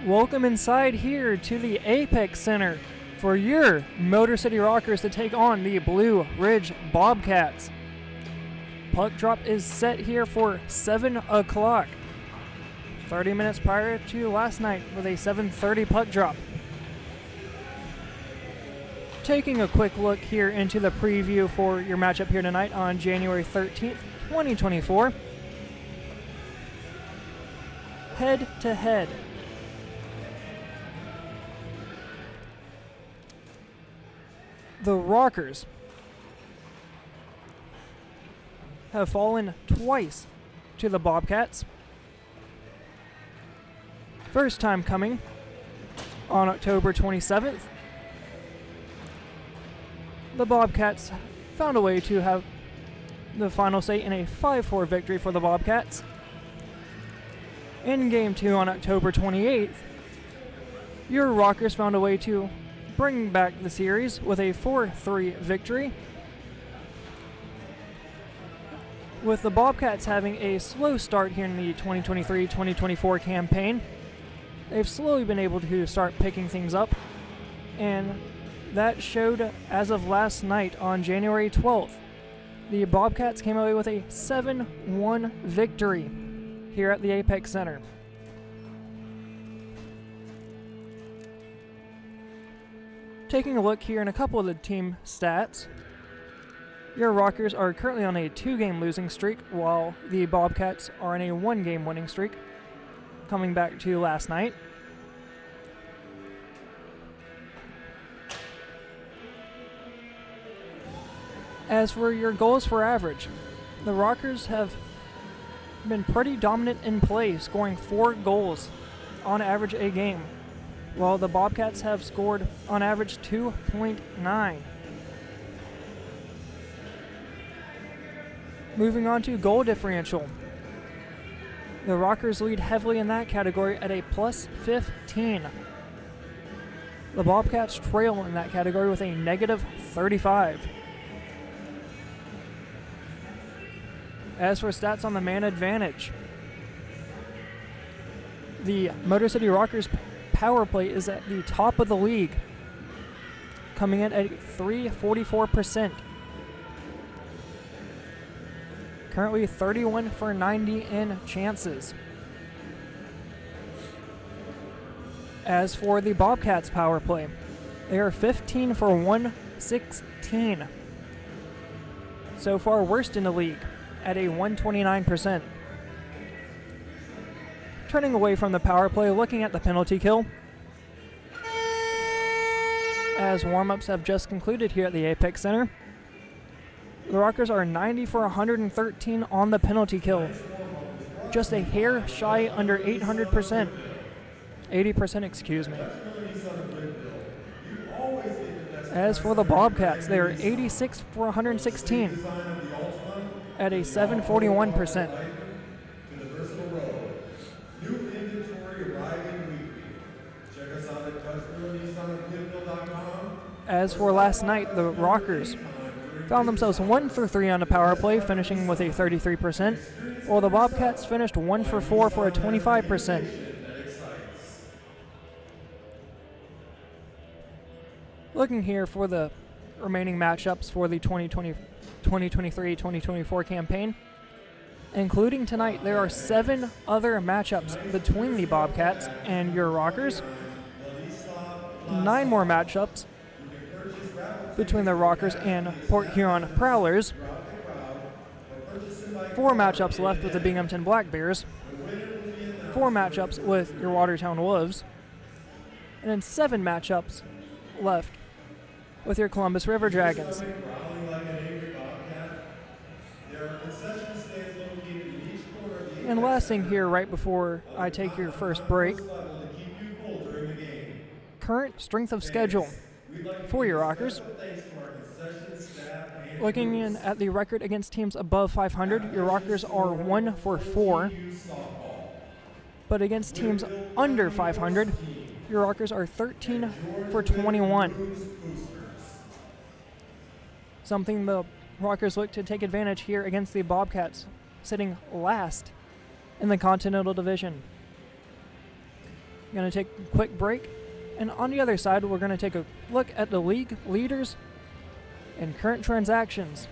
Welcome inside here to the Apex Center for your Motor City Rockers to take on the Blue Ridge Bobcats. Puck drop is set here for 7 o'clock, 30 minutes prior to last night with a 7:30 puck drop. Taking a quick look here into the preview for your matchup here tonight on January 13th, 2024. Head to head. The Rockers have fallen twice to the Bobcats. First time coming on October 27th. The Bobcats found a way to have the final say in a 5-4 victory for the Bobcats. In Game 2 on October 28th, your Rockers found a way to bring back the series with a 4-3 victory, with the Bobcats having a slow start here in the 2023-2024 campaign. They've slowly been able to start picking things up, and that showed as of last night on January 12th. The Bobcats came away with a 7-1 victory here at the Apex Center. Taking a look here in a couple of the team stats, your Rockers are currently on a 2-game losing streak, while the Bobcats are on a 1-game winning streak, coming back to last night. As for your goals for average, the Rockers have been pretty dominant in play, scoring 4 goals on average a game, while the Bobcats have scored on average 2.9. Moving on to goal differential. The Rockers lead heavily in that category at a plus 15. The Bobcats trail in that category with a negative 35. As for stats on the man advantage, the Motor City Rockers power play is at the top of the league, coming in at 344%. Currently 31 for 90 in chances. As for the Bobcats power play, they are 15 for 116. So far worst in the league at a 129%. Turning away from the power play, looking at the penalty kill, as warm-ups have just concluded here at the Apex Center. The Rockers are 90 for 113 on the penalty kill, just a hair shy under 800%. 80%, excuse me. As for the Bobcats, they are 86 for 116 at a 741%. As for last night, the Rockers found themselves 1 for 3 on the power play, finishing with a 33%, while the Bobcats finished 1 for 4 for a 25%. Looking here for the remaining matchups for the 2023-2024 campaign, including tonight, there are 7 other matchups between the Bobcats and your Rockers, 9 more matchups between the Rockers and Port Huron Prowlers, 4 matchups left with the Binghamton Black Bears, 4 matchups with your Watertown Wolves, and then 7 matchups left with your Columbus River Dragons. And last thing here right before I take your first break, current strength of schedule for your Rockers. Looking in at the record against teams above 500, your Rockers are 1 for 4. But against teams under 500, your Rockers are 13 for 21. Something the Rockers look to take advantage here against the Bobcats, sitting last in the Continental Division. going to take a quick break. And on the other side, we're going to take a look at the league leaders and current transactions.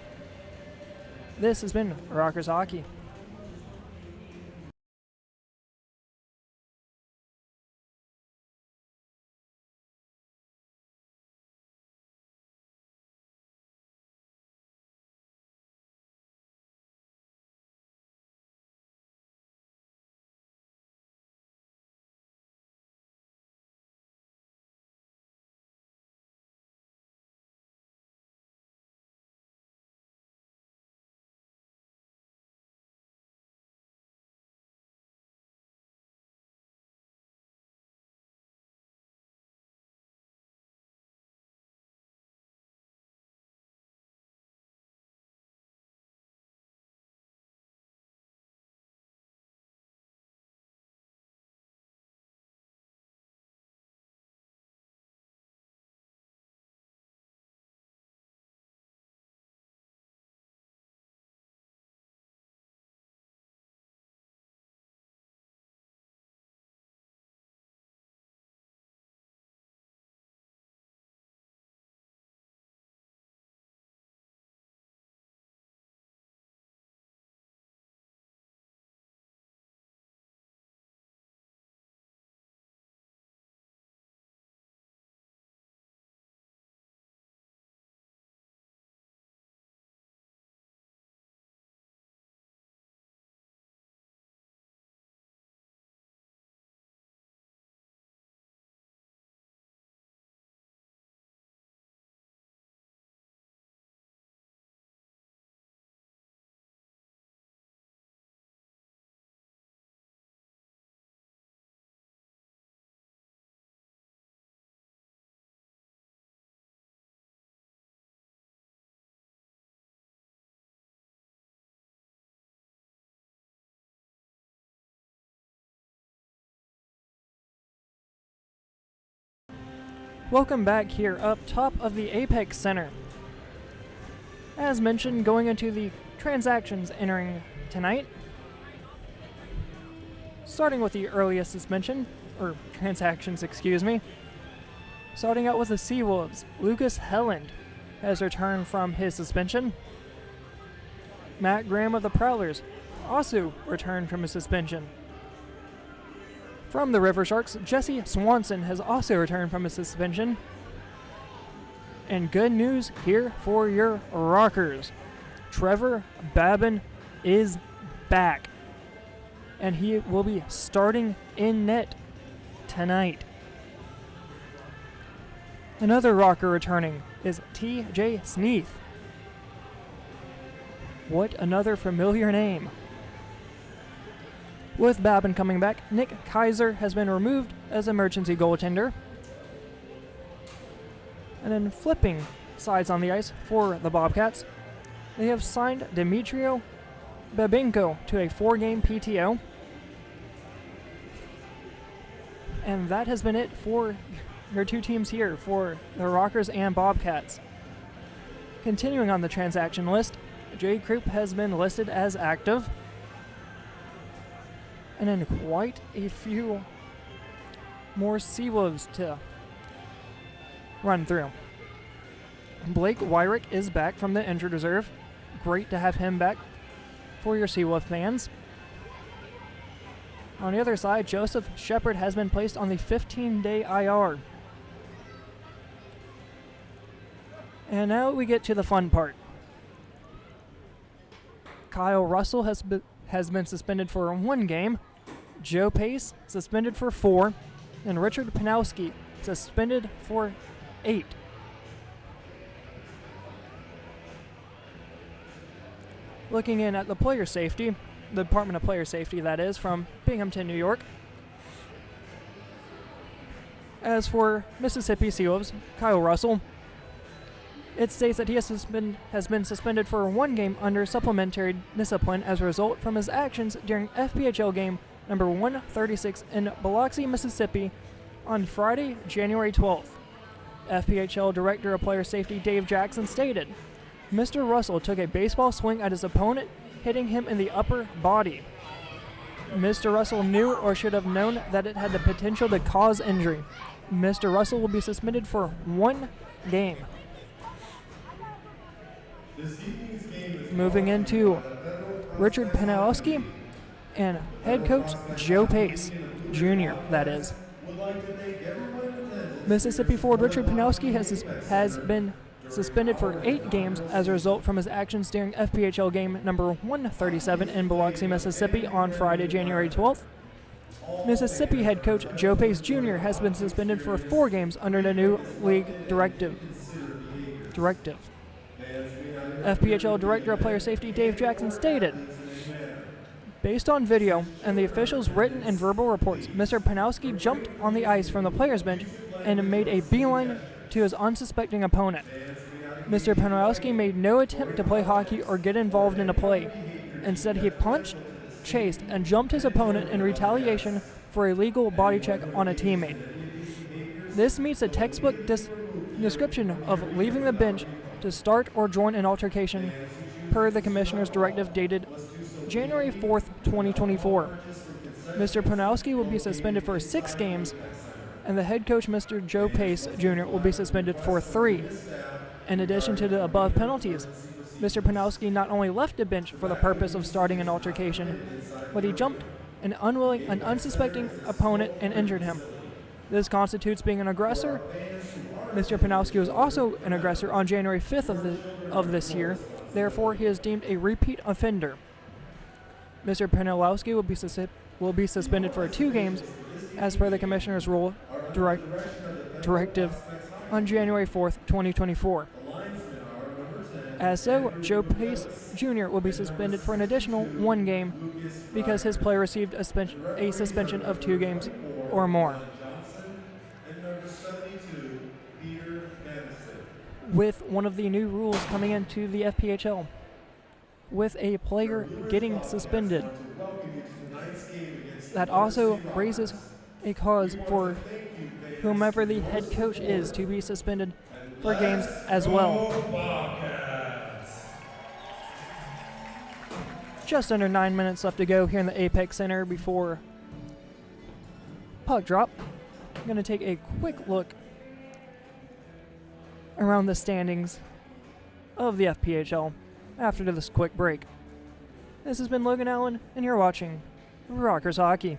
This has been Rockers Hockey. Welcome back here up top of the Apex Center. As mentioned, going into the transactions entering tonight. Starting with the earliest suspension, or transactions, excuse me. Starting out with the Seawolves, Lucas Helland has returned from his suspension. Matt Graham of the Prowlers also returned from his suspension. From the River Sharks, Jesse Swanson has also returned from his suspension. And good news here for your Rockers. Trevor Babin is back. And he will be starting in net tonight. Another Rocker returning is T.J. Sneath. What another familiar name. With Babin coming back, Nick Kaiser has been removed as emergency goaltender. And then flipping sides on the ice for the Bobcats, they have signed Dmitrio Babinko to a 4-game PTO. And that has been it for your two teams here, for the Rockers and Bobcats. Continuing on the transaction list, Jay Krupp has been listed as active. And then quite a few more Seawolves to run through. Blake Wyrick is back from the injured reserve. Great to have him back for your Seawolf fans. On the other side, Joseph Shepard has been placed on the 15-day IR. And now we get to the fun part. Kyle Russell has been suspended for 1 game, Joe Pace suspended for 4, and Richard Panowski suspended for 8. Looking in at the player safety, the Department of Player Safety, that is, from Binghamton, New York. As for Mississippi Seawolves, Kyle Russell, it states that he has been suspended for 1 game under supplementary discipline as a result from his actions during FPHL game number 136 in Biloxi, Mississippi on Friday, January 12th. FPHL Director of Player Safety Dave Jackson stated, Mr. Russell took a baseball swing at his opponent, hitting him in the upper body. Mr. Russell knew or should have known that it had the potential to cause injury. Mr. Russell will be suspended for 1 game. Moving into Richard Penalowski and head coach Joe Pace, Jr., that is. Mississippi forward Richard Penalowski has been suspended for 8 games as a result from his actions during FPHL game number 137 in Biloxi, Mississippi on Friday, January 12th. Mississippi head coach Joe Pace Jr. has been suspended for 4 games under the new league directive. FPHL Director of Player Safety Dave Jackson stated, "Based on video and the officials' written and verbal reports, Mr. Penalowski jumped on the ice from the players' bench and made a beeline to his unsuspecting opponent. Mr. Penalowski made no attempt to play hockey or get involved in a play. Instead, he punched, chased, and jumped his opponent in retaliation for a legal body check on a teammate. This meets a textbook description of leaving the bench to start or join an altercation per the Commissioner's directive dated January 4th, 2024. Mr. Penalowski will be suspended for 6 games, and the head coach, Mr. Joe Pace Jr., will be suspended for 3. In addition to the above penalties, Mr. Penalowski not only left the bench for the purpose of starting an altercation, but he jumped an unsuspecting opponent and injured him. This constitutes being an aggressor. Mr. Penalowski was also an aggressor on January 5th of this year. Therefore, he is deemed a repeat offender. Mr. Penalowski will be suspended for 2 games as per the Commissioner's rule directive on January 4th, 2024. As so, Joe Pace Jr. will be suspended for an additional 1 game because his play received a suspension of 2 games or more. With one of the new rules coming into the FPHL, with a player getting suspended, that also raises a cause for whomever the head coach is to be suspended for games as well. Just under 9 minutes left to go here in the Apex Center before puck drop. I'm going to take a quick look around the standings of the FPHL after this quick break. This has been Logan Allen, and you're watching Rockers Hockey.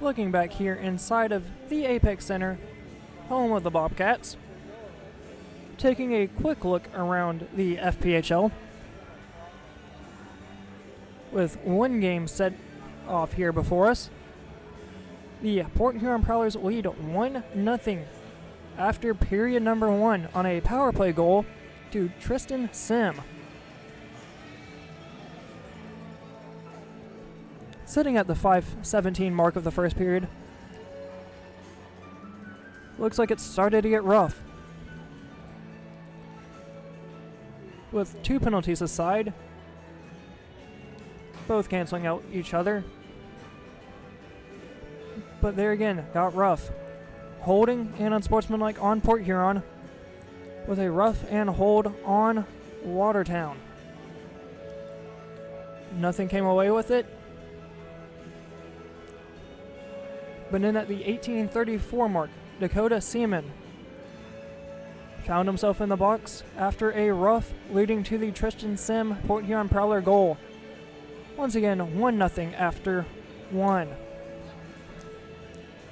looking back here inside of the Apex Center, home of the Bobcats, taking a quick look around the FPHL, with one game set off here before us. The Port Huron Prowlers lead 1-0 after period number 1 on a power play goal to Tristan Sim. Sitting at the 5:17 mark of the first period, looks like it started to get rough. With 2 penalties aside, both canceling out each other. But there again, got rough. Holding and unsportsmanlike on Port Huron, with a rough and hold on Watertown. Nothing came away with it. But then at the 18:34 mark, Dakota Seaman found himself in the box after a rough, leading to the Tristan Sim Port Huron Prowler goal. Once again, 1-0 after 1.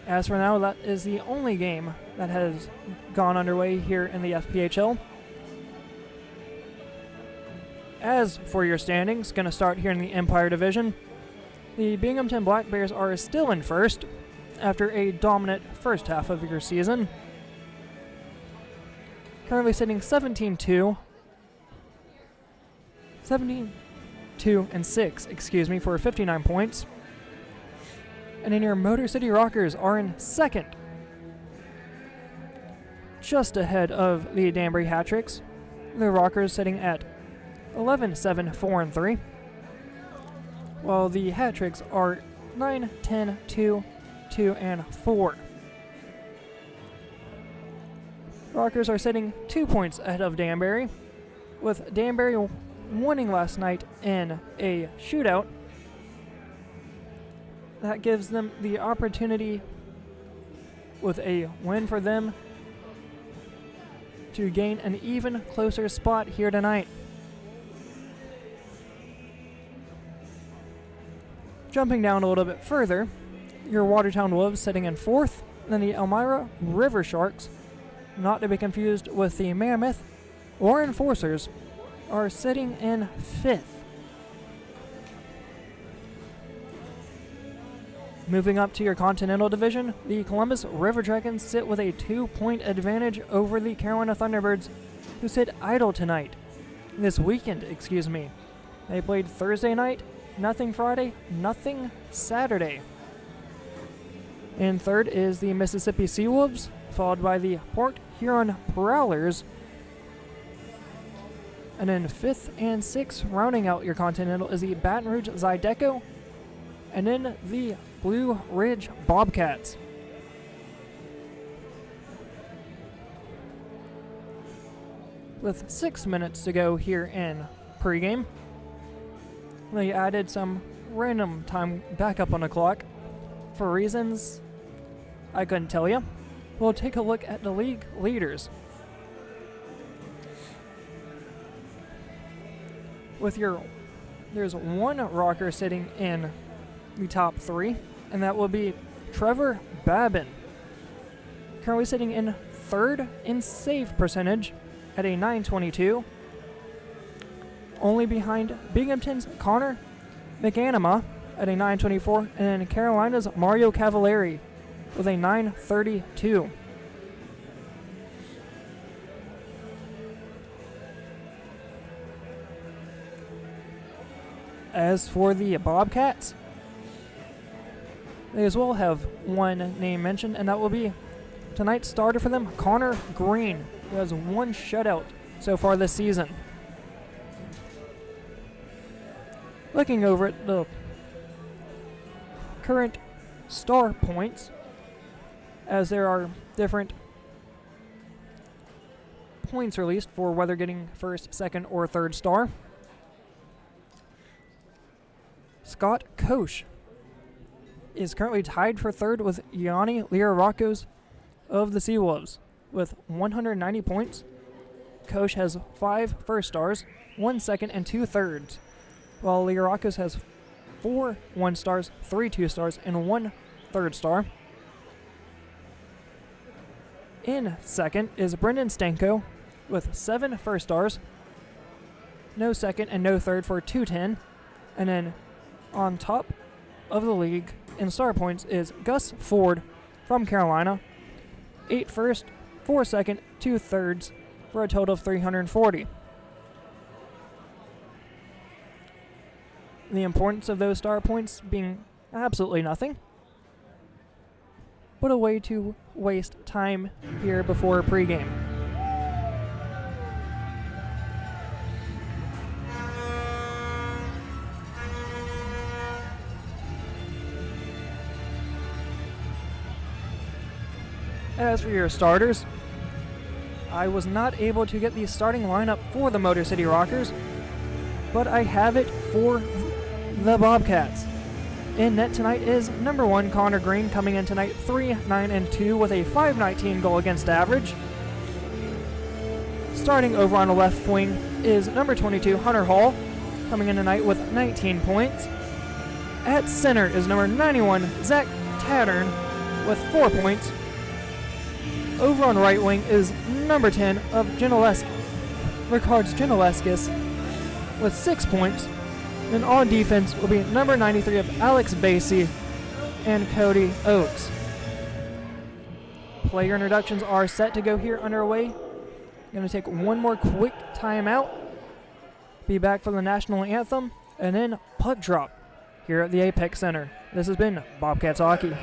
As for now, that is the only game that has gone underway here in the FPHL. As for your standings, going to start here in the Empire Division. The Binghamton Black Bears are still in first after a dominant first half of your season. Currently sitting 17-2 and 6, for 59 points. And then your Motor City Rockers are in second, just ahead of the Danbury Hat-Tricks. The Rockers sitting at 11-7, 4-3, while the Hat-Tricks are 9-10, 2-4. Rockers are sitting 2 points ahead of Danbury, with Danbury winning last night in a shootout. That gives them the opportunity, with a win for them, to gain an even closer spot here tonight. Jumping down a little bit further, your Watertown Wolves sitting in fourth, then the Elmira River Sharks, not to be confused with the Mammoth or Enforcers, are sitting in fifth. Moving up to your Continental Division, the Columbus River Dragons sit with a 2-point advantage over the Carolina Thunderbirds, who sit idle tonight. This weekend. They played Thursday night, nothing Friday, nothing Saturday. In third is the Mississippi Seawolves, followed by the Port Huron Prowlers. And then fifth and sixth, rounding out your Continental, is the Baton Rouge Zydeco, and then the Blue Ridge Bobcats. With 6 minutes to go here in pregame, they added some random time back up on the clock for reasons I couldn't tell you. We'll take a look at the league leaders. There's one rocker sitting in the top 3, and that will be Trevor Babin, currently sitting in third in save percentage at a 922, only behind Binghamton's Connor McAnima at a 924, and Carolina's Mario Cavallari with a 932. As for the Bobcats, they as well have one name mentioned, and that will be tonight's starter for them, Connor Green, who has one shutout so far this season. Looking over at the current star points, as there are different points released for whether getting first, second, or third star. Scott Koch is currently tied for third with Yanni Liarakos of the Seawolves with 190 points. Koch has 5 first stars, 1 second, and 2 thirds, while Liarakos has 4 1 stars, 3 2 stars, and 1 third star. In second is Brendan Stanko with 7 first stars. No second and no third for 210. And then on top of the league in star points is Gus Ford from Carolina. 8 first, 4 second, 2 thirds for a total of 340. The importance of those star points being absolutely nothing, but a way to waste time here before pregame. As for your starters, I was not able to get the starting lineup for the Motor City Rockers, but I have it for the Bobcats. In net tonight is number 1 Connor Green, coming in tonight 3-9-2 with a .519 goal against average. Starting over on the left wing is number 22 Hunter Hall, coming in tonight with 19 points. At center is number 91 Zach Tattern with 4 points. Over on right wing is number 10 of Ricards Geneleskis with 6 points. And on defense will be number 93 of Alex Basie and Cody Oakes. Player introductions are set to go here underway. Going to take one more quick timeout. Be back for the national anthem and then puck drop here at the Apex Center. This has been Bobcats Hockey.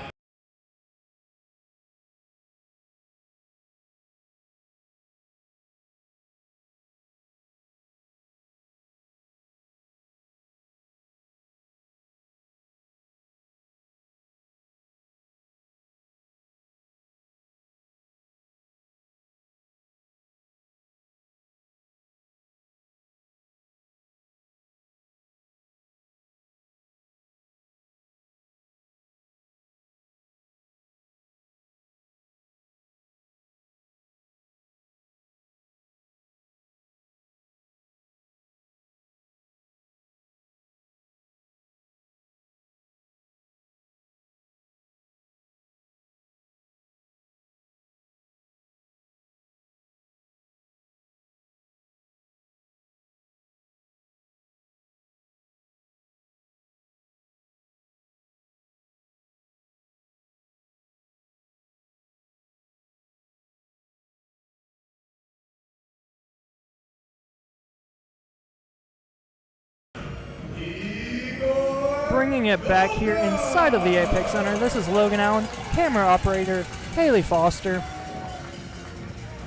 Bringing it back here inside of the Apex Center, this is Logan Allen, camera operator Haley Foster,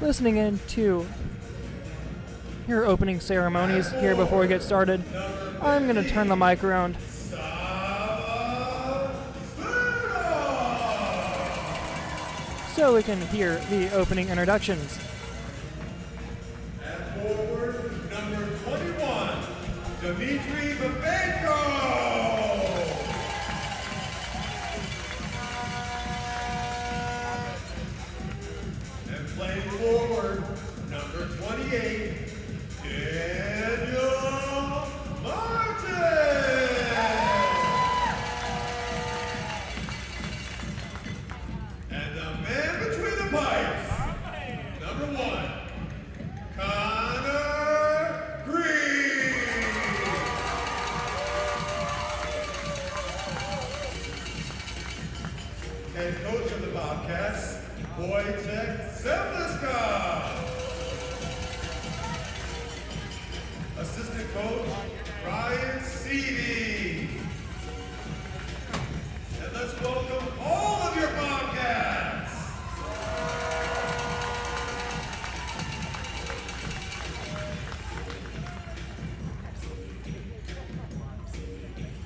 listening in to your opening ceremonies here before we get started. I'm going to turn the mic around so we can hear the opening introductions. And forward, number 21, Dmitry Babenko. And playing forward, number 28, Daniel Martin. And the man between the pipes, number 1, Connor Green. Head coach of the Bobcats, Wojciech Zemliska. Assistant coach, Ryan Seavey. And let's welcome all of your Bobcats.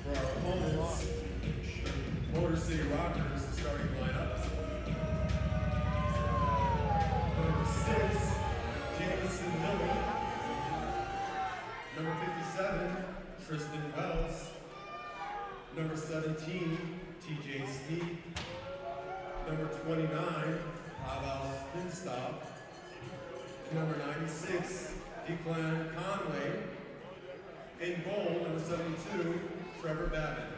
For our opponents, Motor City Rockers, the starting lineup. Number 6, Jameson Miller. Number 57, Tristan Wells. Number 17, TJ Sneed. Number 29, Pavel Finstop. Number 96, Declan Conway. In goal, number 72, Trevor Babbitt.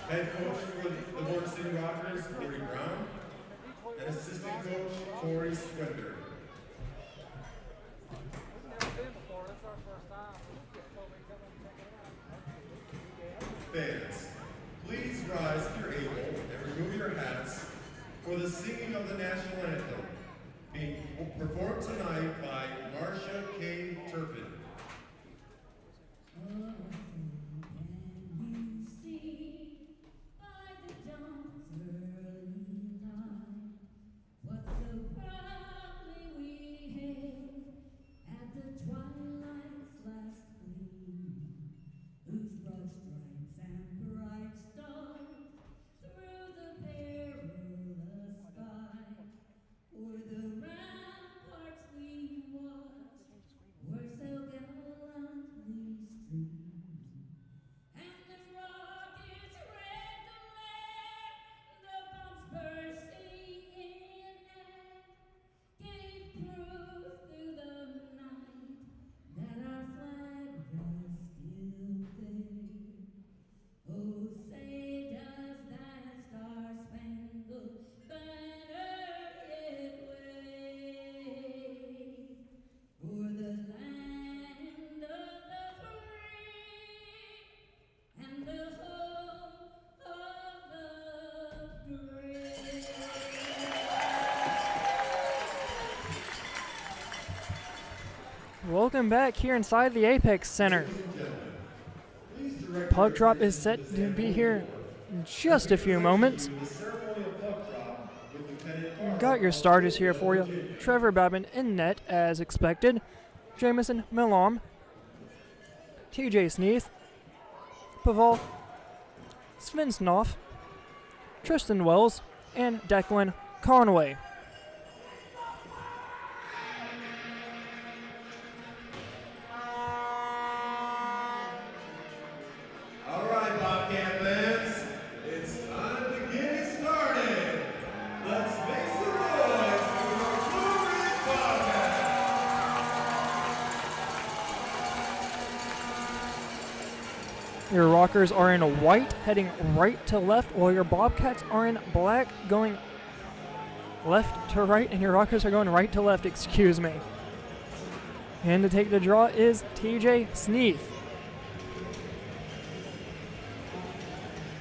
Head coach for the Morgan City Rockers, Gary Brown, and assistant coach, Corey Swender. Fans, please rise if you're able and remove your hats for the singing of the national anthem, being performed tonight by Marcia K. Turpin. Welcome back here inside the Apex Center. Puck drop is set to be here in just a few moments. Got your starters here for you. Trevor Babin in net as expected. Jamison Milam, TJ Sneath, Pavel Svensnov, Tristan Wells, and Declan Conway. All right, Bobcat fans, it's time to get it started. Let's make some noise for the Blue Ridge Bobcats. Your Rockers are in white, heading right to left, while your Bobcats are in black, going left to right, and your Rockers are going right to left, excuse me. And to take the draw is TJ Sneath.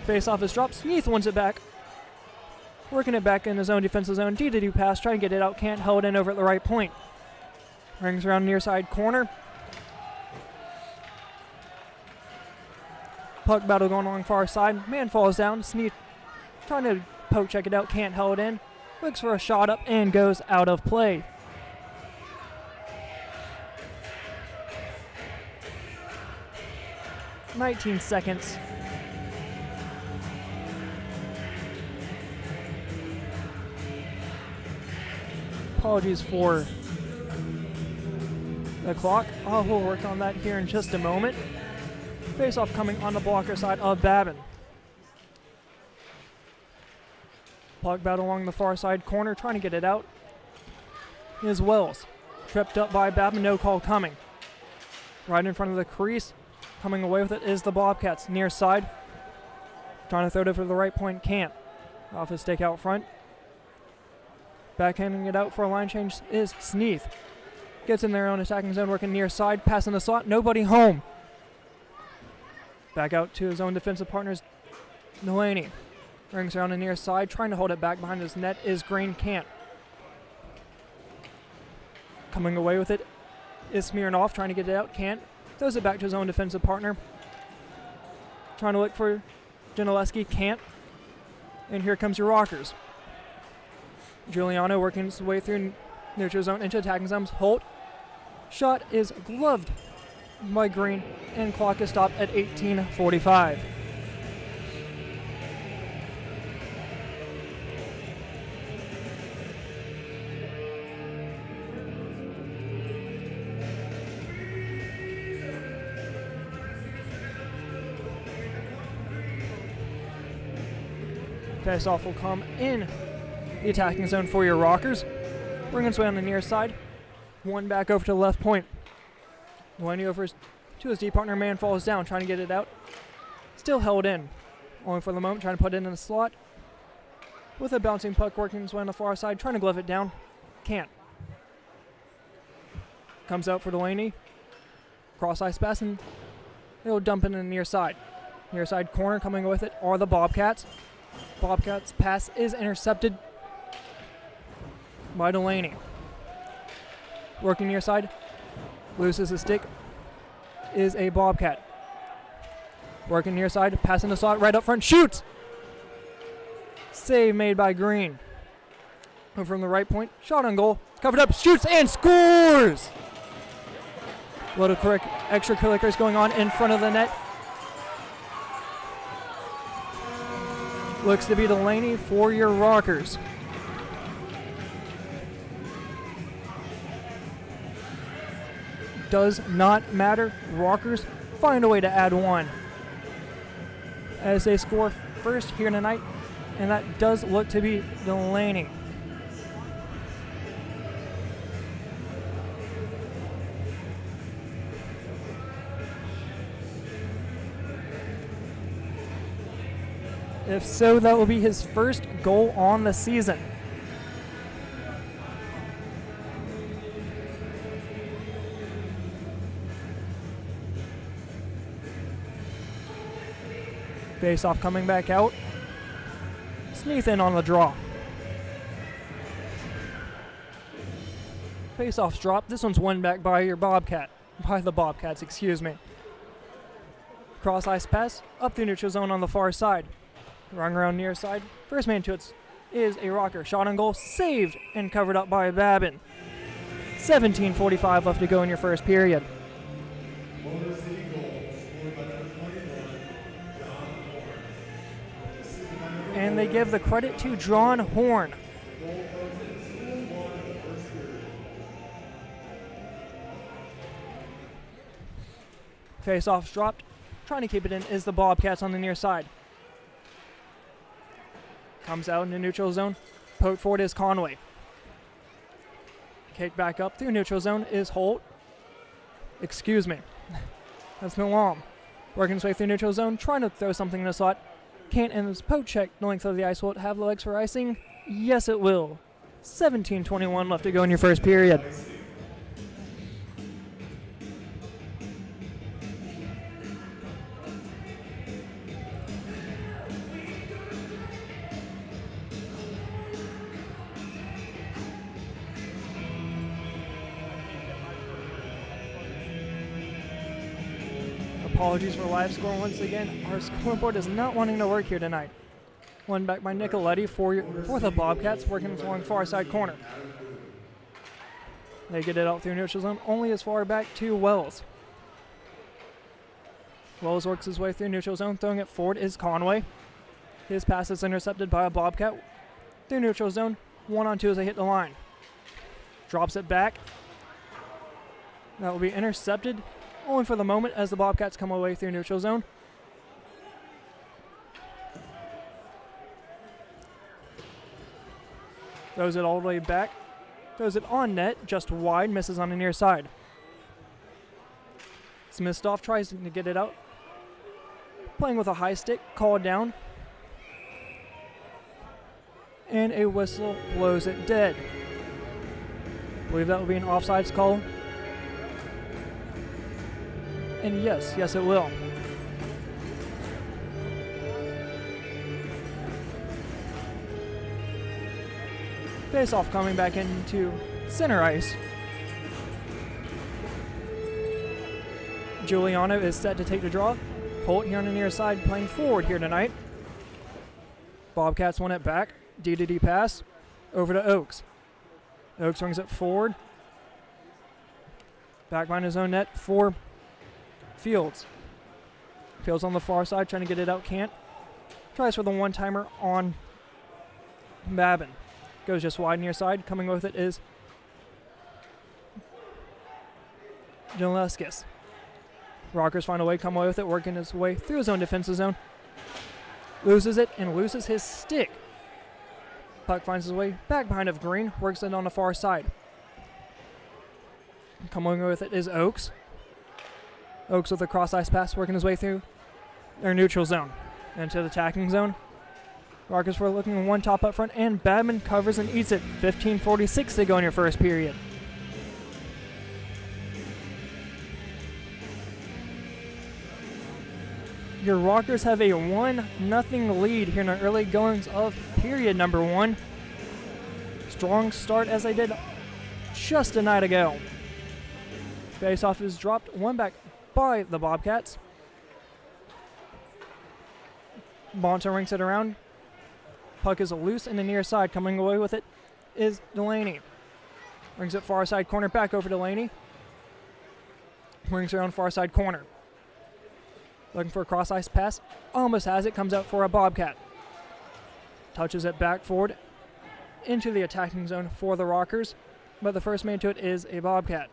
Face-off is dropped. Sneath wins it back. Working it back in his own defensive zone. D-to-do pass, trying to get it out. Can't hold it in over at the right point. Rings around near side corner. Puck battle going along far side. Man falls down. Sneath trying to poke check it out. Can't hold it in. Looks for a shot up and goes out of play. "19 seconds. Apologies for the clock. We'll work on that here in just a moment. Face-off coming on the blocker side of Babin. Puck battle along the far side corner, trying to get it out. Is Wells. Tripped up by Babin, no call coming. Right in front of the crease. Coming away with it is the Bobcats. Near side. Trying to throw it over to the right point, can't. Off his stick out front. Backhanding it out for a line change is Sneath. Gets in their own attacking zone, working near side, passing the slot, nobody home. Back out to his own defensive partners, Delaney. Rings around the near side, trying to hold it back behind his net is Green, can't. Coming away with it is Smirnoff, trying to get it out, can't. Throws it back to his own defensive partner. Trying to look for Janaleski, can't. And here comes your Rockers. Giuliano working his way through neutral zone into attacking zones. Holt. Shot is gloved by Green, and clock is stopped at 18:45. Face-off will come in the attacking zone for your Rockers. Bringing its way on the near side. One back over to the left point. Delaney over to his D partner. Man falls down, trying to get it out. Still held in. Only for the moment, trying to put it in the slot. With a bouncing puck working his way on the far side, trying to glove it down. Can't. Comes out for Delaney. Cross ice pass, and they'll dump it in the near side. Near side corner coming with it are the Bobcats. Bobcats pass is intercepted by Delaney. Working near side. Loses his stick. Is a Bobcat. Working near side. Passing the slot right up front. Shoots! Save made by Green. And from the right point. Shot on goal. Covered up. Shoots and scores! Little quick extra clickers going on in front of the net. Looks to be Delaney for your Rockers. Does not matter. Rockers find a way to add one as they score first here tonight, and that does look to be Delaney. If so, that will be his first goal on the season. Face-off coming back out. Sneath in on the draw. Face-off's dropped. This one's won back by your Bobcat. By the Bobcats, excuse me. Cross ice pass up through neutral zone on the far side. Run around near side. First man to it is a Rocker. Shot on goal, saved and covered up by Babin. 17:45 left to go in your first period. Motor City goal scored by number 21, John Horn. And they give the credit to John Horn. Goal comes in 2-1 in the first period. Face-off's dropped. Trying to keep it in is the Bobcats on the near side. Comes out into neutral zone. Poked forward is Conway. Kick back up through neutral zone is Holt. Excuse me. That's Milam. Working his way through neutral zone, trying to throw something in the slot. Can't, and his poke check. The length of the ice. Will it have the legs for icing? Yes, it will. 17:21 left to go in your first period. Apologies for live score once again. Our scoreboard is not wanting to work here tonight. One back by Nicoletti for the Bobcats, working along far side corner. They get it out through neutral zone, only as far back to Wells. Wells works his way through neutral zone, throwing it forward is Conway. His pass is intercepted by a Bobcat through neutral zone. 1-on-2 as they hit the line. Drops it back. That will be intercepted. Only for the moment as the Bobcats come away through neutral zone. Throws it all the way back. Throws it on net, just wide, misses on the near side. Smithstoff tries to get it out. Playing with a high stick, called down. And a whistle blows it dead. I believe that will be an offsides call. And yes, it will. Face-off coming back into center ice. Giuliano is set to take the draw. Holt here on the near side playing forward here tonight. Bobcats won it back. D-to-D pass over to Oakes. Oakes brings it forward. Back behind his own net for Fields. Fields on the far side trying to get it out, can't. Tries for the one-timer on Babin. Goes just wide near side. Coming with it is Jaleskis. Rockers find a way, come away with it, working his way through his own defensive zone. Loses it and loses his stick. Puck finds his way back behind of Green, works it on the far side. Coming with it is Oakes. Oakes with a cross ice pass, working his way through their neutral zone. Into the attacking zone. Rockers were looking one top up front, and Badman covers and eats it. 15:46 to go in your first period. Your Rockers have a 1-0 lead here in the early goings of period number 1. Strong start as they did just a night ago. Faceoff is dropped, one back by the Bobcats. Bonta rings it around. Puck is loose in the near side. Coming away with it is Delaney. Rings it far side corner, back over Delaney. Rings around far side corner. Looking for a cross ice pass. Almost has it. Comes out for a Bobcat. Touches it back forward into the attacking zone for the Rockers. But the first man to it is a Bobcat.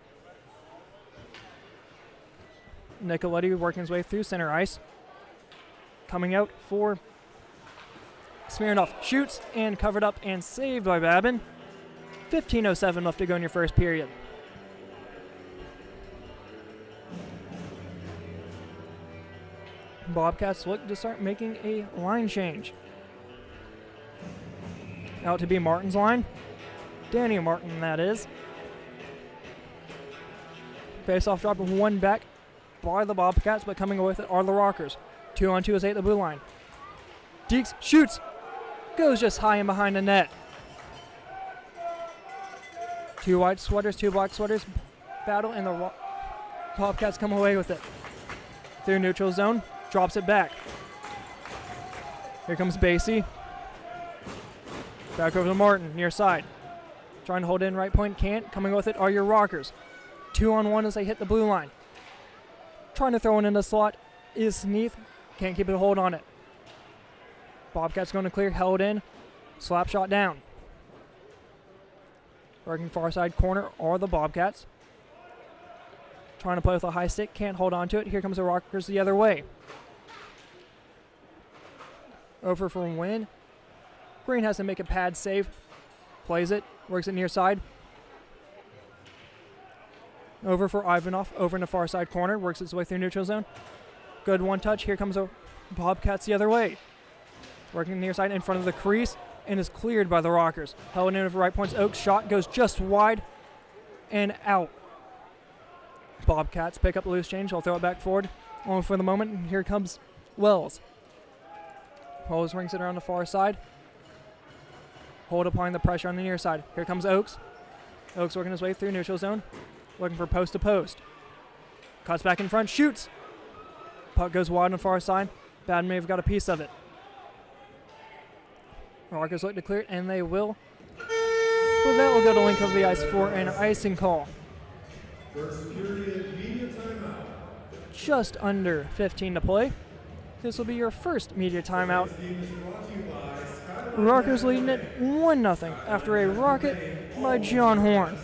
Nicoletti working his way through center ice. Coming out for Smirnoff. Shoots and covered up and saved by Babin. 15:07 left to go in your first period. Bobcats look to start making a line change. Out to be Martin's line. Danny Martin, that is. Face-off drop of one back by the Bobcats, but coming away with it are the Rockers. 2-on-2 is 8 the blue line. Deeks shoots. Goes just high and behind the net. Two white sweaters, two black sweaters battle, and the Bobcats come away with it. Through neutral zone, drops it back. Here comes Basie. Back over to Martin, near side. Trying to hold in right point, can't. Coming with it are your Rockers. 2-on-1 as they hit the blue line. Trying to throw it in the slot is Sneath. Can't keep a hold on it. Bobcats going to clear, held in. Slap shot down. Working far side corner are the Bobcats. Trying to play with a high stick, can't hold on to it. Here comes the Rockers the other way. Over for win. Green has to make a pad save. Plays it, works it near side. Over for Ivanov, over in the far side corner, works its way through neutral zone. Good one touch, here comes the Bobcats the other way. Working near side in front of the crease, and is cleared by the Rockers. Held in with right points, Oaks shot goes just wide and out. Bobcats pick up the loose change, I'll throw it back forward. Only for the moment, and here comes Wells. Wells rings it around the far side. Hold applying the pressure on the near side. Here comes Oaks. Oaks working his way through neutral zone. Looking for post to post. Cuts back in front, shoots. Puck goes wide on the far side. Bad may have got a piece of it. Rockers look to clear it, and they will. With that, we'll go to link of the ice for an icing call. First period media timeout. Just under 15 to play. This will be your first media timeout. Rockers leading it 1-0 after a rocket by John Horn.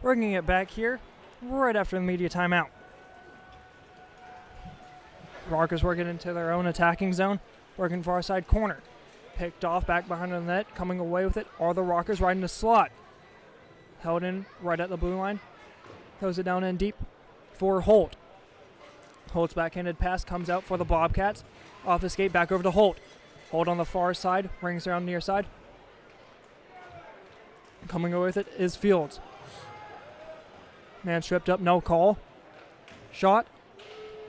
Bringing it back here right after the media timeout. Rockers working into their own attacking zone, working far side corner. Picked off back behind the net, coming away with it are the Rockers right in the slot. held in right at the blue line. Throws it down in deep for Holt. Holt's backhanded pass comes out for the Bobcats. Off the skate, back over to Holt. Holt on the far side, brings around near side. Coming away with it is Fields. Man stripped up, no call. Shot,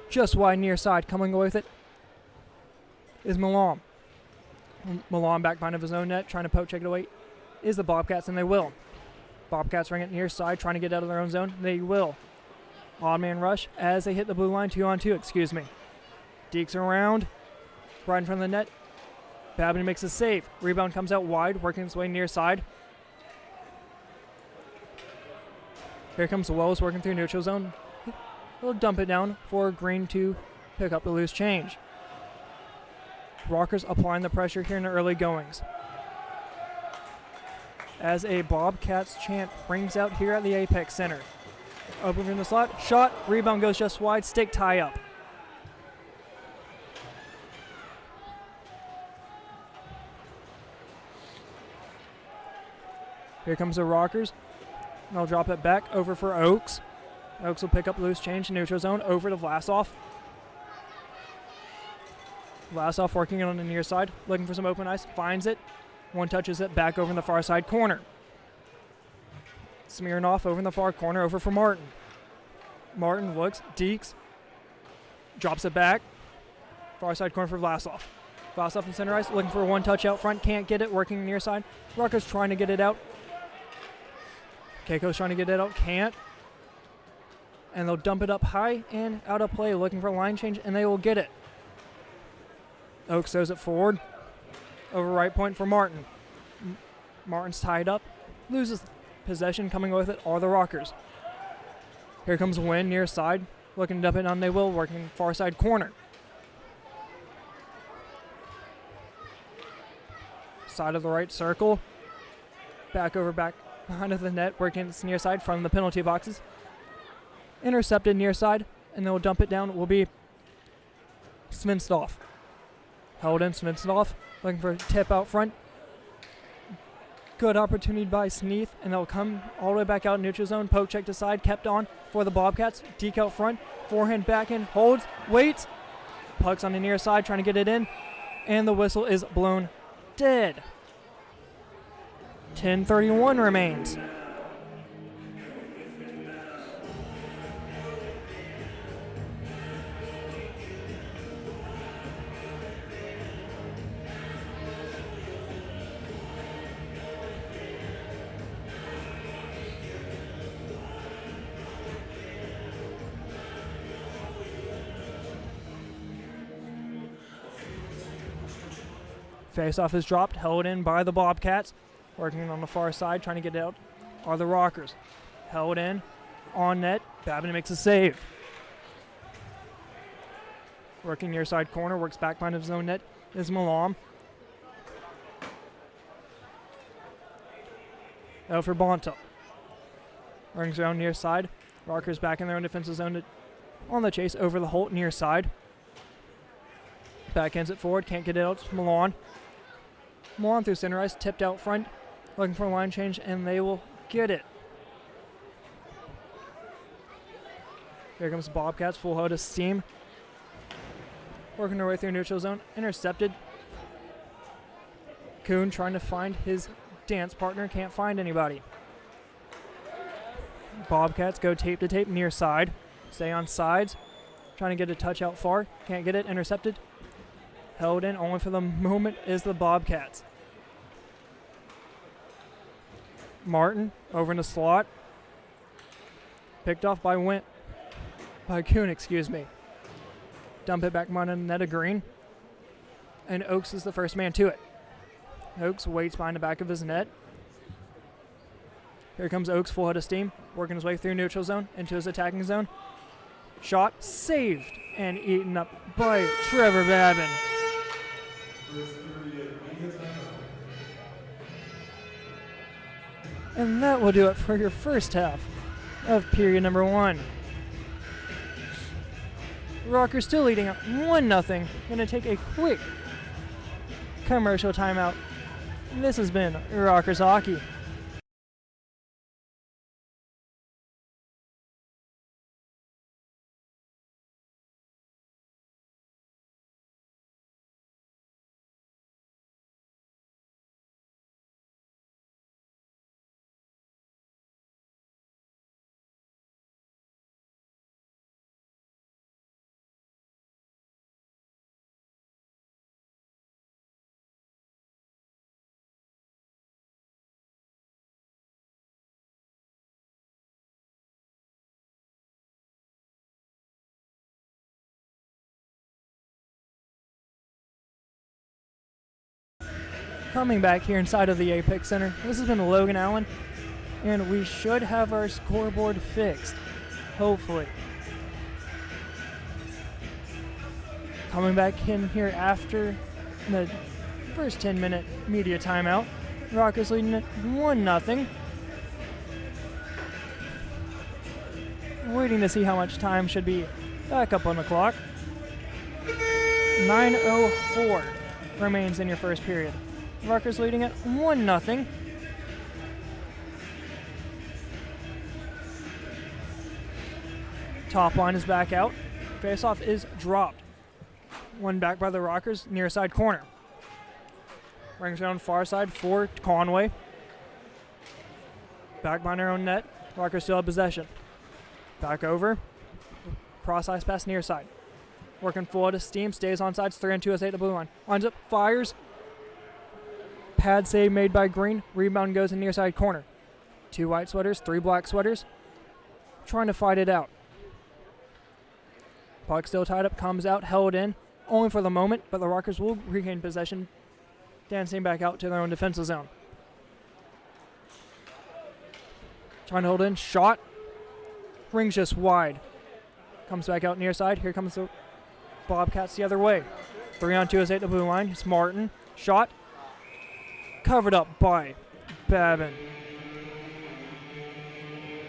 just wide near side. Coming away with it is Milan. Milan back behind of his own net, trying to poke check it away. Is the Bobcats, and they will. Bobcats ring it near side, trying to get out of their own zone. They will. Odd man rush as they hit the blue line, 2-on-2, excuse me. Dekes around, right in front of the net. Babin makes a save. Rebound comes out wide, working its way near side. Here comes Wells working through neutral zone. He'll dump it down for Green to pick up the loose change. Rockers applying the pressure here in the early goings. As a Bobcats chant rings out here at the Apex Center. Open from the slot, shot, rebound goes just wide, stick tie up. Here comes the Rockers. They'll drop it back over for Oaks. Oaks will pick up loose change in neutral zone over to Vlasov. Vlasov working it on the near side, looking for some open ice, finds it. One touches it back over in the far side corner. Smirnoff over in the far corner, over for Martin. Martin looks, Dekes, drops it back. Far side corner for Vlasov. Vlasov in center ice, looking for a one touch out front, can't get it, working near side. Rocker's trying to get it out. Keiko's trying to get it out, can't. And they'll dump it up high and out of play, looking for a line change, and they will get it. Oaks throws it forward. Over right point for Martin. Martin's tied up, loses possession. Coming with it are the Rockers. Here comes Wynn near side, looking to dump it on. They will, working far side corner. Side of the right circle. Back over, back behind of the net, working its near side from the penalty boxes. Intercepted near side, and they'll dump it down. It will be Svinstov. Held in, Svinstov, looking for a tip out front. Good opportunity by Sneath, and they'll come all the way back out neutral zone. Poke check to side, kept on for the Bobcats. Deke out front, forehand backhand, holds, waits. Puck's on the near side, trying to get it in, and the whistle is blown dead. 10:31 remains. Face-off is dropped, held in by the Bobcats. Working on the far side, trying to get it out, are the Rockers. Held in, on net, Babin makes a save. Working near side corner, works back behind his own net, is Malam. Out for Bonta. Rings around near side. Rockers back in their own defensive zone on the chase over the Holt near side. Backhands it forward, can't get it out, it's Milan. Milan through center ice, tipped out front, looking for a line change, and they will get it. Here comes Bobcats, full load of steam. Working their way through neutral zone, intercepted. Kuhn trying to find his dance partner, can't find anybody. Bobcats go tape to tape near side, stay on sides, trying to get a touch out far, can't get it, intercepted. Held in, only for the moment, is the Bobcats. Martin over in the slot. Picked off by Kuhn, excuse me. Dump it back behind the net of Green. And Oaks is the first man to it. Oaks waits behind the back of his net. Here comes Oaks, full head of steam, working his way through neutral zone into his attacking zone. Shot saved and eaten up by Trevor Babin. And that will do it for your first half of period number 1. Rockers still leading up 1-0. Gonna take a quick commercial timeout. This has been Rockers Hockey. coming back here inside of the Apex Center. This has been Logan Allen, and we should have our scoreboard fixed, hopefully. Coming back in here after the first 10-minute media timeout. Rockers leading it 1-0. Waiting to see how much time should be back up on the clock. 9:04 remains in your first period. Rutgers leading at 1-0. Top line is back out. Faceoff is dropped. One back by the Rockers, near side corner. Brings around far side for Conway. Back by their own net. Rockers still have possession. Back over. Cross ice pass near side. Working full out of steam. Stays on sides. 3-on-2 as 8 the blue line. Lines up. Fires. Pad save made by Green. Rebound goes in near side corner. 2 white sweaters. 3 black sweaters. Trying to fight it out. Puck still tied up. Comes out. Held in. Only for the moment. But the Rockers will regain possession. Dancing back out to their own defensive zone. Trying to hold in. Shot. Rings just wide. Comes back out near side. Here comes the Bobcats the other way. 3-on-2 as 8 the blue line. It's Martin. Shot. Covered up by Babin.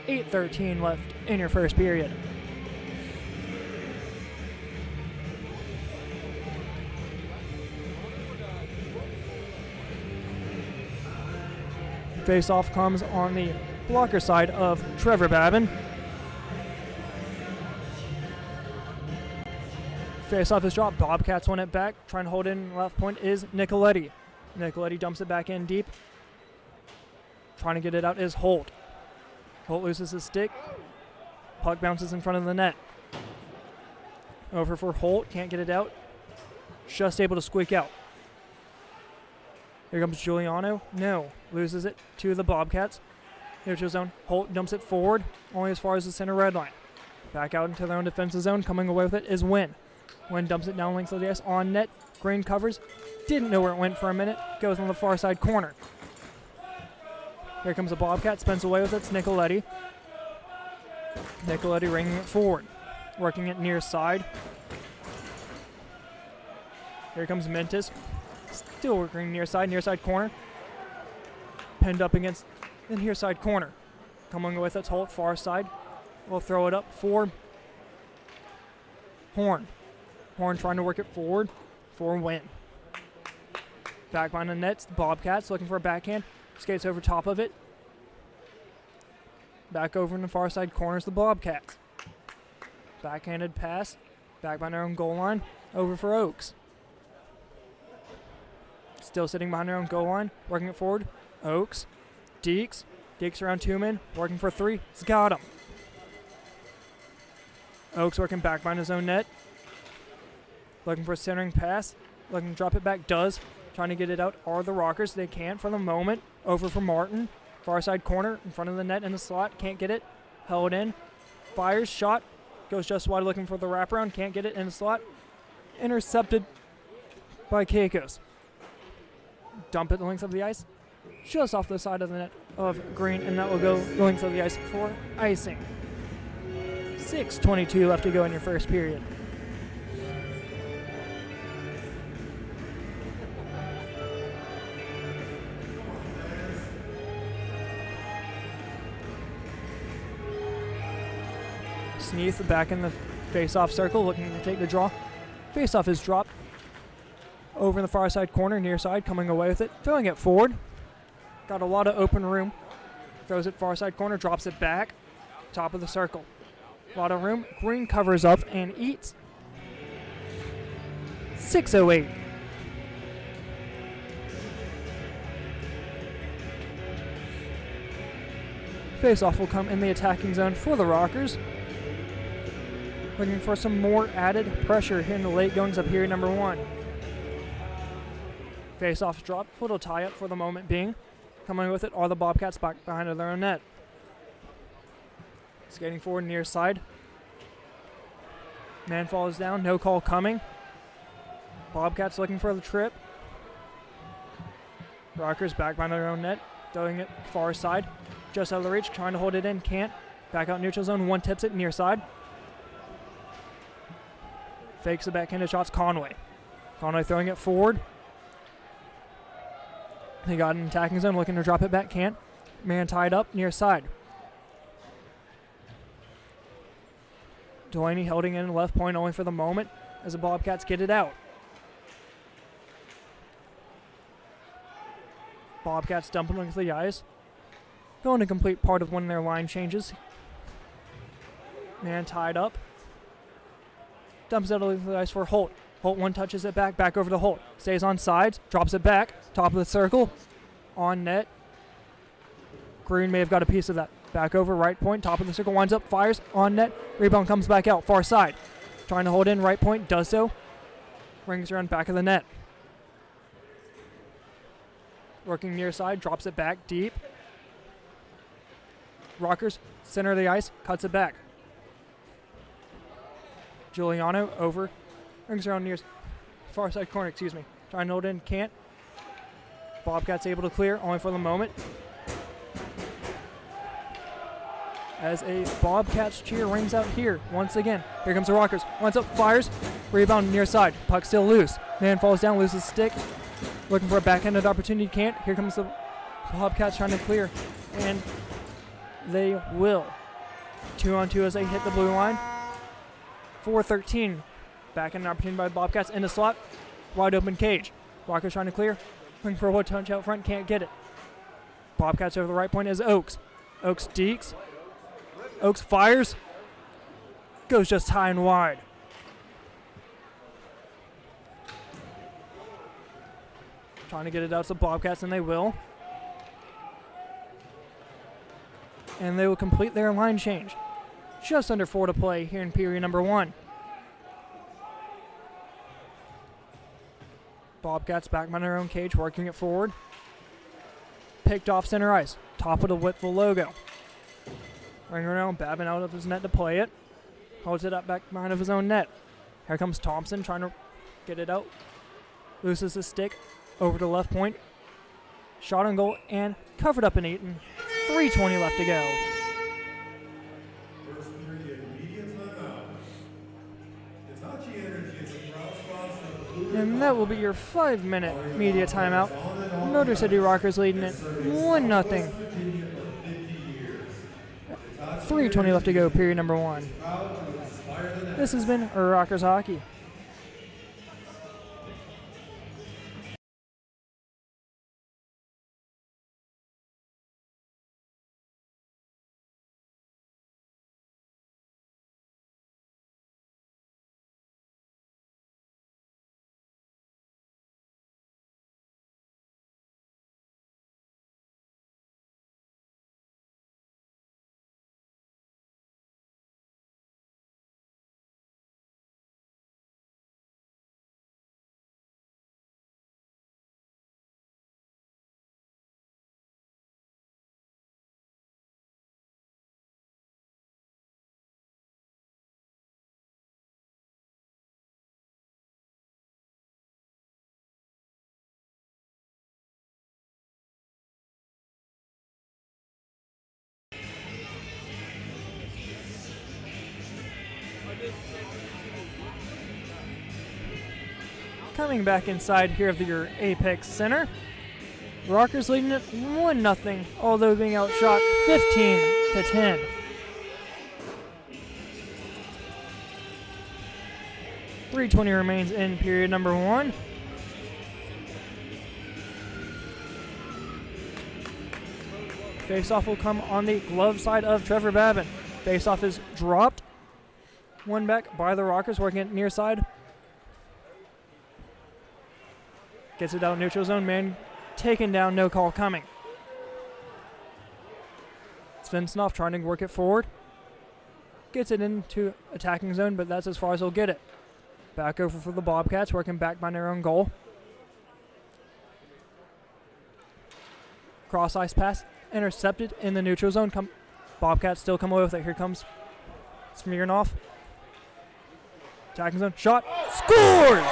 8:13 left in your first period. Face-off comes on the blocker side of Trevor Babin. Face-off is dropped. Bobcats won it back. Trying to hold in left point is Nicoletti. Nicoletti dumps it back in deep. Trying to get it out is Holt. Holt loses his stick. Puck bounces in front of the net. Over for Holt. Can't get it out. Just able to squeak out. Here comes Giuliano. No. Loses it to the Bobcats. Neutral zone. Holt dumps it forward. Only as far as the center red line. Back out into their own defensive zone. Coming away with it is Wynn. Wynn dumps it down length of the ice on net. Green covers. Didn't know where it went for a minute. Goes on the far side corner. Here comes the Bobcat. Spins away with it. It's Nicoletti. Nicoletti ringing it forward. Working it near side. Here comes Mentis. Still working near side corner. Pinned up against the near side corner. Coming with it's Holt, far side. We'll throw it up for Horn. Horn trying to work it forward for Wynn. Back behind the nets, Bobcats looking for a backhand. Skates over top of it. Back over in the far side corners, the Bobcats. Backhanded pass. Back by their own goal line. Over for Oaks. Still sitting behind their own goal line. Working it forward. Oaks. Deeks. Deeks around 2 men. Working for 3. It's got him. Oaks working back behind his own net. Looking for a centering pass. Looking to drop it back. Does. Trying to get it out are the Rockers. They can't for the moment. Over for Martin. Far side corner in front of the net in the slot. Can't get it. Held in. Fires. Shot. Goes just wide looking for the wraparound. Can't get it in the slot. Intercepted by Keikos. Dump it the length of the ice. Just off the side of the net of Green. And that will go the length of the ice for icing. 6:22 left to go in your first period. Sneath back in the face-off circle, looking to take the draw. Face-off is dropped. Over in the far side corner, near side, coming away with it. Throwing it forward. Got a lot of open room. Throws it far side corner, drops it back. Top of the circle. A lot of room. Green covers up and eats. 6:08. Face-off will come in the attacking zone for the Rockers. Looking for some more added pressure here in the late goings of period number 1. Face-off drop. Little tie-up for the moment being. Coming with it are the Bobcats back behind their own net. Skating forward near side. Man falls down. No call coming. Bobcats looking for the trip. Rockers back behind their own net, throwing it far side. Just out of the reach, trying to hold it in, can't. Back out neutral zone, one tips it near side. Fakes the backhanded shots, Conway. Conway throwing it forward. He got an attacking zone, looking to drop it back, can't. Man tied up near side. Delaney holding in left point only for the moment as the Bobcats get it out. Bobcats dumping with the ice. Going to complete part of one of their line changes. Man tied up. Dumps it over the ice for Holt. Holt one touches it back over to Holt. Stays on sides, drops it back, top of the circle, on net. Green may have got a piece of that. Back over, right point, top of the circle, winds up, fires, on net. Rebound comes back out, far side. Trying to hold in, right point, does so. Rings around back of the net. Working near side, drops it back deep. Rockers, center of the ice, cuts it back. Giuliano over, rings around near far side corner, Trying to hold in, can't. Bobcats able to clear, only for the moment. As a Bobcats cheer rings out here once again. Here comes the Rockers. Winds up, fires. Rebound near side. Puck still loose. Man falls down, loses stick. Looking for a backhanded opportunity, can't. Here comes the Bobcats trying to clear. And they will. 2-on-2 as they hit the blue line. 4-13. Backhanded opportunity by the Bobcats in the slot. Wide open cage. Rockers trying to clear. Looking for a wood touch out front, can't get it. Bobcats over the right point is Oaks. Oaks deeks. Oaks fires. Goes just high and wide. Trying to get it out to the Bobcats, and they will. And they will complete their line change. Just under 4 to play here in period number 1. Bobcats back on their own cage, working it forward. Picked off center ice. Top of the width, the logo. Ring around, Babin out of his net to play it. Holds it up back behind of his own net. Here comes Thompson trying to get it out. Loses his stick over to left point. Shot on goal and covered up and eaten. 3:20 left to go. First period, media timeout. Hitachi Energy is a proud sponsor of the Blue And that will be your 5-minute media timeout. Motor City Rockers leading it 1-0. 3:20 left to go, period number 1. This has been Rockers Hockey. Coming back inside here of your Apex Center. Rockers leading it 1-0, although being outshot 15-10. .320 remains in period number 1. Faceoff will come on the glove side of Trevor Babin. Faceoff is dropped. One back by the Rockers, working it near side. Gets it down neutral zone, man taken down, no call coming. Svensnov trying to work it forward. Gets it into attacking zone, but that's as far as he'll get it. Back over for the Bobcats, working back by their own goal. Cross ice pass, intercepted in the neutral zone. Bobcats still come away with it. Here comes Smirnov. Attacking zone, shot, scores!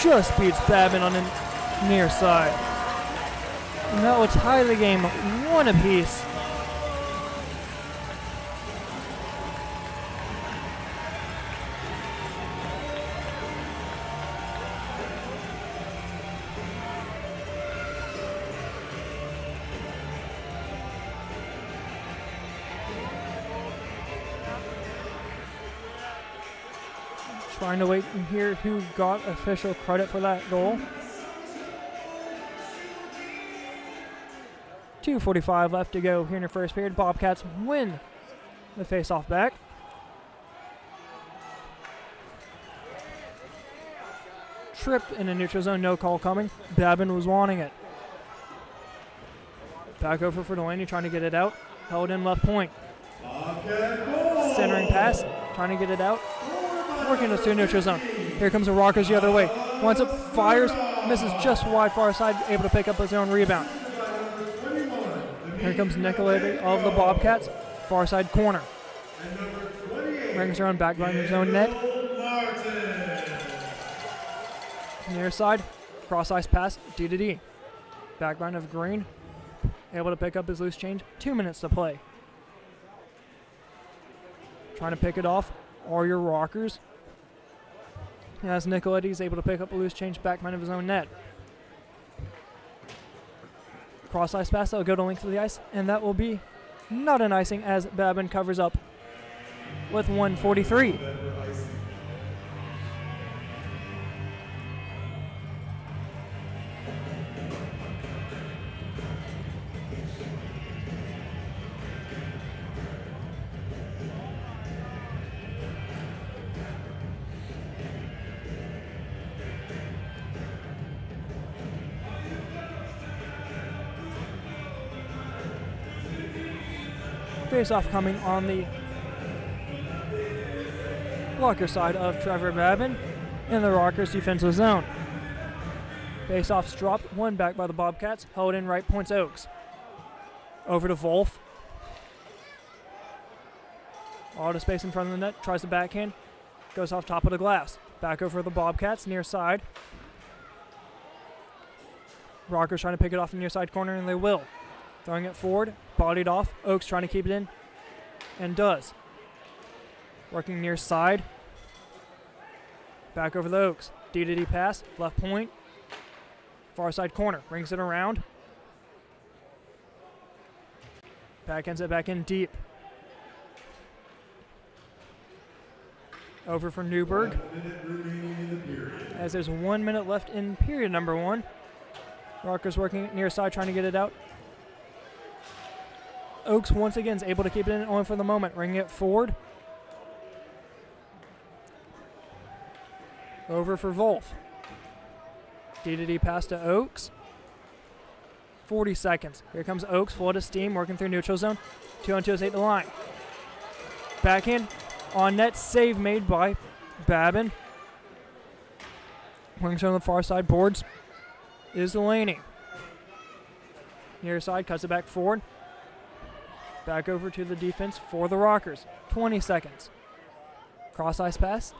just beats Babin on the near side. And that will tie the game 1 apiece. Trying to wait and hear who got official credit for that goal. 2:45 left to go here in the first period. Bobcats win the face-off back. Tripped in the neutral zone, no call coming. Babin was wanting it. Back over for Delaney, trying to get it out. Held in left point. Centering pass, trying to get it out. Working us to neutral zone. Here comes the Rockers the other way. Winds up, fires, misses just wide far side, able to pick up his own rebound. Here comes Nicoletti of the Bobcats, far side corner. Brings around back line of his own net. Near side, cross ice pass, D to D. Back line of Green, able to pick up his loose change. 2 minutes to play. Trying to pick it off are your Rockers. As Nicoletti is able to pick up a loose change back line of his own net. Cross ice pass that will go to length of the ice, and that will be not an icing as Babin covers up with 1:43. Face-off coming on the blocker side of Trevor Babin in the Rockers defensive zone. Face-offs dropped, one back by the Bobcats, held in right points Oaks. Over to Wolf. All the space in front of the net, tries the backhand, goes off top of the glass. Back over the Bobcats, near side. Rockers trying to pick it off in the near side corner, and they will. Throwing it forward, bodied off. Oaks trying to keep it in, and does. Working near side. Back over the Oaks. D to D pass, left point. Far side corner, brings it around. Backhands it back in deep. Over for Newberg. As there's 1 minute left in period number 1. Rockers working near side, trying to get it out. Oaks once again is able to keep it in on for the moment. Ringing it forward. Over for Wolf. D to D pass to Oaks. 40 seconds. Here comes Oaks, full of steam, working through neutral zone. 2-on-2 is 8 the line. Backhand on net, save made by Babin. Wings on the far side boards is Delaney. Near side, cuts it back forward. Back over to the defense for the Rockers. 20 seconds. Cross ice pass.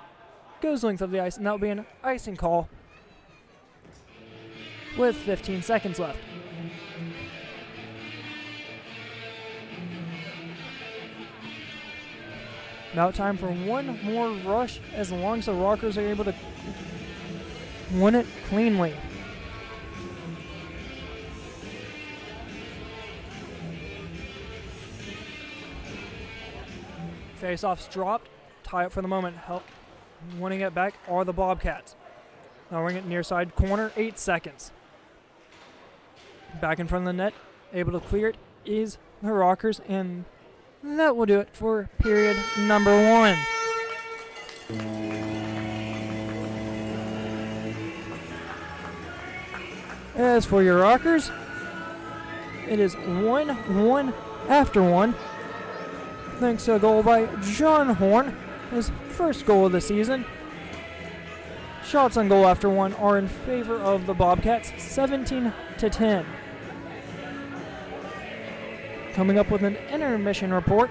Goes length of the ice, and that will be an icing call with 15 seconds left. Now time for one more rush as long as the Rockers are able to win it cleanly. Face-offs dropped. Tie up for the moment. Winning it back are the Bobcats. Now ring it near side corner. 8 seconds. Back in front of the net. Able to clear it is the Rockers, and that will do it for period number 1. As for your Rockers, it is 1-1 after 1. Thanks to a goal by John Horn, his first goal of the season. Shots on goal after 1 are in favor of the Bobcats, 17-10. Coming up with an intermission report.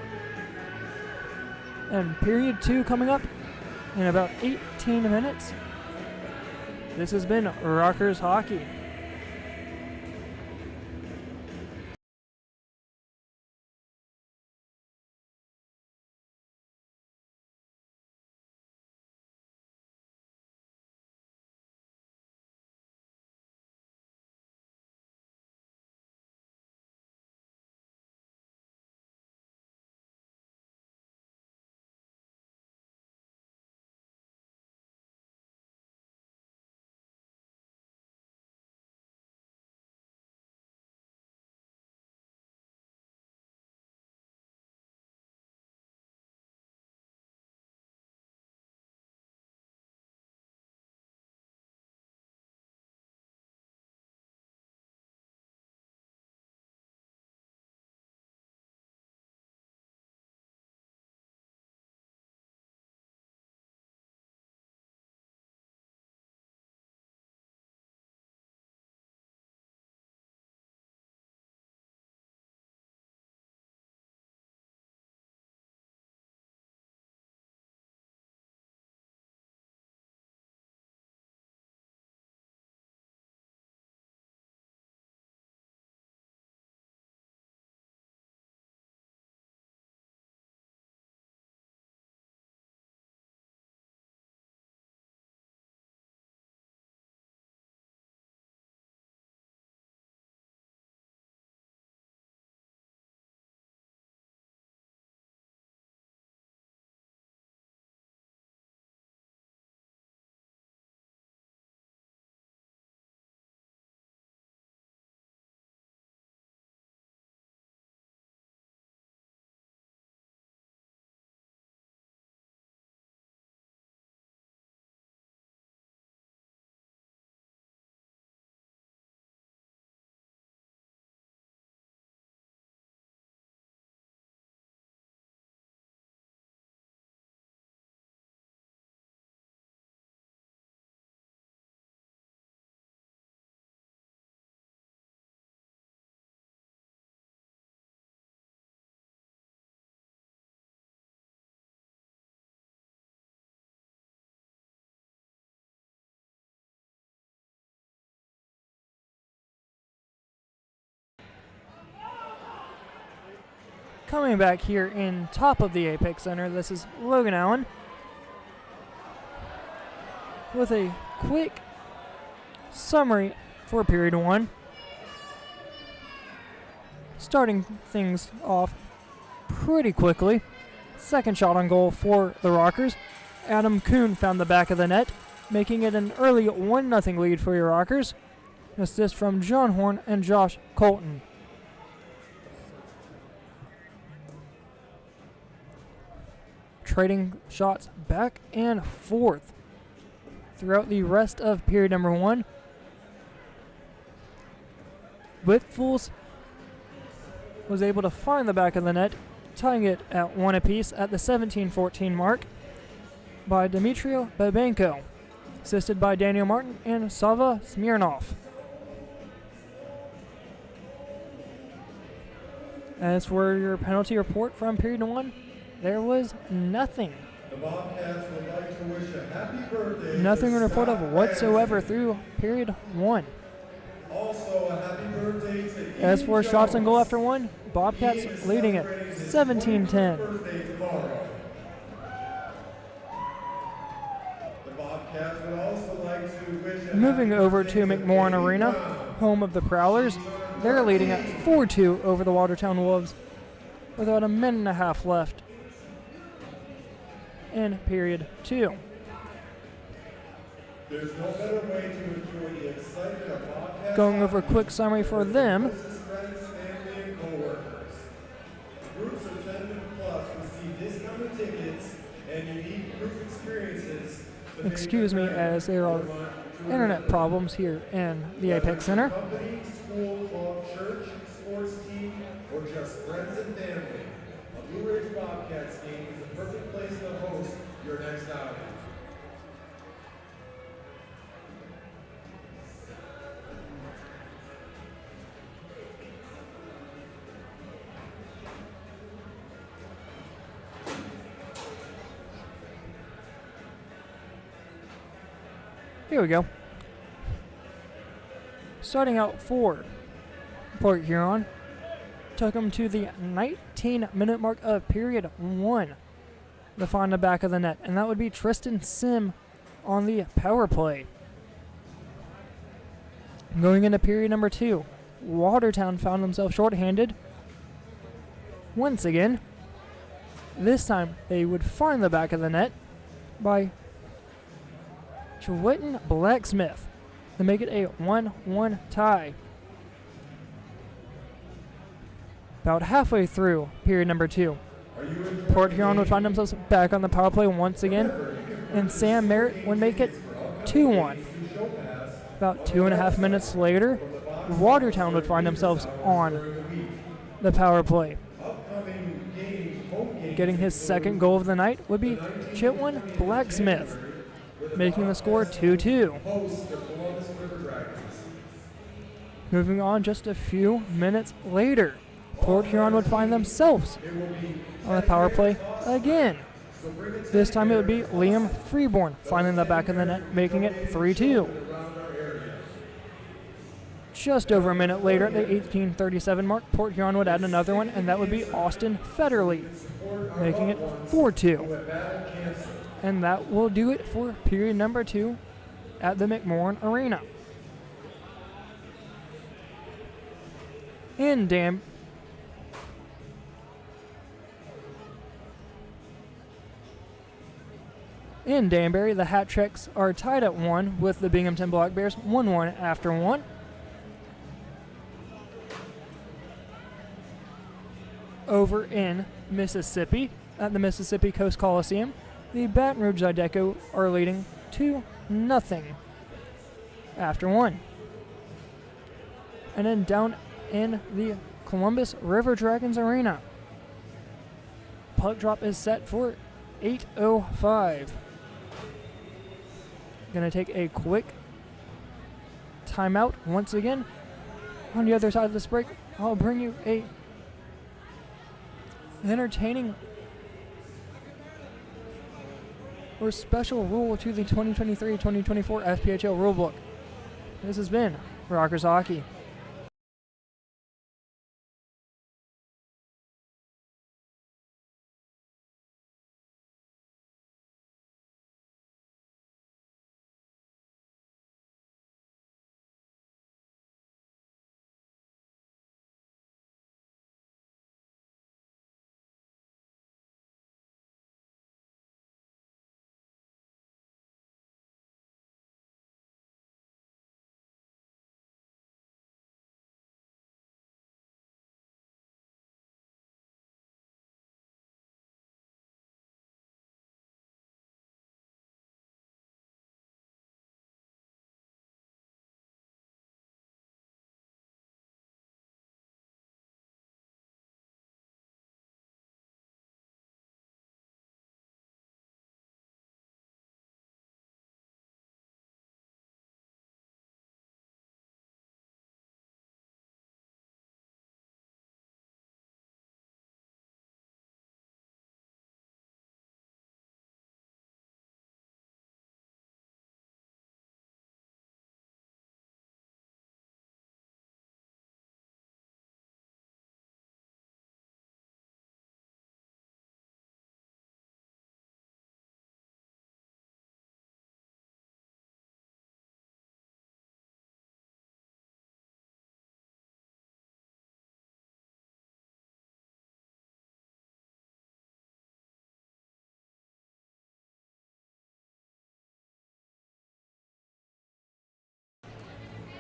And period 2 coming up in about 18 minutes. This has been Rockers Hockey. Coming back here in top of the Apex Center, this is Logan Allen with a quick summary for period 1. Starting things off pretty quickly. Second shot on goal for the Rockers. Adam Kuhn found the back of the net, making it an early 1-0 lead for your Rockers. An assist from John Horn and Josh Colton. Trading shots back and forth throughout the rest of period number 1. Whitfuls was able to find the back of the net, tying it at 1 apiece at the 17-14 mark by Dmitry Babenko, assisted by Daniel Martin and Sava Smirnov. As for your penalty report from period 1, there was nothing. The Bobcats would like to wish a happy birthday. Nothing to report of whatsoever through period 1. Also, a happy birthday to As for Ian shots on goal Jones. after 1, Bobcats Ian is leading it celebrating his 17-10. 21st birthday tomorrow. The Bobcats would also like to wish a Moving happy over birthday to McMorran Amy Arena, Brown. home of the Prowlers. They're leading at 4-2 over the Watertown Wolves with about a minute and a half left in period 2. There's no better way to enjoy the excitement of Bobcats Going over a quick summary for them. closest friends, family, and coworkers. Groups of 10 plus receive discounted tickets and unique group experiences. to make Excuse me, the night as there are one to internet remember. problems here in the Whether Apex it's Center. a company, school, club, church, sports team, or just friends and family, a Blue Ridge Bobcats game is the perfect place to host your next outing. Here we go. starting out for Port Huron, took them to the 19-minute mark of period 1 to find the back of the net, and that would be Tristan Sim on the power play. Going into period number 2, Watertown found themselves shorthanded. Once again, this time they would find the back of the net by Twitton Blacksmith to make it a 1-1 tie. About halfway through period number 2, Port Huron would find themselves back on the power play once again, and Sam Merritt would make it 2-1. About 2.5 minutes later, Watertown would find themselves on the power play. Getting his second goal of the night would be Chitwin Blacksmith, making the score 2-2. Moving on just a few minutes later, Port Huron would find themselves on the power play again. This time it would be Liam Freeborn finding the back of the net, making it 3-2. Just over a minute later, at the 18:37 mark, Port Huron would add another one, and that would be Austin Federley, making it 4-2. And that will do it for period number 2 at the McMorran Arena. In Danbury, the Hat Tricks are tied at 1 with the Binghamton Black Bears, 1-1 after 1. Over in Mississippi, at the Mississippi Coast Coliseum, the Baton Rouge Zydeco are leading 2-0 after 1. And then down in the Columbus River Dragons Arena, puck drop is set for 8:05. Gonna take a quick timeout once again. On the other side of this break, I'll bring you a entertaining or special rule to the 2023-2024 FPHL rulebook. This has been Rockers Hockey.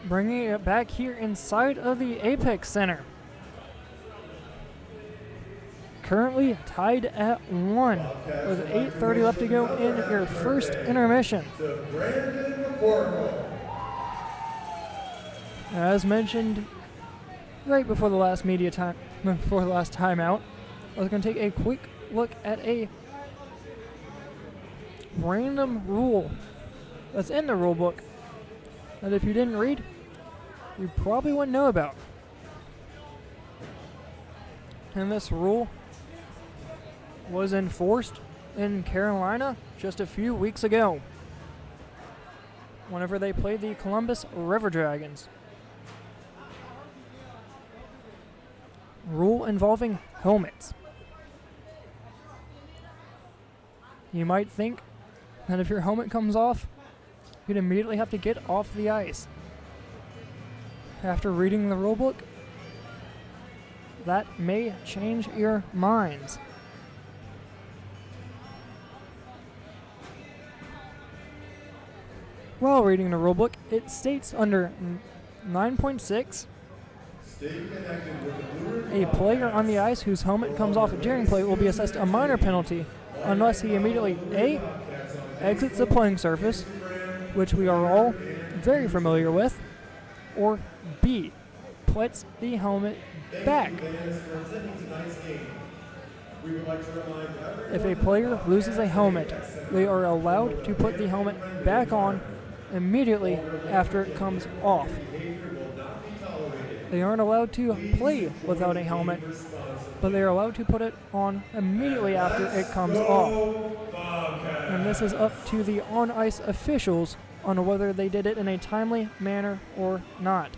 Bringing it back here inside of the Apex Center. Currently tied at 1 with 8:30 left to go in your first intermission. As mentioned right before the last timeout, I was going to take a quick look at a random rule that's in the rule book that if you didn't read, you probably wouldn't know about. And this rule was enforced in Carolina just a few weeks ago whenever they played the Columbus River Dragons. rule involving helmets. You might think that if your helmet comes off, you'd immediately have to get off the ice. After reading the rulebook, that may change your minds. While reading the rulebook, it states under 9.6, a player on the ice whose helmet comes off during play will be assessed a minor penalty unless he immediately A, exits the playing surface, which we are all very familiar with, or B, puts the helmet back. If a player loses a helmet, they are allowed to put the helmet back on immediately after it comes off. They aren't allowed to play without a helmet, but they are allowed to put it on immediately after it comes off. And this is up to the on-ice officials on whether they did it in a timely manner or not.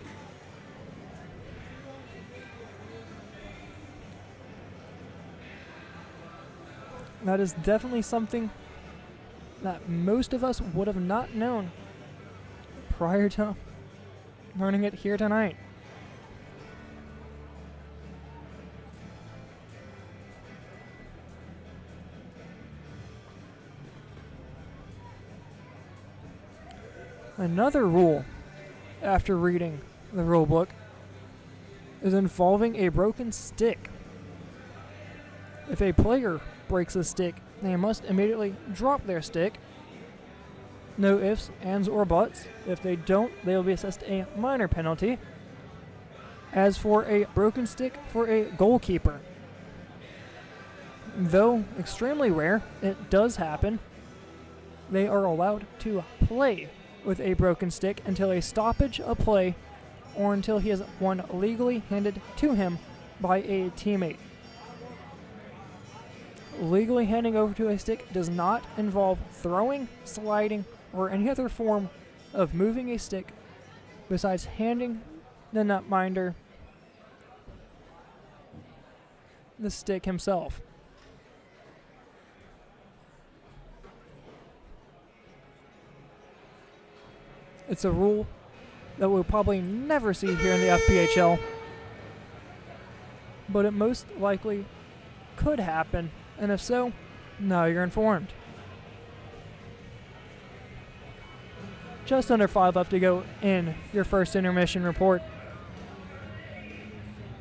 That is definitely something that most of us would have not known prior to learning it here tonight. Another rule after reading the rulebook is involving a broken stick. If a player breaks a stick, they must immediately drop their stick. No ifs, ands, or buts. If they don't, they will be assessed a minor penalty. As for a broken stick for a goalkeeper, though extremely rare, it does happen. They are allowed to play with a broken stick until a stoppage of play or until he has one legally handed to him by a teammate. Legally handing over to a stick does not involve throwing, sliding, or any other form of moving a stick besides handing the netminder the stick himself. It's a rule that we'll probably never see here in the FPHL, but it most likely could happen, and if so, now you're informed. Just under 5 left to go in your first intermission report.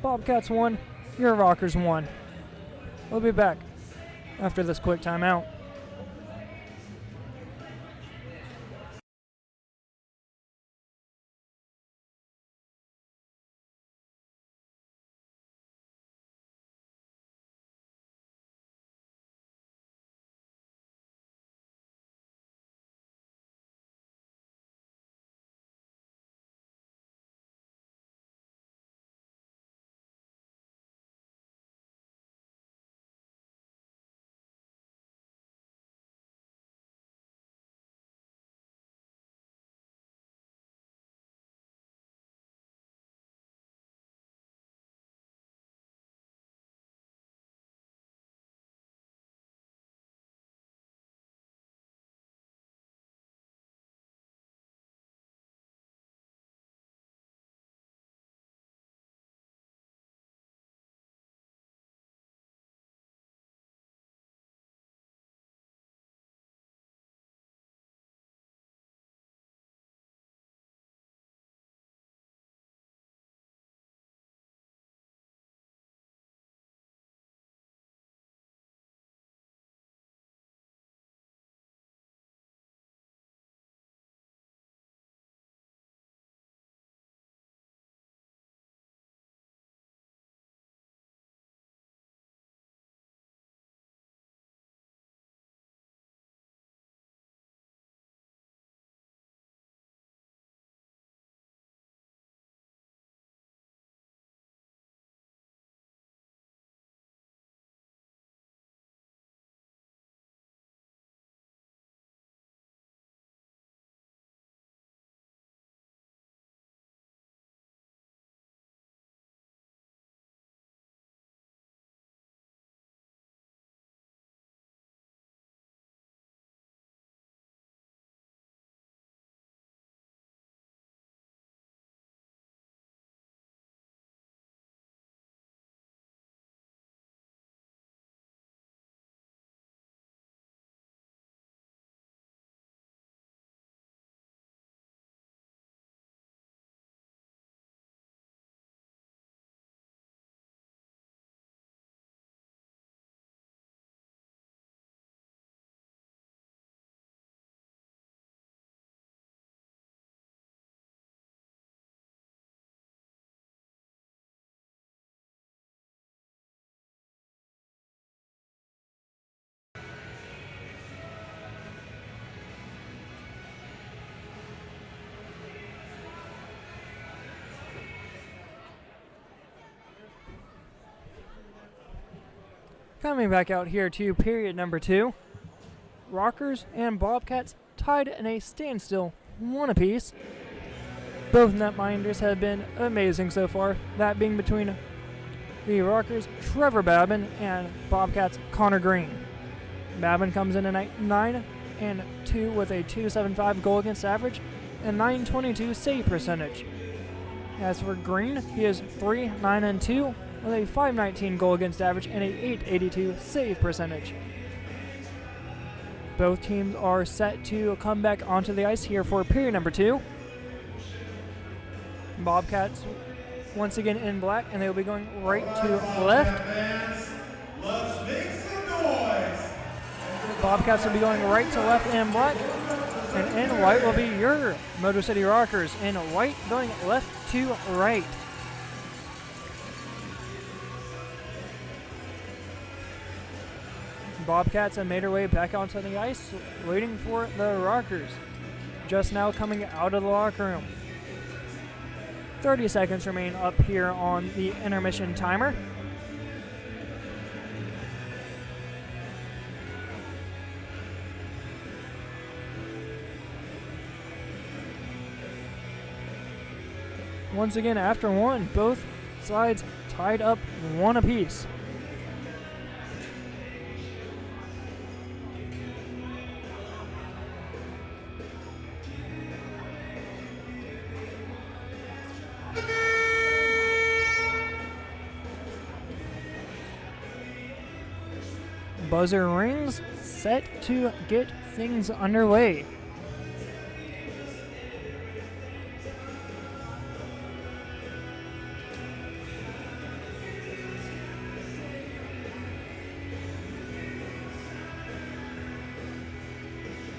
Bobcats 1, your Rockers 1. We'll be back after this quick timeout. Coming back out here to period number 2. Rockers and Bobcats tied in a standstill, 1 apiece. Both netminders have been amazing so far, that being between the Rockers' Trevor Babin and Bobcats' Connor Green. Babin comes in at 9-2 with a .275 goal against average and .922 save percentage. As for Green, he is 3-9-2 with a .519 goal against average and a .882 save percentage. Both teams are set to come back onto the ice here for period number 2. Bobcats once again in black, and they will be going right to left. Let's make some noise. Bobcats will be going right to left in black, and in white will be your Motor City Rockers. In white going left to right. Bobcats have made their way back onto the ice, waiting for the Rockers. Just now coming out of the locker room. 30 seconds remain up here on the intermission timer. Once again, after 1, both sides tied up 1 apiece. Buzzer rings, set to get things underway.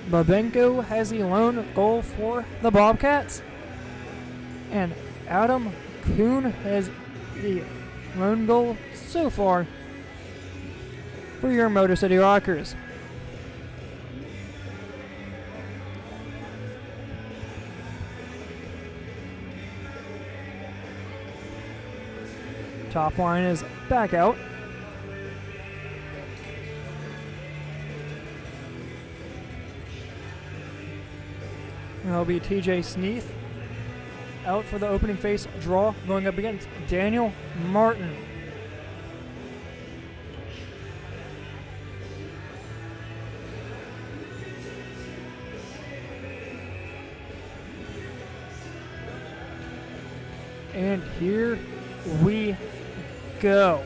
Babenko has the lone goal for the Bobcats, and Adam Kuhn has the lone goal so far for your Motor City Rockers. Top line is back out. That'll be TJ Sneath out for the opening face draw, going up against Daniel Martin. And here we go.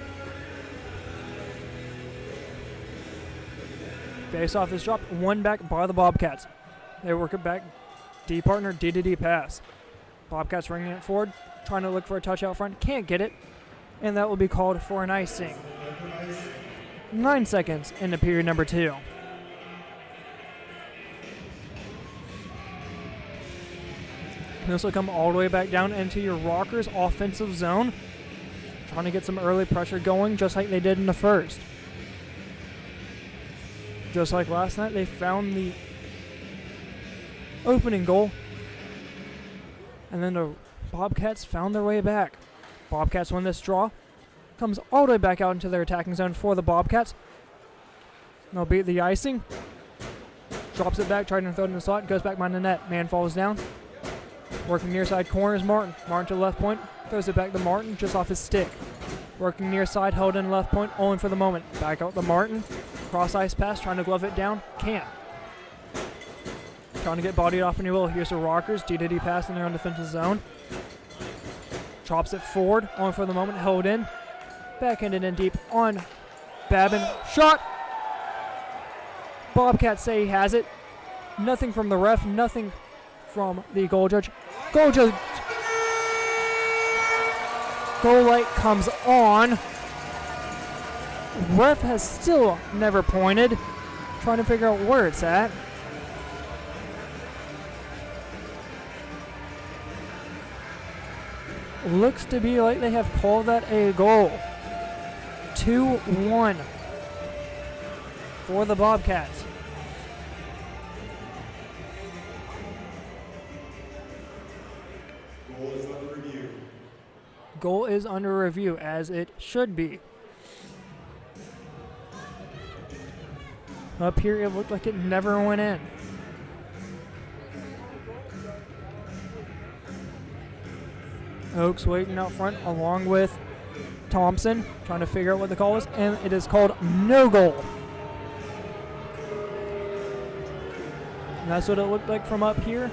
Face-off is dropped, 1 back by the Bobcats. They work it back, D partner, D-to-D pass. Bobcats ringing it forward, trying to look for a touch out front, can't get it, and that will be called for an icing. 9 seconds into period number 2. This will come all the way back down into your Rockers' offensive zone. Trying to get some early pressure going, just like they did in the first. Just like last night, they found the opening goal. And then the Bobcats found their way back. Bobcats win this draw. Comes all the way back out into their attacking zone for the Bobcats. They'll beat the icing. Drops it back, trying to throw it in the slot. Goes back behind the net. Man falls down. Working near side corner is Martin. Martin to the left point. Throws it back to Martin just off his stick. Working near side, held in left point, only for the moment. Back out to Martin. Cross ice pass, trying to glove it down. Can't. Trying to get bodied off when you will. Here's the Rockers. D-to-D pass in their own defensive zone. Chops it forward, only for the moment. Held in. Backhanded in deep on Babin. Shot! Bobcats say he has it. Nothing from the ref, nothing from the goal judge. Goal judge. Goal light comes on. Ref has still never pointed. Trying to figure out where it's at. Looks to be like they have called that a goal. 2-1 for the Bobcats. Goal is under review. Goal is under review, as it should be. Up here, it looked like it never went in. Oaks waiting out front along with Thompson, trying to figure out what the call is, and it is called no goal. And that's what it looked like from up here.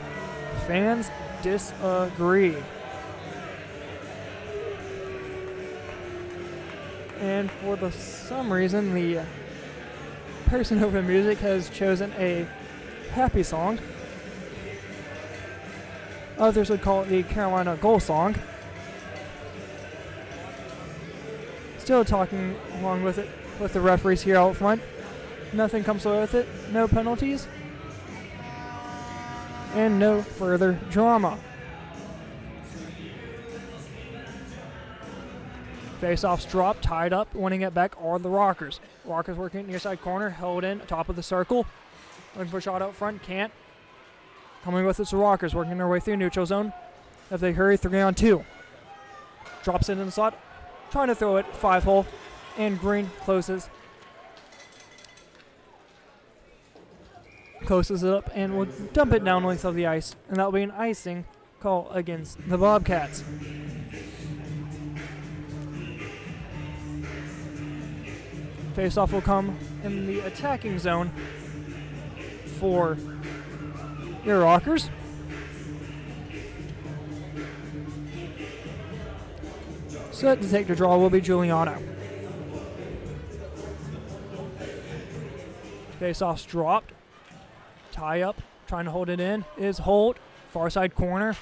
Fans disagree. And for some reason, the person over music has chosen a happy song. Others would call it the Carolina goal song. Still talking along with it with the referees here out front. Nothing comes away with it. No penalties. And no further drama. Face-offs drop, tied up, winning it back are the Rockers. Rockers working near side corner, held in, top of the circle. Looking for a shot out front, can't. Coming with it's the Rockers, working their way through neutral zone. If they hurry, 3-on-2. Drops it in the slot, trying to throw it, 5-hole, and Green closes it up and will dump it down length of the ice, and that will be an icing call against the Bobcats. Face-off will come in the attacking zone for your Rockers. Set to take the draw will be Giuliano. Face-off's dropped. Tie up, trying to hold it in, is Holt. Far side corner.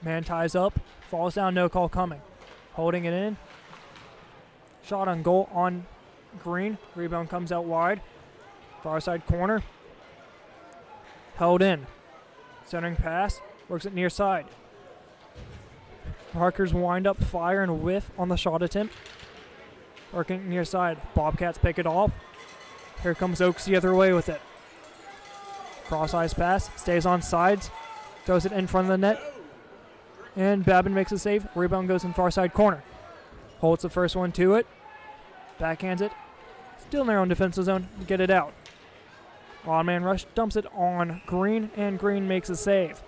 Man ties up, falls down, no call coming. Holding it in. Shot on goal on Green. Rebound comes out wide. Far side corner. Held in. Centering pass, works it near side. Rockers wind up, fire, and whiff on the shot attempt. Working near side. Bobcats pick it off. Here comes Oaks the other way with it. Cross ice pass, stays on sides, throws it in front of the net, and Babin makes a save. Rebound goes in far side corner. Holds the first one to it, backhands it, still in their own defensive zone, get it out. Odd man rush, dumps it on Green, and Green makes a save.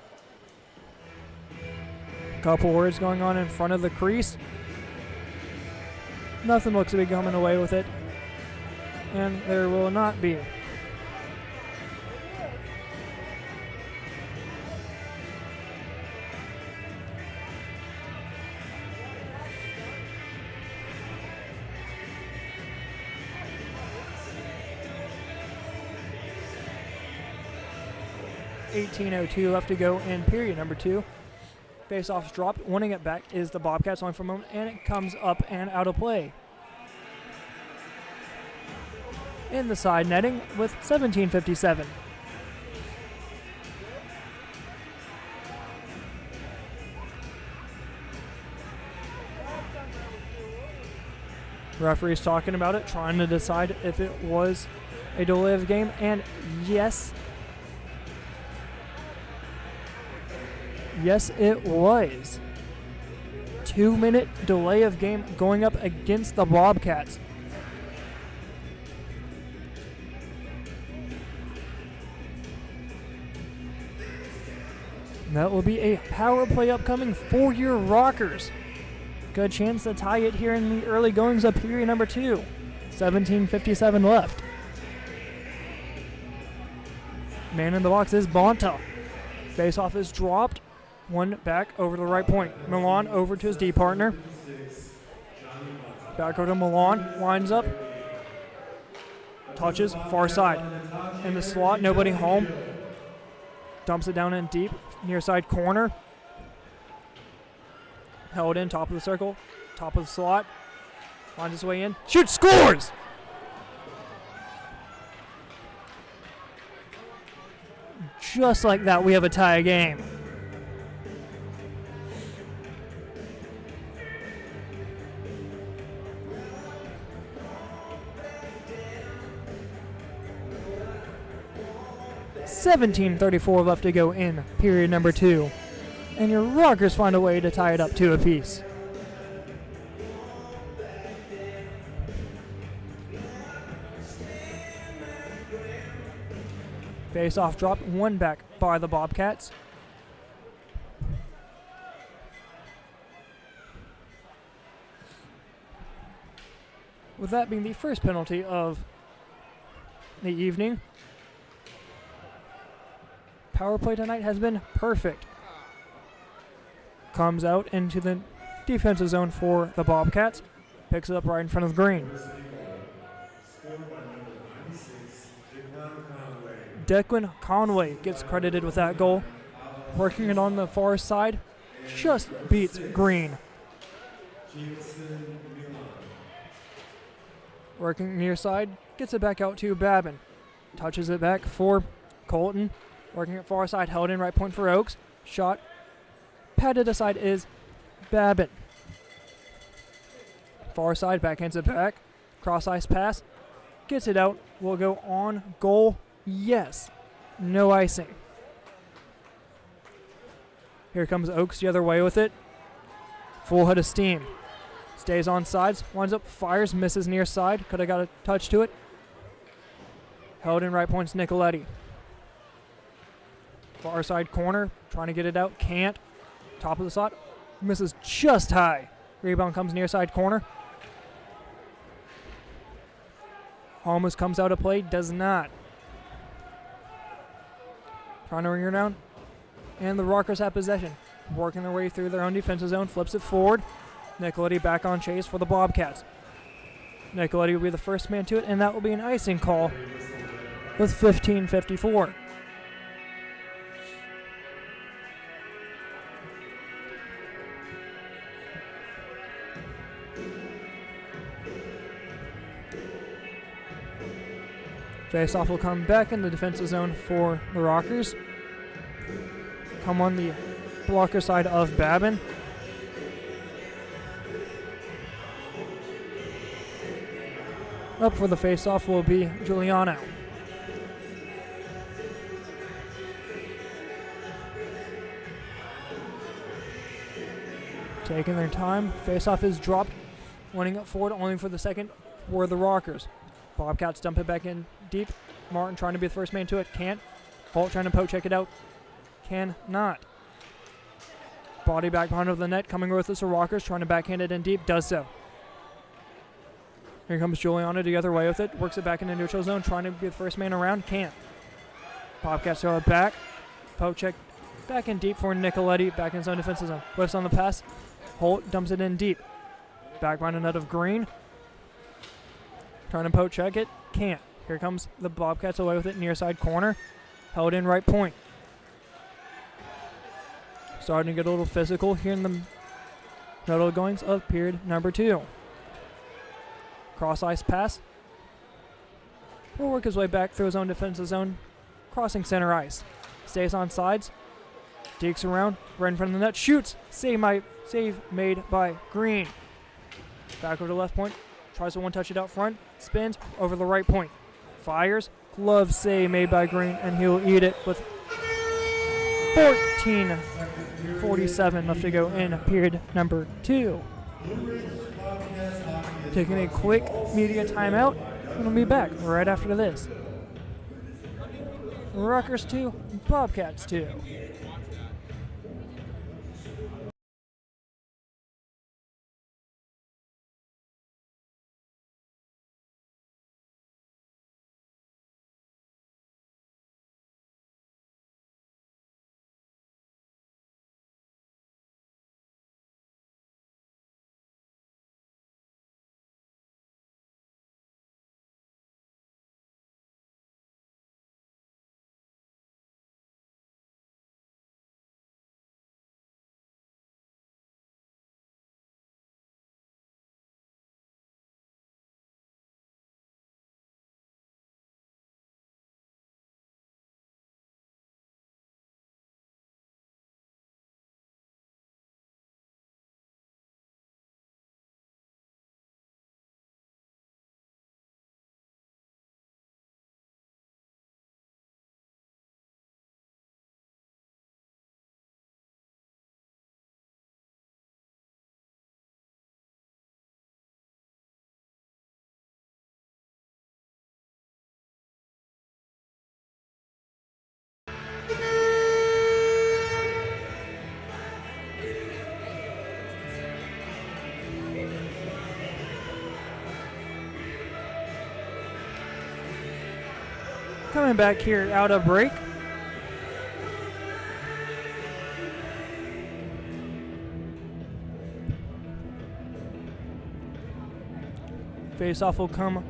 Couple words going on in front of the crease. Nothing looks to be coming away with it, and there will not be. .18:02 left to go in period number 2. Face-off's dropped. Winning it back is the Bobcats on for a moment, and it comes up and out of play. In the side netting with 17:57. Referee's talking about it, trying to decide if it was a delay of the game, and yes, it was. 2-minute delay of game going up against the Bobcats. That will be a power play upcoming for your Rockers. Good chance to tie it here in the early goings of period number 2. 17:57 left. Man in the box is Bonta. Face-off is dropped. One back over the right point. Milan over to his D partner. Back over to Milan. Winds up. Touches. Far side. In the slot. Nobody home. Dumps it down in deep. Near side corner. Held in. Top of the circle. Top of the slot. Finds his way in. Shoots. Scores! Just like that, we have a tie game. .17:34 left to go in period number 2. And your Rockers find a way to tie it up 2 apiece. Face-off dropped, one back by the Bobcats. With that being the first penalty of the evening. Power play tonight has been perfect. Comes out into the defensive zone for the Bobcats. Picks it up right in front of green. Declan Conway gets credited with that goal. Working it on the far side, just beats green. Working near side, gets it back out to Babin. Touches it back for Colton. Working it far side, held in right point for Oaks. Shot patted aside is Babin. Far side, backhands it back. Cross ice pass. Gets it out. Will go on goal. Yes. No icing. Here comes Oaks the other way with it. Full head of steam. Stays on sides. Winds up, fires, misses near side. Could have got a touch to it. Held in right point's Nicoletti. Far side corner. Trying to get it out. Can't. Top of the slot. Misses just high. Rebound comes near side corner. Almost comes out of play. Does not. Trying to ring her down. And the Rockers have possession. Working their way through their own defensive zone. Flips it forward. Nicoletti back on chase for the Bobcats. Nicoletti will be the first man to it, and that will be an icing call with 15:54. Face-off will come back in the defensive zone for the Rockers. Come on the blocker side of Babin. Up for the face-off will be Giuliano. Taking their time. Face-off is dropped. Winning it forward only for the second for the Rockers. Bobcats dump it back in deep. Martin trying to be the first man to it. Can't. Holt trying to poke check it out. Cannot. Body back behind of the net. Coming with us, the Rockers trying to backhand it in deep. Does so. Here comes Giuliano the other way with it. Works it back in the neutral zone. Trying to be the first man around. Can't. Bobcats throw it back. Poke check back in deep for Nicoletti. Back in his own defensive zone. Whiffs on the pass. Holt dumps it in deep. Back behind a net of green. Trying to poke check it. Can't. Here comes the Bobcats away with it. Near side corner. Held in right point. Starting to get a little physical here in the middle goings of period number 2. Cross ice pass. Will work his way back through his own defensive zone. Crossing center ice. Stays on sides. Dekes around. Right in front of the net. Shoots. Save made by Green. Back over to left point. Tries to one touch it out front. Spins over the right point. Fires. Glove save made by Green, and he'll eat it with 14:47 left to go in period number 2. Taking a quick media timeout, and we'll be back right after this. Rockers 2, Bobcats 2. Coming back here out of break. Face-off will come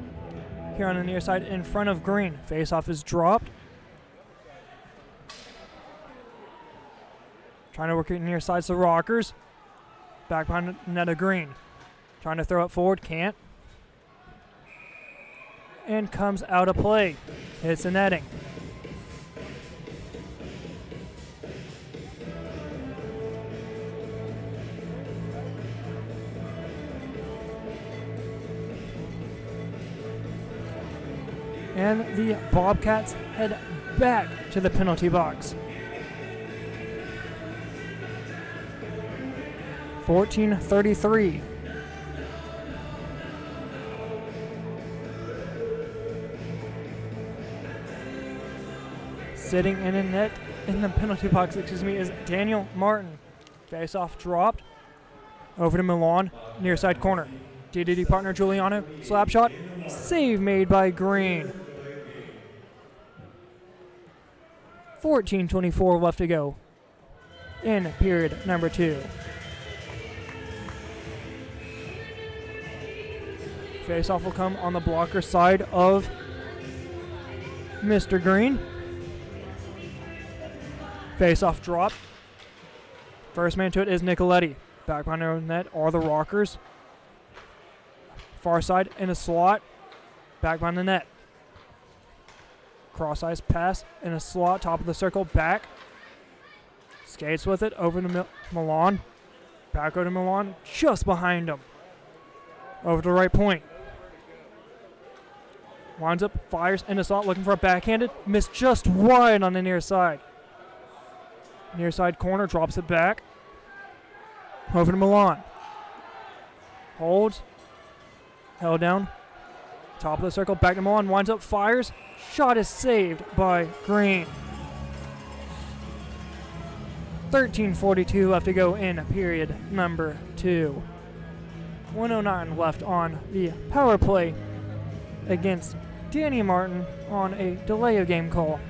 here on the near side in front of green. Face-off is dropped. Trying to work it near sides the Rockers. Back behind the net of green. Trying to throw it forward, can't. And comes out of play. Hits the netting. And the Bobcats head back to the penalty box. 14-33. Sitting in a net in the penalty box, is Daniel Martin. Face-off dropped. Over to Milan, near side corner. DDD partner Giuliano, slap shot. Save made by Green. 14:24 left to go in period number 2. Face-off will come on the blocker side of Mr. Green. Face-off drop. First man to it is Nicoletti. Back behind their own net are the Rockers. Far side in a slot. Back behind the net. Cross ice pass in a slot, top of the circle, back. Skates with it over to Milan. Back over to Milan, just behind him. Over to the right point. Winds up, fires in a slot, looking for a backhanded. Missed just wide on the near side. Near side corner, drops it back. Over to Milan. Holds. Held down. Top of the circle, back to Milan, winds up, fires. Shot is saved by Green. 13:42 left to go in period number 2. 109 left on the power play against Danny Martin on a delay of game call.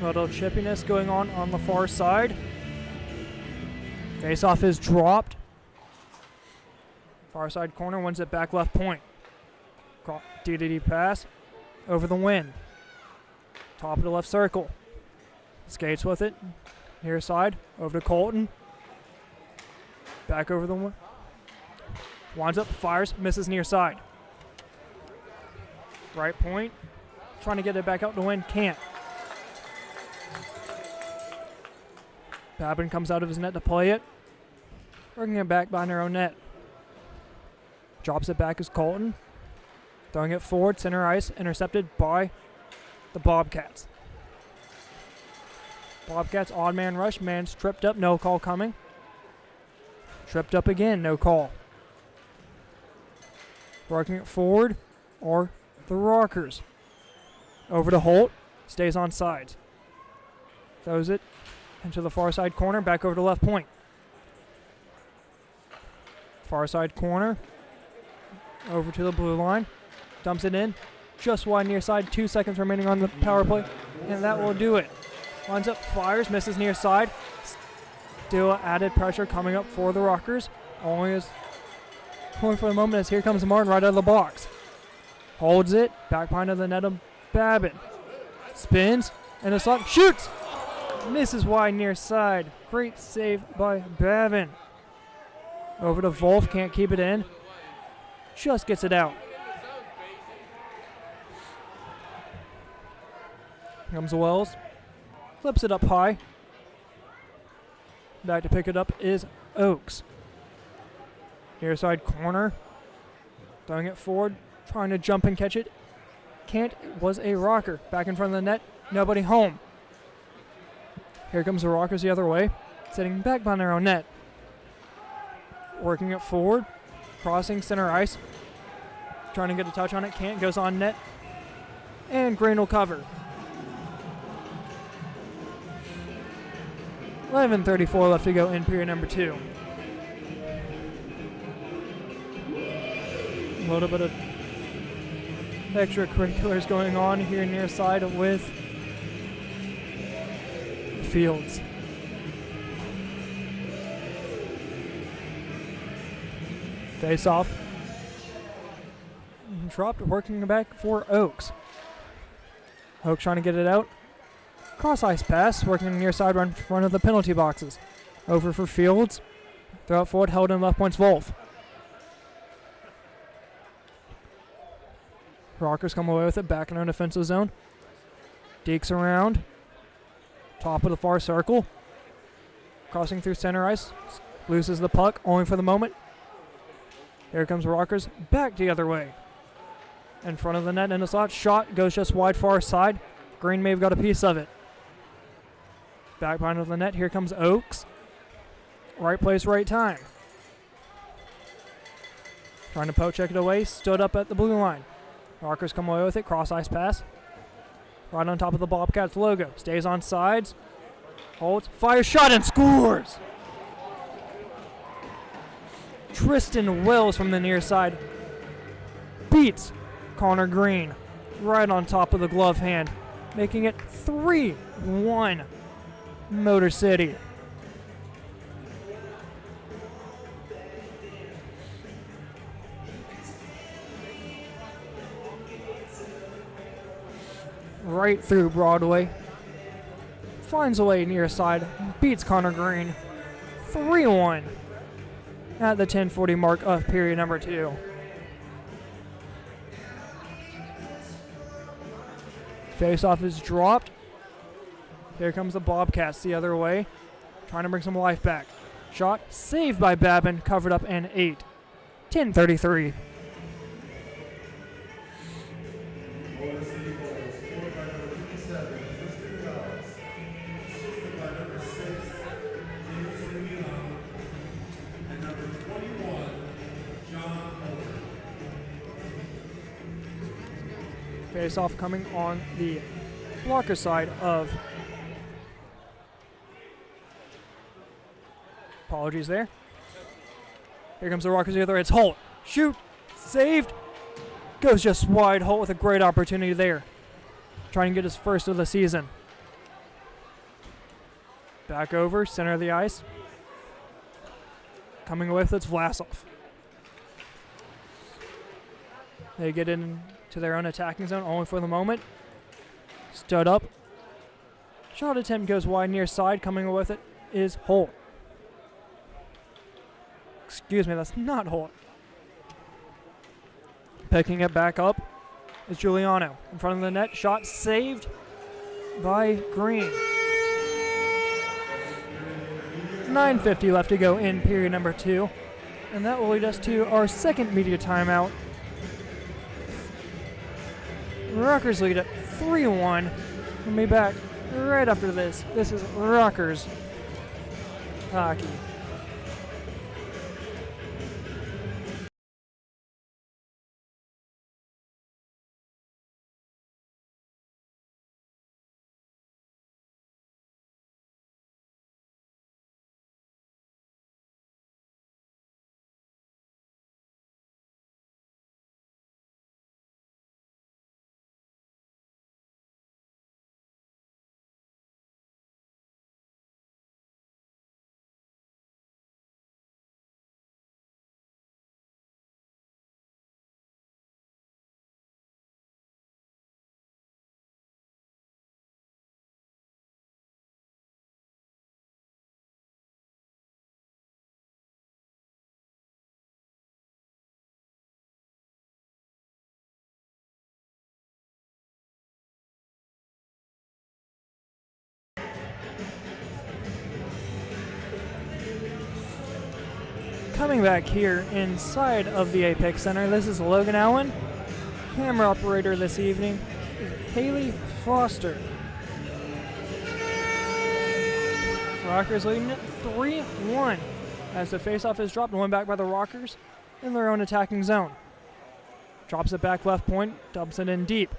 A little chippiness going on the far side. Face-off is dropped. Far side corner wins it back left point. DDD pass over the win. Top of the left circle. Skates with it. Near side over to Colton. Back over the win. Winds up, fires, misses near side. Right point. Trying to get it back out to win, can't. Babin comes out of his net to play it. Working it back behind their own net. Drops it back as Colton. Throwing it forward, center ice, intercepted by the Bobcats. Bobcats odd man rush, man's tripped up, no call coming. Tripped up again, no call. Working it forward are the Rockers. Over to Holt, stays on sides. Throws it into the far side corner, back over to left point. Far side corner, over to the blue line, dumps it in, just wide near side, 2 seconds remaining on the power play, and that will do it. Lines up, fires, misses near side. Still added pressure coming up for the Rockers. Only for the moment as here comes Martin right out of the box. Holds it, back behind of the net of Babin. Spins, and a slot, shoots! Misses wide near side. Great save by Babin. Over to Wolf, can't keep it in. Just gets it out. Here comes Wells. Flips it up high. Back to pick it up is Oaks. Near side corner. Throwing it forward. Trying to jump and catch it. Can't. It was a Rocker. Back in front of the net. Nobody home. Here comes the Rockers the other way. Sitting back behind their own net. Working it forward. Crossing center ice. Trying to get a touch on it. Can't. Goes on net. And Green will cover. 11:34 left to go in period number 2. A little bit of extracurriculars going on here near side with Fields. Face off. Dropped, working back for Oaks. Oaks trying to get it out. Cross ice pass, working near side run in front of the penalty boxes. Over for Fields. Throw it forward, held in left points Wolf. Rockers come away with it, back in our defensive zone. Dekes around. Top of the far circle. Crossing through center ice. Loses the puck, only for the moment. Here comes Rockers, back the other way. In front of the net, in the slot. Shot goes just wide far side. Green may have got a piece of it. Back behind of the net, here comes Oaks. Right place, right time. Trying to poke check it away, stood up at the blue line. Rockers come away with it, cross ice pass. Right on top of the Bobcats logo. Stays on sides. Holds, fires, shot, and scores! Tristan Wills from the near side beats Connor Green right on top of the glove hand, making it 3-1 Motor City. Right through Broadway. Finds a way near side. Beats Connor Green. 3-1 at the 10:40 mark of period number 2. Face-off is dropped. Here comes the Bobcats the other way. Trying to bring some life back. Shot saved by Babin. Covered up and 8. 10:33. Face-off coming on the blocker side of. Apologies there. Here comes the Rockers the other way. It's Holt. Shoot. Saved. Goes just wide. Holt with a great opportunity there. Trying to get his first of the season. Back over. Center of the ice. Coming away with it's Vlasov. They get in to their own attacking zone only for the moment. Stood up. Shot attempt goes wide near side. Coming with it is Holt. Excuse me, that's not Holt. Picking it back up is Giuliano. In front of the net. Shot saved by Green. 9:50 left to go in period number 2. And that will lead us to our second media timeout. Rockers lead at 3-1. We'll be back right after this. This is Rockers Hockey. Coming back here inside of the Apex Center, this is Logan Allen. Camera operator this evening is Haley Foster. Rockers leading it 3-1 as the faceoff is dropped and won back by the Rockers in their own attacking zone. Drops it back left point, dumps it in deep.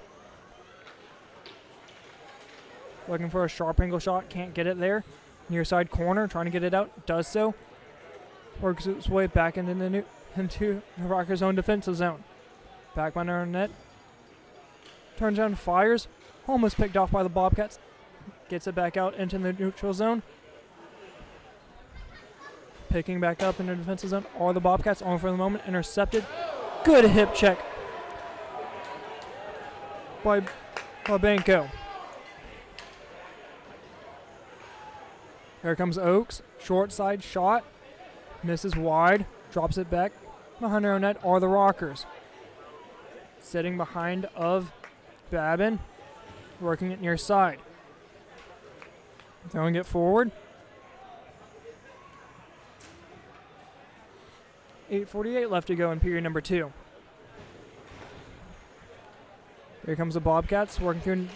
Looking for a sharp angle shot, can't get it there. Near side corner, trying to get it out, does so. Works its way back into the Rockers' own defensive zone. Back by our net. Turns down, fires. Almost picked off by the Bobcats. Gets it back out into the neutral zone. Picking back up in the defensive zone are the Bobcats. On for the moment. Intercepted. Good hip check by Banco. Here comes Oaks. Short side shot. Misses wide. Drops it back. Behind their own net are the Rockers. Sitting behind of Babin. Working it near side. Throwing it forward. 8:48 left to go in period number 2. Here comes the Bobcats working through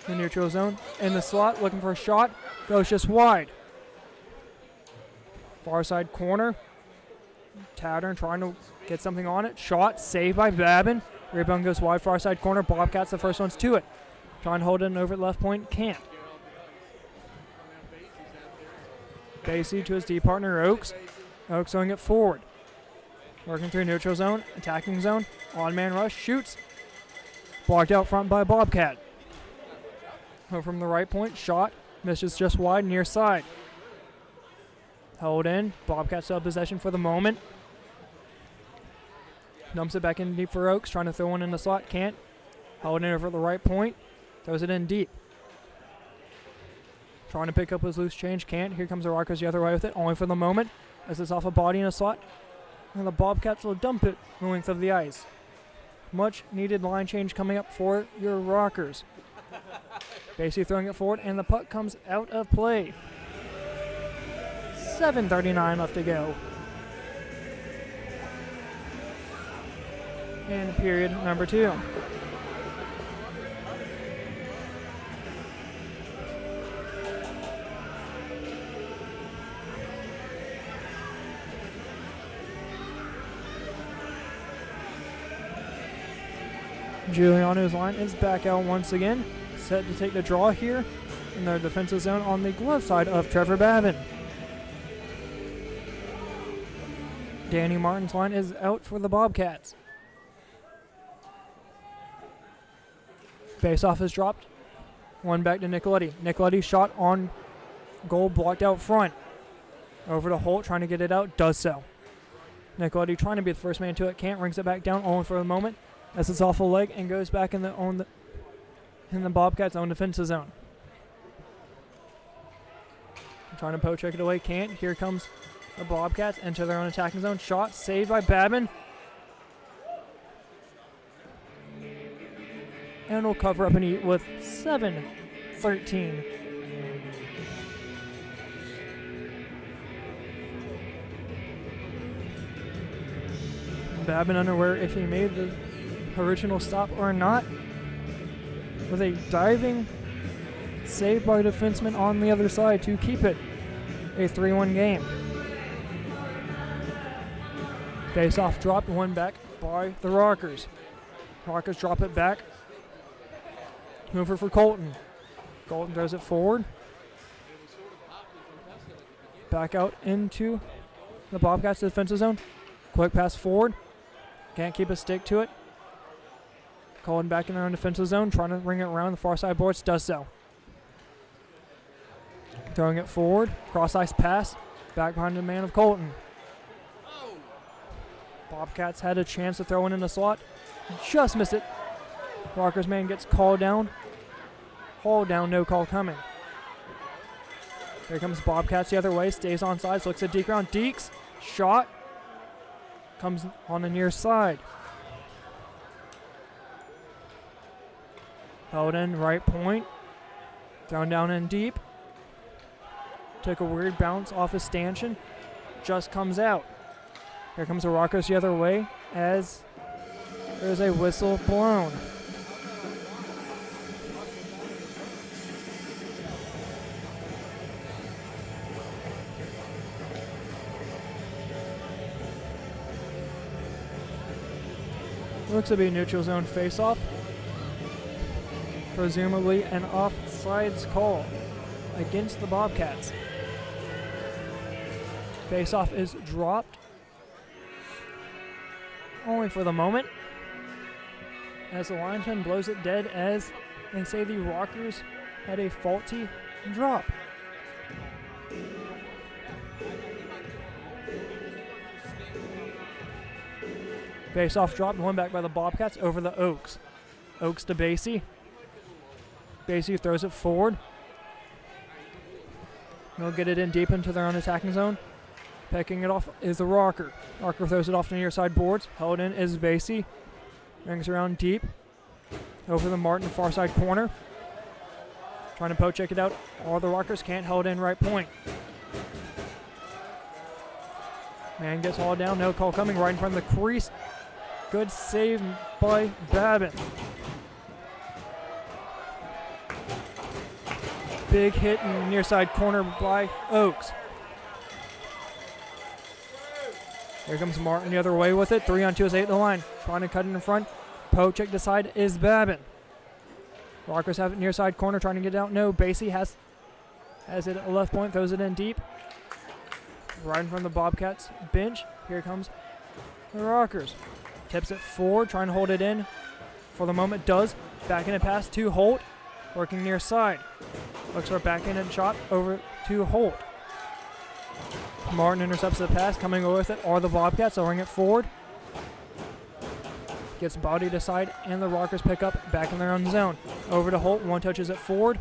the neutral zone. In the slot, looking for a shot. Goes just wide. Far side corner. Tattern trying to get something on it. Shot saved by Babin. Rebound goes wide, far side corner. Bobcats the first ones to it. Trying to hold it over at left point. Can't. Basie to his D partner, Oaks. Oaks throwing it forward. Working through neutral zone, attacking zone. On man rush, shoots. Blocked out front by Bobcat. From the right point, shot. Misses just wide, near side. Held in. Bobcats still have possession for the moment. Dumps it back in deep for Oaks, trying to throw one in the slot. Can't. Held in over at the right point. Throws it in deep. Trying to pick up his loose change. Can't. Here comes the Rockers the other way with it, only for the moment. As it's off a body in a slot. And the Bobcats will dump it the length of the ice. Much needed line change coming up for your Rockers. Basie throwing it forward, and the puck comes out of play. 7:39 left to go. In period number 2. Giuliano's line is back out once again, set to take the draw here in their defensive zone on the glove side of Trevor Babin. Danny Martin's line is out for the Bobcats. Face-off is dropped. One back to Nicoletti. Nicoletti shot on goal, blocked out front. Over to Holt, trying to get it out, does so. Nicoletti trying to be the first man to it, can't, rings it back down, only for a moment. As it's off a leg and goes back in the Bobcats' own defensive zone. Trying to poke check it away, can't. Here comes the Bobcats into their own attacking zone. Shot saved by Babin. And will cover up and eat with 7-13. Babin unaware if he made the original stop or not, with a diving save by defenseman on the other side to keep it a 3-1 game. Face-off dropped, one back by the Rockers. Rockers drop it back. Mover for Colton. Colton throws it forward. Back out into the Bobcats defensive zone. Quick pass forward. Can't keep a stick to it. Calling back in their own defensive zone, trying to ring it around the far side boards, does so. Throwing it forward, cross ice pass, back behind the man of Colton. Bobcats had a chance to throw one in the slot, just missed it. Rockers man gets called down. Haul down, no call coming. Here comes Bobcats the other way, stays on sides, looks at Deke around. Deeks, shot, comes on the near side. Held in, right point. Thrown down in deep. Took a weird bounce off his stanchion. Just comes out. Here comes the Rockers the other way as there's a whistle blown. Looks to be a neutral zone face-off. Presumably an offsides call against the Bobcats. Face-off is dropped. Only for the moment. as the linesman blows it dead as they say the Rockers had a faulty drop. Face-off drop, one back by the Bobcats over the Oaks. Oaks to Basie. Basie throws it forward. They'll get it in deep into their own attacking zone. Picking it off is the Rocker. Rocker throws it off to the near side boards. Held in is Basie. Rings around deep. Over the Martin far side corner. Trying to poke check it out. All the Rockers can't hold in right point. Man gets hauled down. No call coming right in front of the crease. Good save by Babin. Big hit in the near side corner by Oaks. Here comes Martin the other way with it. 3-on-2 is 8 at the line. Trying to cut it in front. Poke check to side is Babin. Rockers have it near side corner trying to get it out. No, Basie has it at left point. Throws it in deep. Right in front of the Bobcats bench. Here comes the Rockers. Tips it forward, trying to hold it in. For the moment, does. Back in a pass to Holt. Working near side. Looks for a back-handed shot over to Holt. Martin intercepts the pass. Coming over with it are the Bobcats. They'll ring it forward. Gets body to side, and the Rockers pick up back in their own zone. Over to Holt. One touches it forward.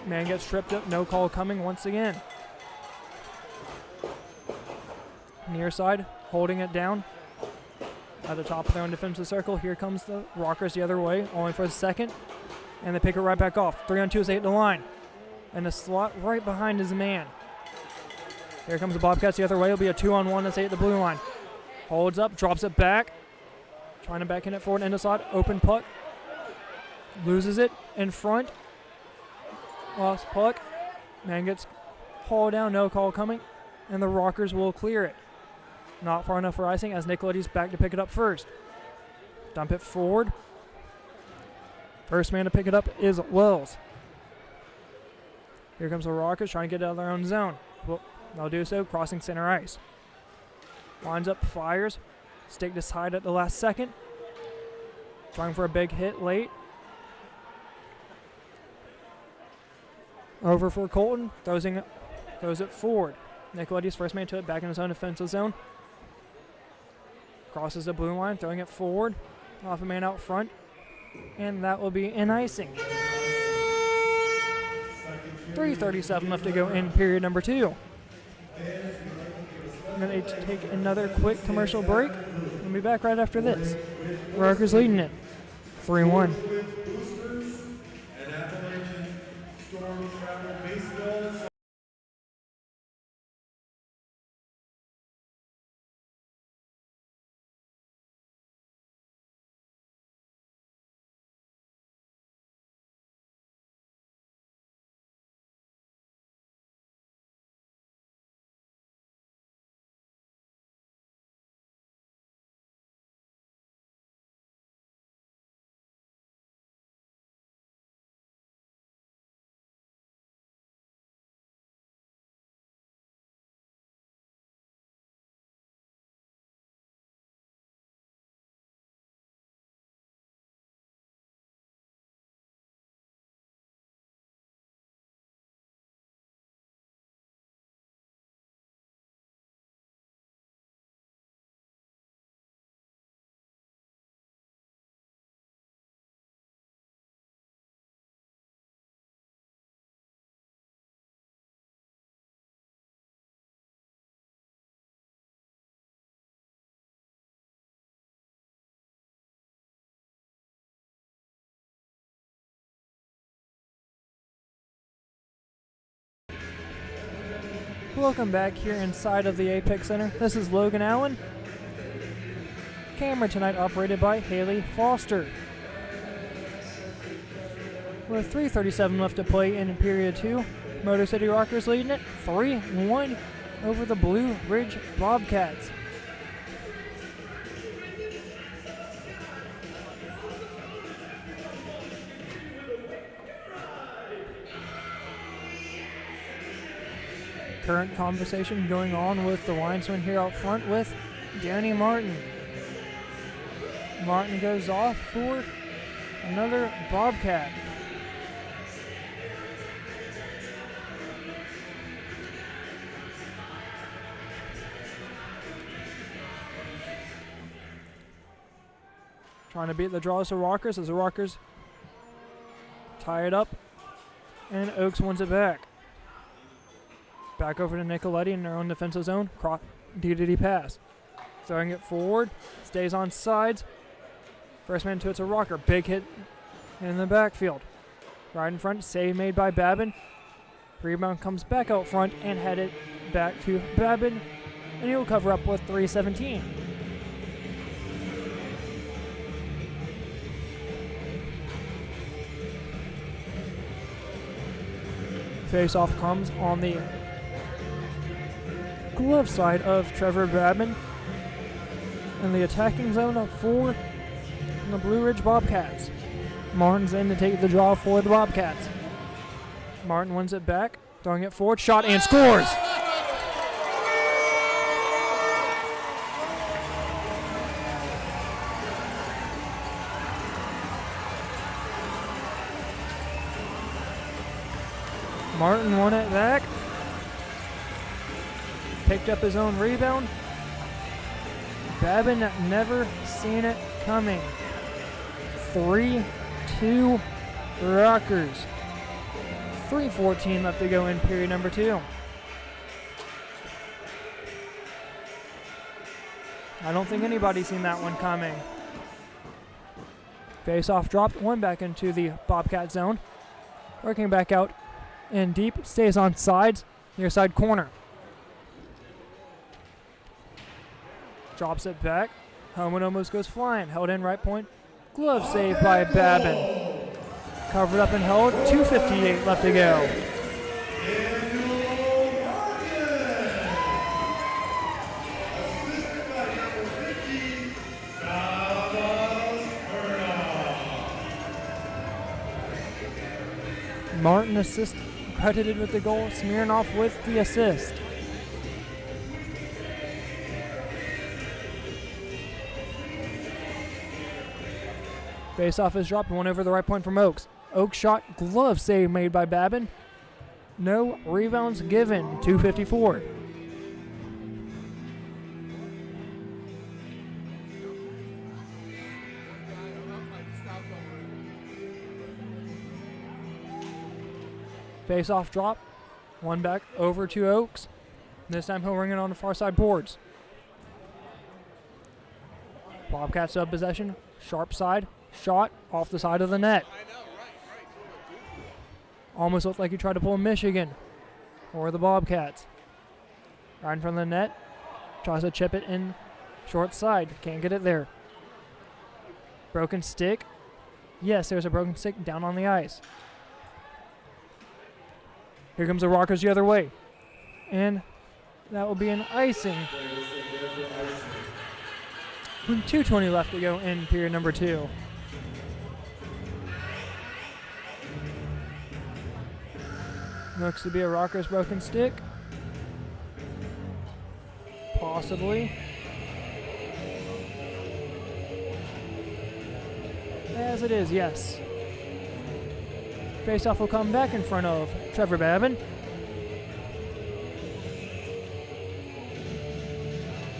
Man gets tripped up. No call coming once again. Near side, holding it down. At the top of their own defensive circle, here comes the Rockers the other way, only for a second. And they pick it right back off. 3-on-2 is 8 at the line. And the slot right behind his man. Here comes the Bobcats the other way. It'll be a 2-on-1 that's 8 at the blue line. Holds up, drops it back. Trying to back in it forward, into slot, open puck. Loses it in front. Lost puck. Man gets hauled down, no call coming. And the Rockers will clear it. Not far enough for icing as Nicoletti's back to pick it up first. Dump it forward. First man to pick it up is Wells. Here comes the Rockers trying to get out of their own zone. Well, they'll do so, crossing center ice. Lines up, fires. Stick to side at the last second. Trying for a big hit late. Over for Colton. Throws it forward. Nicoletti's first man to it, back in his own defensive zone. Crosses the blue line, throwing it forward. Off a man out front. And that will be an icing. 3:37 left to go in period number 2. I'm going to take another quick commercial break. We'll be back right after this. Rockers leading it 3-1. Welcome back here inside of the Apex Center. This is Logan Allen. Camera tonight operated by Haley Foster. With 3:37 left to play in period 2, Motor City Rockers leading it 3-1 over the Blue Ridge Bobcats. Current conversation going on with the linesman here out front with Danny Martin. Martin goes off for another Bobcat. Trying to beat the draws of Rockers as the Rockers tie it up, and Oaks wins it back. Back over to Nicoletti in their own defensive zone. D-to-D pass. Throwing it forward. Stays on sides. First man to it's a Rocker. Big hit in the backfield. Right in front. Save made by Babin. Rebound comes back out front and headed back to Babin. And he'll cover up with 3:17. Face-off comes on the glove side of Trevor Babin. In the attacking zone for the Blue Ridge Bobcats. Martin's in to take the draw for the Bobcats. Martin wins it back, throwing it forward, shot and scores! Martin won it back. Picked up his own rebound. Babin never seen it coming. 3-2 Rockers. 3:14 left to go in period number 2. I don't think anybody's seen that one coming. Face-off dropped, one back into the Bobcat zone. Working back out and deep, stays on sides, near side corner. Drops it back. Helmet almost goes flying. Held in right point. Glove save by Babin. Covered up and held. 2:58 left to go. Martin assist credited with the goal. Smirnoff with the assist. Face-off is dropped, one over the right point from Oaks. Oaks shot, glove save made by Babin. No rebounds given, 2:54. Face-off drop, one back over to Oaks. This time he'll ring it on the far side boards. Bobcats sub possession, sharp side. Shot off the side of the net. Almost looked like he tried to pull Michigan or the Bobcats. Right in front of the net. Tries to chip it in short side. Can't get it there. Broken stick. Yes, there's a broken stick down on the ice. Here comes the Rockers the other way. And that will be an icing. With 2:20 left to go in period number 2. Looks to be a Rockers broken stick. Possibly. As it is, yes. Faceoff will come back in front of Trevor Babin.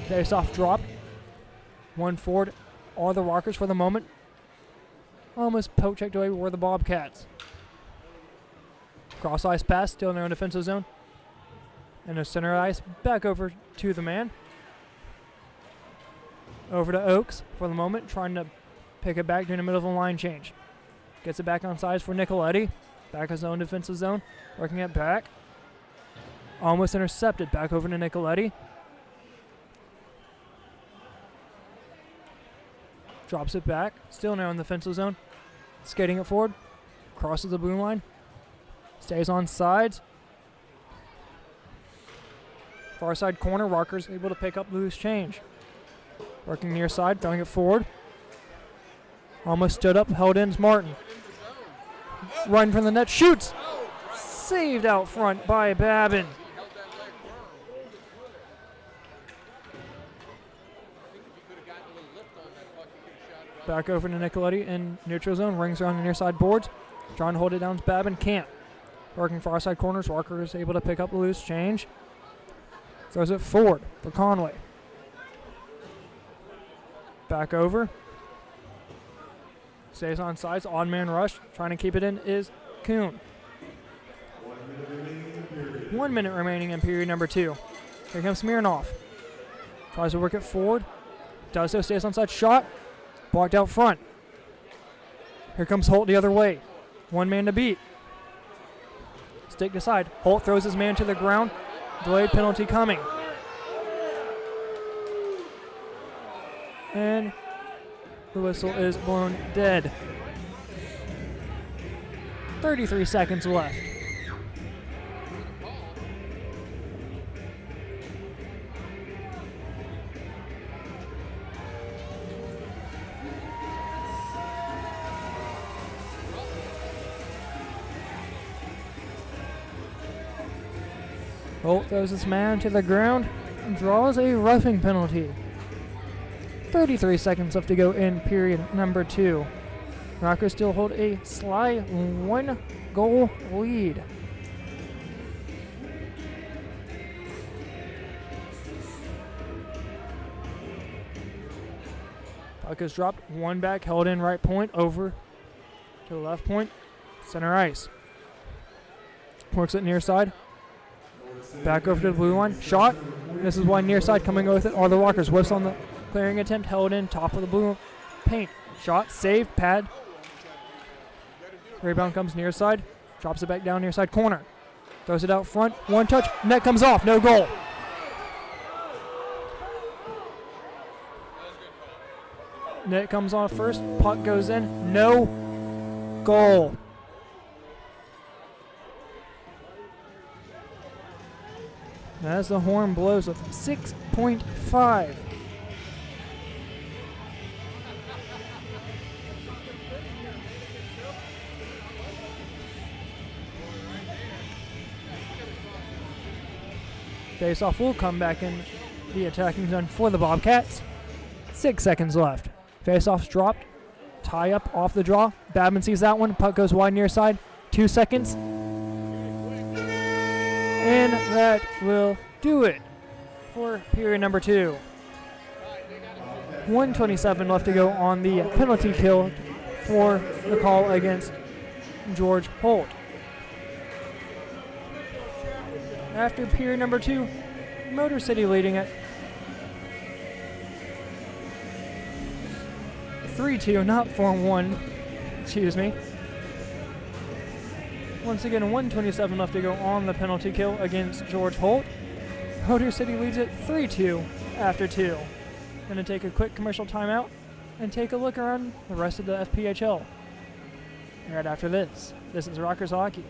Faceoff dropped. One forward. All the Rockers for the moment. Almost poke checked away were the Bobcats. Cross ice pass, still in their own defensive zone. And a center ice, back over to the man. Over to Oaks for the moment, trying to pick it back during the middle of a line change. Gets it back on sides for Nicoletti. Back his own defensive zone, working it back. Almost intercepted, back over to Nicoletti. Drops it back, still in their own defensive zone. Skating it forward, crosses the boom line. Stays on sides. Far side corner, Rockers able to pick up loose change. Working near side, throwing it forward. Almost stood up, held in Martin. Run from the net, shoots! Saved out front by Babin. Back over to Nicoletti in neutral zone. Rings around the near side boards. Trying to hold it down. Babin can't. Working far side corners. Walker is able to pick up the loose change. Throws it forward for Conway. Back over. Stays on sides. On man rush. Trying to keep it in is Kuhn. 1 minute remaining in period number 2. Here comes Smirnoff. Tries to work it forward. Does so. Stays on side. Shot. Blocked out front. Here comes Holt the other way. 1 man to beat. Stick to side. Holt throws his man to the ground. Delayed penalty coming. And the whistle is blown dead. 33 seconds left. Holt throws his man to the ground and draws a roughing penalty. 33 seconds left to go in period number 2. Rockers still hold a sly 1-goal lead. Puck is dropped, 1 back, held in right point, over to the left point, center ice. Works it near side. Back over to the blue line. Shot. This is why near side coming with it are the Walkers. Whiffs on the clearing attempt. Held in. Top of the blue paint. Shot. Saved. Pad. Rebound comes near side. Drops it back down near side corner. Throws it out front. 1 touch. Net comes off. No goal. Net comes off first. Puck goes in. No goal. As the horn blows with 6.5. Face-off will come back in the attacking zone for the Bobcats. 6 seconds left. Face-off's dropped. Tie up off the draw. Babin sees that one. Puck goes wide near side. 2 seconds. And that will do it for period number 2. 1:27 left to go on the penalty kill for the call against George Holt. After period number 2, Motor City leading it 3-2, not 4-1. Excuse me. Once again, 1:27 left to go on the penalty kill against George Holt. Motor City leads it 3-2 after 2. Going to take a quick commercial timeout and take a look around the rest of the FPHL. Right after this. This is Rockers Hockey.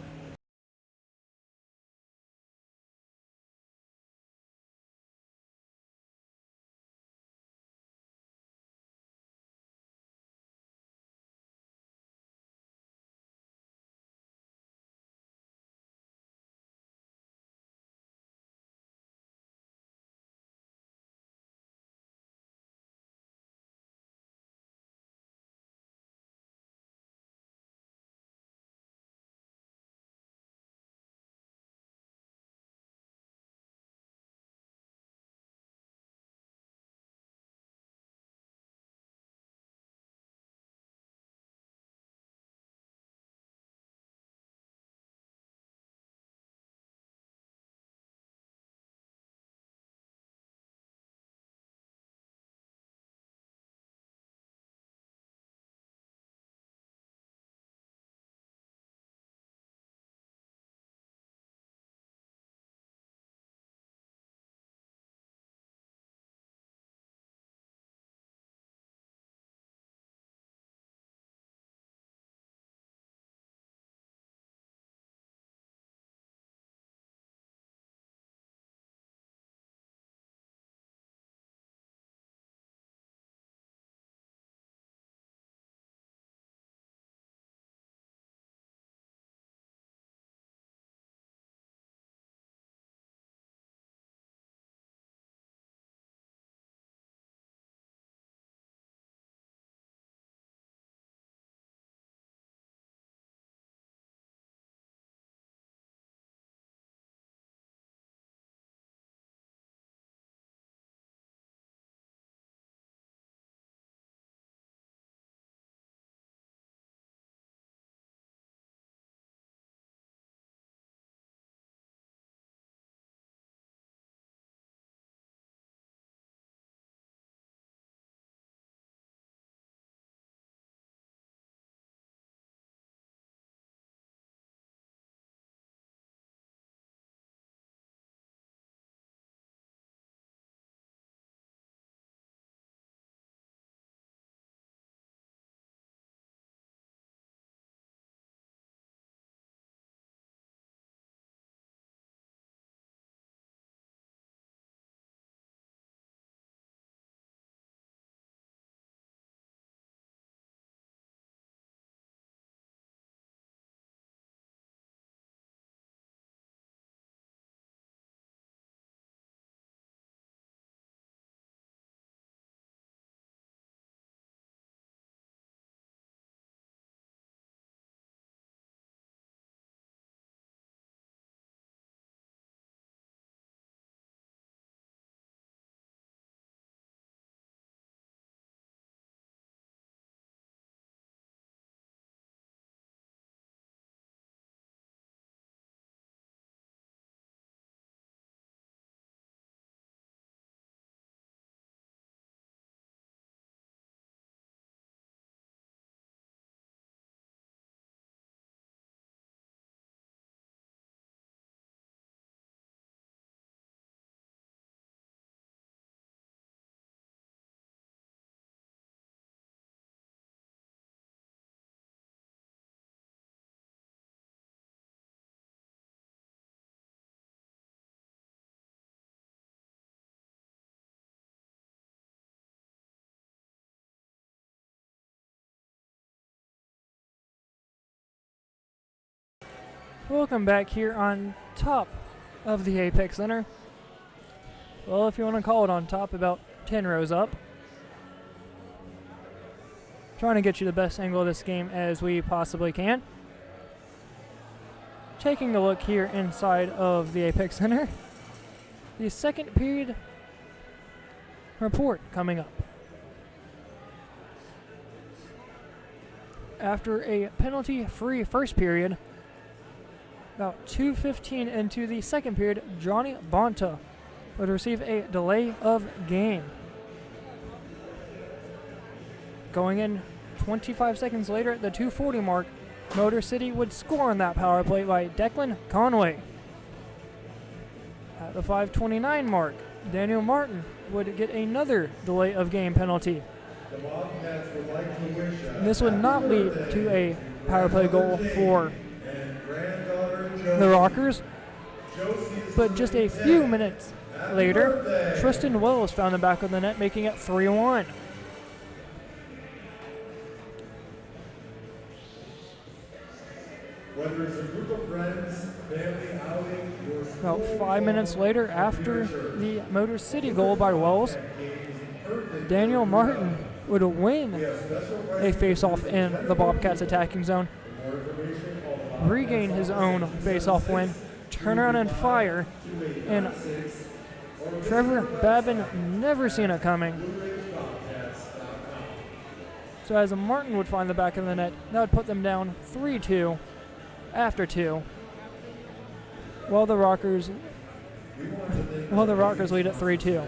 Welcome back here on top of the Apex Center. Well, if you want to call it on top, about 10 rows up. Trying to get you the best angle of this game as we possibly can. Taking a look here inside of the Apex Center. The second period report coming up. After a penalty-free first period, about 2:15 into the second period, Johnny Bonta would receive a delay of game. Going in 25 seconds later at the 2:40 mark, Motor City would score on that power play by Declan Conway. At the 5:29 mark, Daniel Martin would get another delay of game penalty. The Bobcats would like to wish This would not lead to a power play goal for and granddaughter the Rockers, Josie's but just a few minutes later, Tristan Wells found the back of the net, making it 3-1. Whether it's a group of friends, family outing, or About 5 minutes later, after the Motor City goal by Wells, Daniel Martin would win a face-off in the Bobcats attacking zone, regain his own face-off win, turn around and fire, and Trevor Babin never seen it coming. So as Martin would find the back of the net, that would put them down 3-2 after 2, while the Rockers lead at 3-2.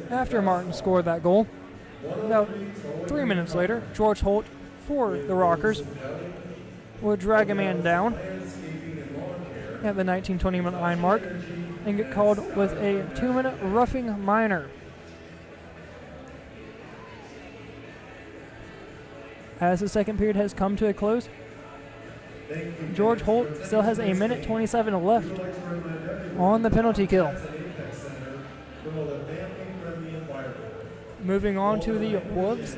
After Martin scored that goal, about 3 minutes later, George Holt for the Rockers would drag a man down at the 19:29 mark and get called with a 2-minute roughing minor. As the second period has come to a close, George Holt still has a minute 27 left on the penalty kill. Moving on to the Wolves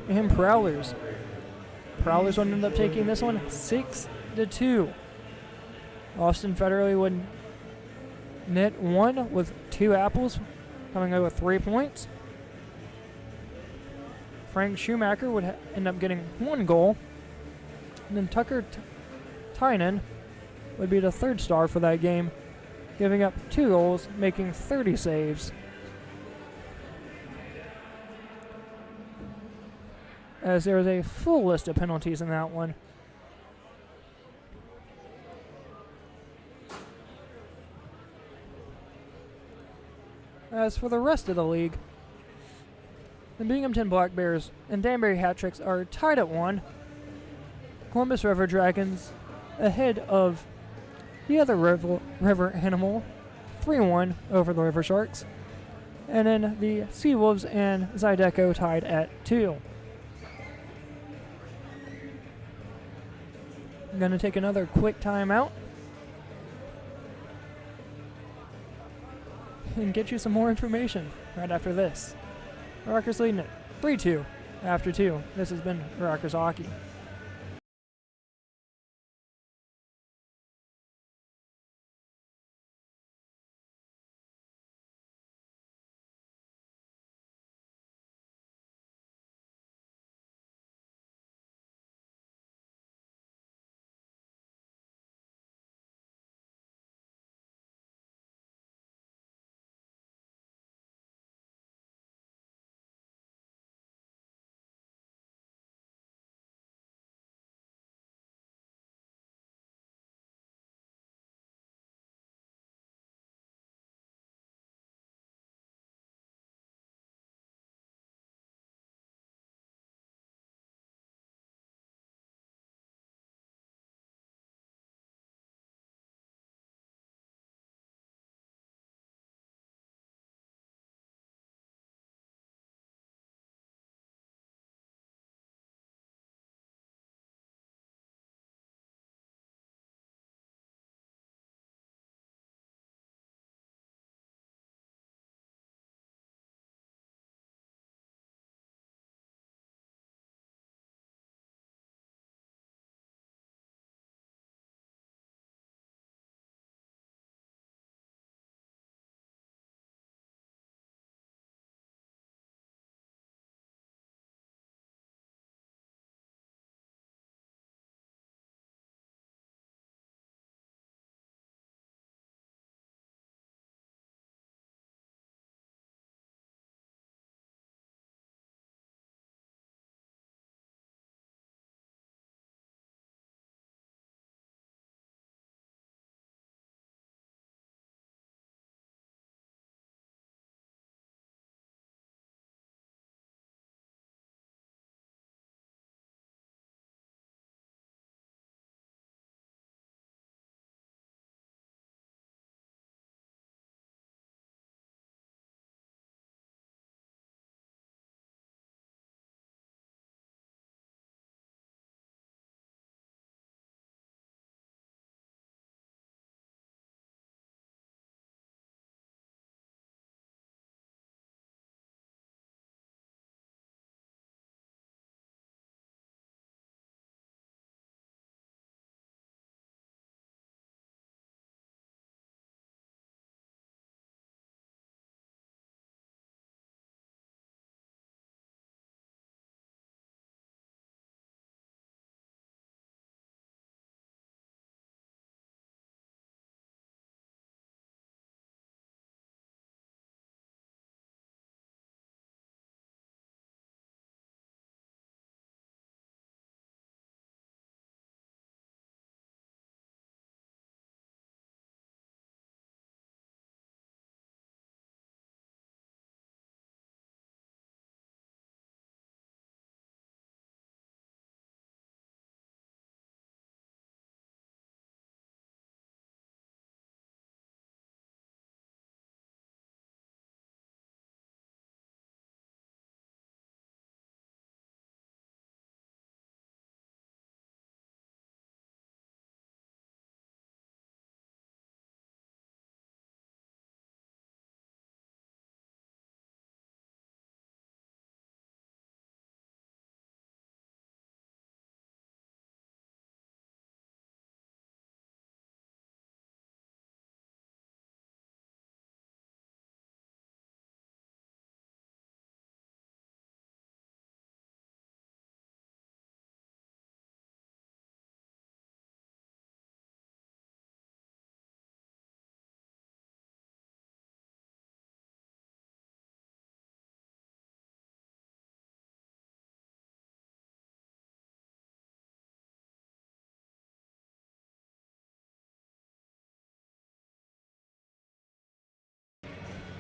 and Prowlers. Prowlers would end up taking this one 6-2. Austin Federley would net one with 2 apples, coming out with 3 points. Frank Schumacher would end up getting 1 goal. And then Tucker Tynan would be the third star for that game, giving up 2 goals, making 30 saves. As there was a full list of penalties in that one. As for the rest of the league, the Binghamton Black Bears and Danbury Hat-Tricks are tied at 1. Columbus River Dragons ahead of the other river animal, 3-1 over the River Sharks. And then the Sea Wolves and Zydeco tied at 2. I'm going to take another quick timeout and get you some more information right after this. Rockers leading it 3-2 after 2. This has been Rockers Hockey.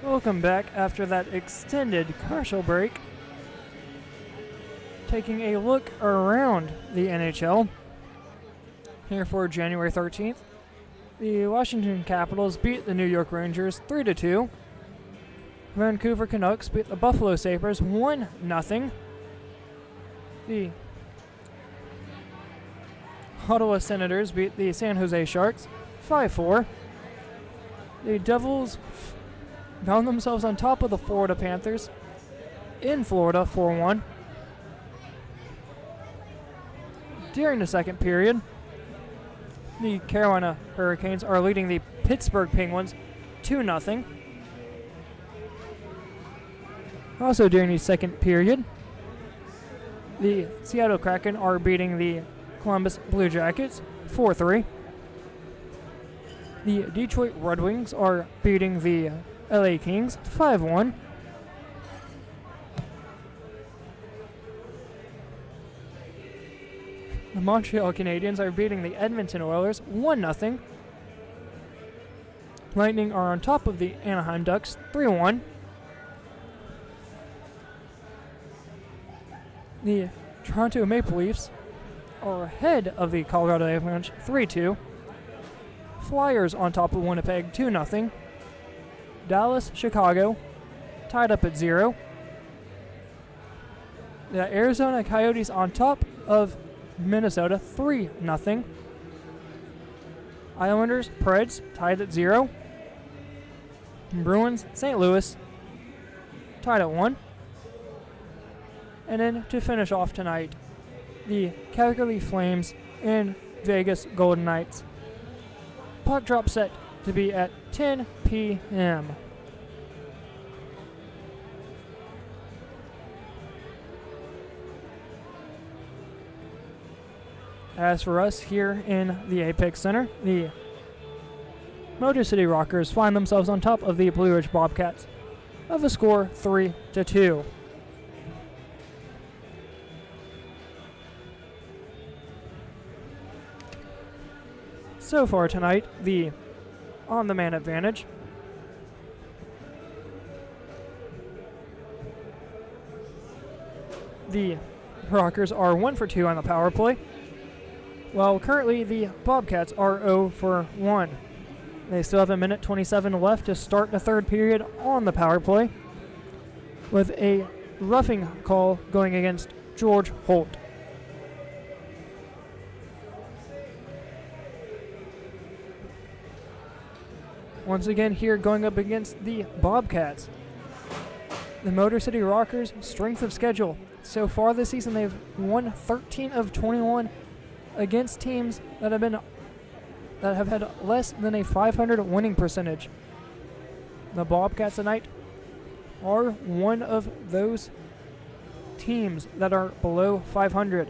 Welcome back after that extended commercial break. Taking a look around the NHL here for January 13th. The Washington Capitals beat the New York Rangers 3-2. Vancouver Canucks beat the Buffalo Sabres 1-0. The Ottawa Senators beat the San Jose Sharks 5-4. The Devils found themselves on top of the Florida Panthers in Florida 4-1. During the second period, the Carolina Hurricanes are leading the Pittsburgh Penguins 2-0. Also during the second period, the Seattle Kraken are beating the Columbus Blue Jackets 4-3. The Detroit Red Wings are beating the LA Kings 5-1. The Montreal Canadiens are beating the Edmonton Oilers 1-0. Lightning are on top of the Anaheim Ducks 3-1. The Toronto Maple Leafs are ahead of the Colorado Avalanche 3-2. Flyers on top of Winnipeg 2-0. Dallas, Chicago tied up at 0. The Arizona Coyotes on top of Minnesota 3-0. Islanders, Preds tied at 0. Bruins, St. Louis tied at 1. And then to finish off tonight, the Calgary Flames and Vegas Golden Knights. Puck drop set to be at 10 p.m. As for us here in the Apex Center, the Motor City Rockers find themselves on top of the Blue Ridge Bobcats of a score 3-2. So far tonight, the on-the-man advantage. The Rockers are 1 for 2 on the power play, while currently the Bobcats are 0 for 1. They still have 1:27 left to start the third period on the power play, with a roughing call going against George Holt. Once again here going up against the Bobcats. The Motor City Rockers' strength of schedule. So far this season they've won 13 of 21 against teams that have had less than a 500 winning percentage. The Bobcats tonight are one of those teams that are below 500.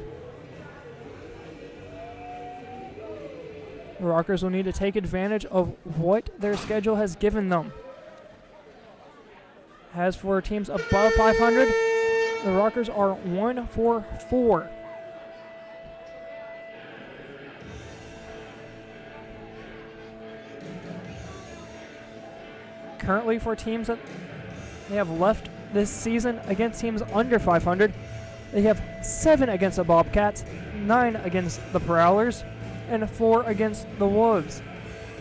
The Rockers will need to take advantage of what their schedule has given them. As for teams above 500, the Rockers are 1 for 4. Currently for teams that they have left this season against teams under 500, they have 7 against the Bobcats, 9 against the Prowlers, and 4 against the Wolves.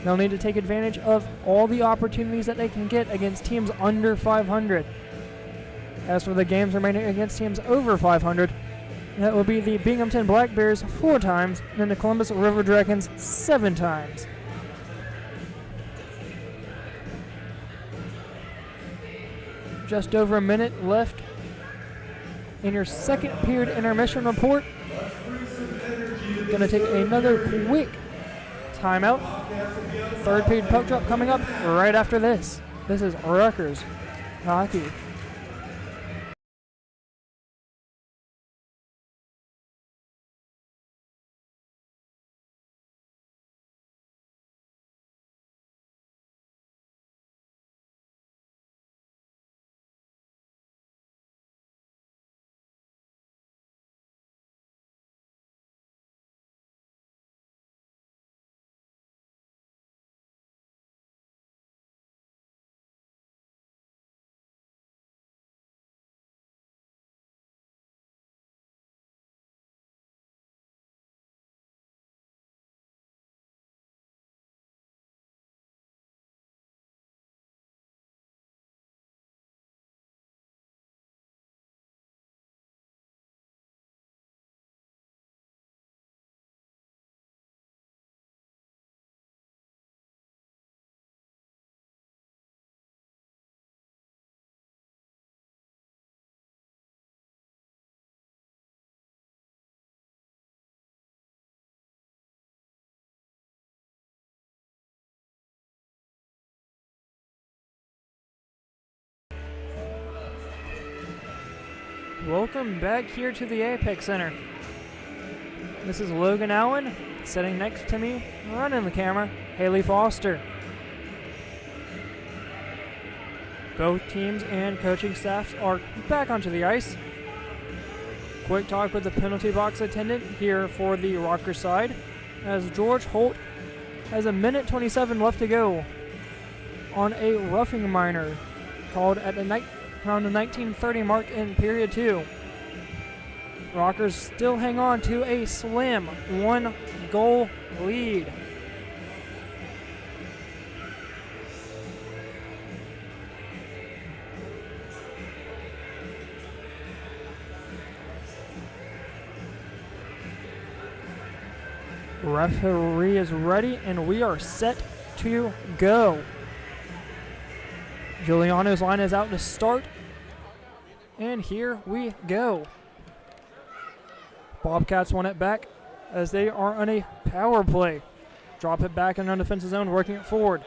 They'll need to take advantage of all the opportunities that they can get against teams under 500. As for the games remaining against teams over 500, that will be the Binghamton Black Bears 4 times, and the Columbus River Dragons 7 times. Just over a minute left in your second period intermission report. Going to take another quick timeout. Third period puck drop coming up right after this. This is Rutgers Hockey. Welcome back here to the Apex Center. This is Logan Allen, sitting next to me, running the camera, Haley Foster. Both teams and coaching staffs are back onto the ice. Quick talk with the penalty box attendant here for the Rocker side, as George Holt has a minute 27 left to go on a roughing minor called at around the 1930 mark in period 2. Rockers still hang on to a slim 1-goal lead. Referee is ready and we are set to go. Giuliano's line is out to start. And here we go. Bobcats won it back as they are on a power play. Drop it back in the defensive zone, working it forward.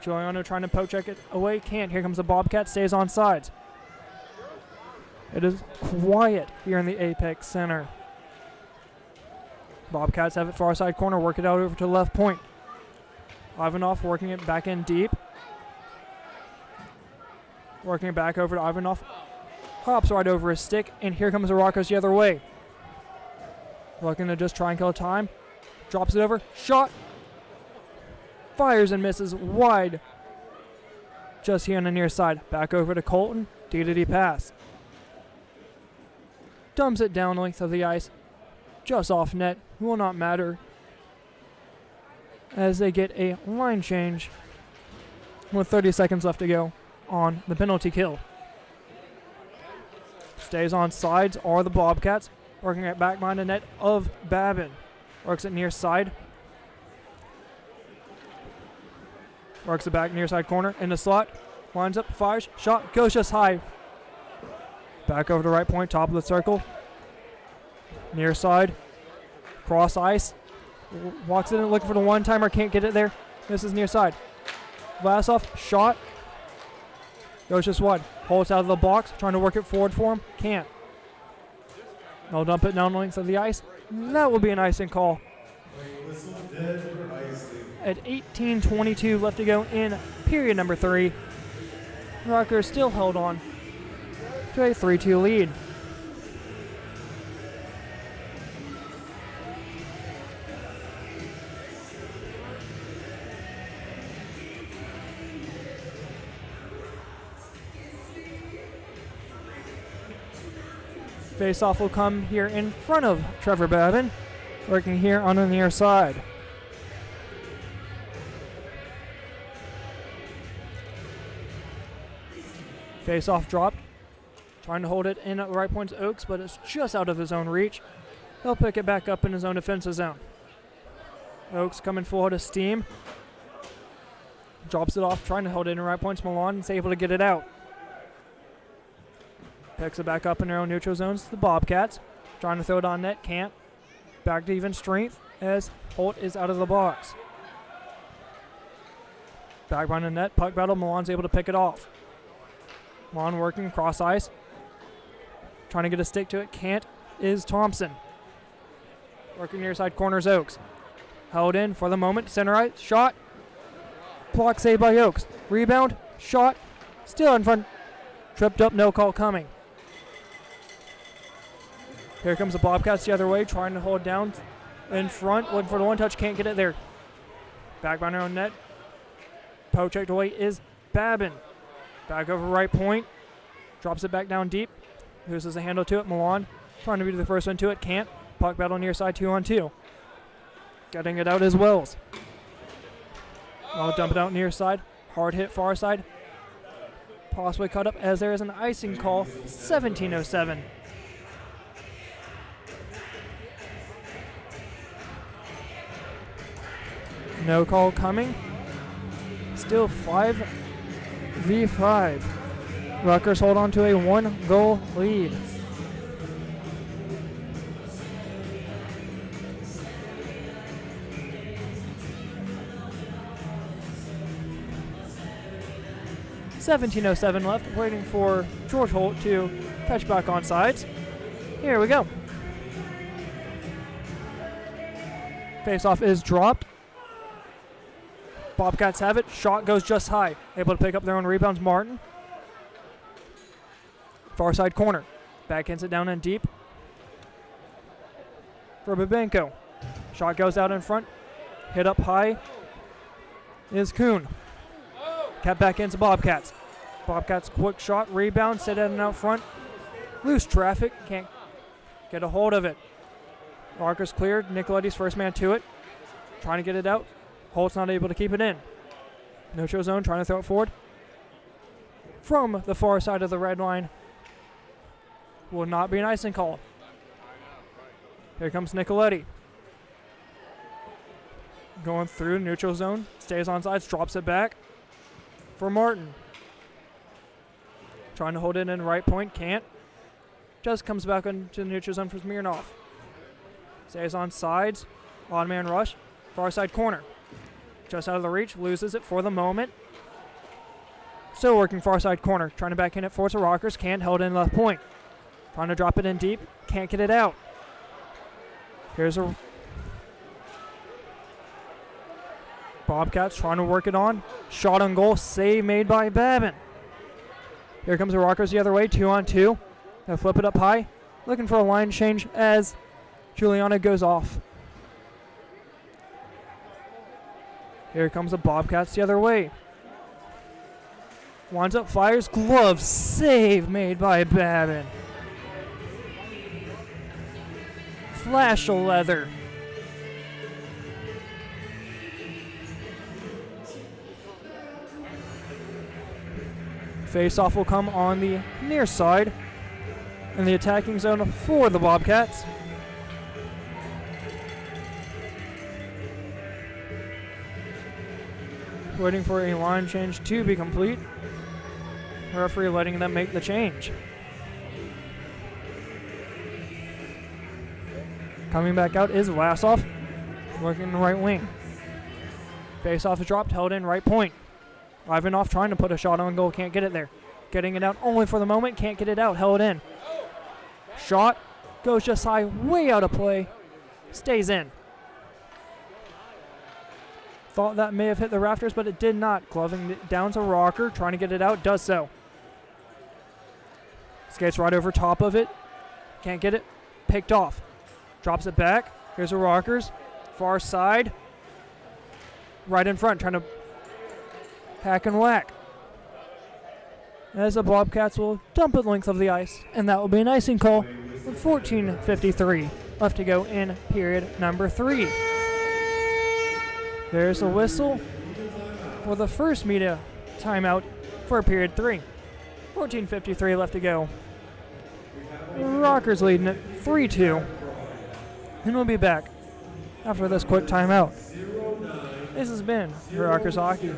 Giuliano trying to poke check it away, can't. Here comes the Bobcat, stays on sides. It is quiet here in the Apex Center. Bobcats have it far side corner, work it out over to the left point. Ivanov working it back in deep. Working it back over to Ivanov. Hops right over his stick, and here comes the Rockers the other way. Looking to just try and kill time. Drops it over. Shot. Fires and misses wide. Just here on the near side. Back over to Colton. D-to-D pass. Dumps it down the length of the ice. Just off net. Will not matter. As they get a line change with 30 seconds left to go on the penalty kill. Stays on sides are the Bobcats. Working it back behind the net of Babin. Works it near side. Works it back near side corner in the slot. Lines up, fires, shot, goes just high. Back over to right point, top of the circle. Near side. Cross ice. Walks in looking for the one-timer, can't get it there. This is near side. Vlasov, shot. Goes just wide. Holds out of the box, trying to work it forward for him. Can't. They'll dump it down the length of the ice. That will be an icing call. At 18:22 left to go in period number 3. Rockers still held on to a 3-2 lead. Face-off will come here in front of Trevor Babin, working here on the near side. Face-off dropped, trying to hold it in at the right point's Oaks, but it's just out of his own reach. He'll pick it back up in his own defensive zone. Oaks coming full out of steam. Drops it off, trying to hold it in the right point's Milan, is able to get it out. Picks it back up in their own neutral zones. The Bobcats trying to throw it on net, can't. Back to even strength as Holt is out of the box. Back behind the net, puck battle. Milan's able to pick it off. Milan working cross ice, trying to get a stick to it, can't. Is Thompson working near side corners. Oaks held in for the moment. Center ice shot. Block saved by Oaks. Rebound shot. Still in front. Tripped up. No call coming. Here comes the Bobcats the other way, trying to hold down in front, looking for the one touch, can't get it there. Back behind their own net. Poke checked away is Babin. Back over right point. Drops it back down deep. Loses a handle to it. Milan trying to be the first one to it, can't. Puck battle near side 2-on-2. Getting it out as Wells. I'll dump it out near side. Hard hit far side. Possibly cut up as there is an icing call. 17:07. No call coming. Still 5v5. Rutgers hold on to a 1-goal lead. .17:07 left, waiting for George Holt to Touch back on sides. Here we go. Face-off is dropped. Bobcats have it. Shot goes just high. Able to pick up their own rebounds. Martin. Far side corner. Backhands it down and deep for Babenko. Shot goes out in front. Hit up high is Kuhn. Kept back into Bobcats. Bobcats quick shot. Rebound. Sit in and out front. Loose traffic. Can't get a hold of it. Rockers cleared. Nicoletti's first man to it. Trying to get it out. Holt's not able to keep it in. No-show zone, trying to throw it forward. From the far side of the red line. Will not be an icing call. Here comes Nicoletti. Going through neutral zone. Stays on sides, drops it back for Martin. Trying to hold it in right point, can't. Just comes back into the neutral zone for Smirnov. Stays on sides. Odd man rush. Far side corner. Just out of the reach. Loses it for the moment. Still working far side corner. Trying to back in it for the Rockers. Can't. Held in left point. Trying to drop it in deep. Can't get it out. Here's a Bobcats trying to work it on. Shot on goal. Save made by Babin. Here comes the Rockers the other way. 2-on-2. They'll flip it up high. Looking for a line change as Juliana goes off. Here comes the Bobcats the other way. Winds up, fires, glove, save made by Babin. Flash of leather. Face-off will come on the near side in the attacking zone for the Bobcats. Waiting for a line change to be complete. The referee letting them make the change. Coming back out is Lassoff, working the right wing. Face-off is dropped, held in right point. Ivanov trying to put a shot on goal, can't get it there. Getting it out only for the moment, can't get it out, held in. Shot goes just high, way out of play, stays in. Thought that may have hit the rafters, but it did not. Gloving it down to Rocker, trying to get it out, does so. Skates right over top of it, can't get it, picked off. Drops it back, here's the Rockers, far side, right in front, trying to hack and whack. As the Bobcats will dump it length of the ice, and that will be an icing call with 14:53 left to go in period number 3. There's a whistle for the first media timeout for period 3. 14:53 left to go. Rockers leading it 3-2. And we'll be back after this quick timeout. This has been Rockers Hockey.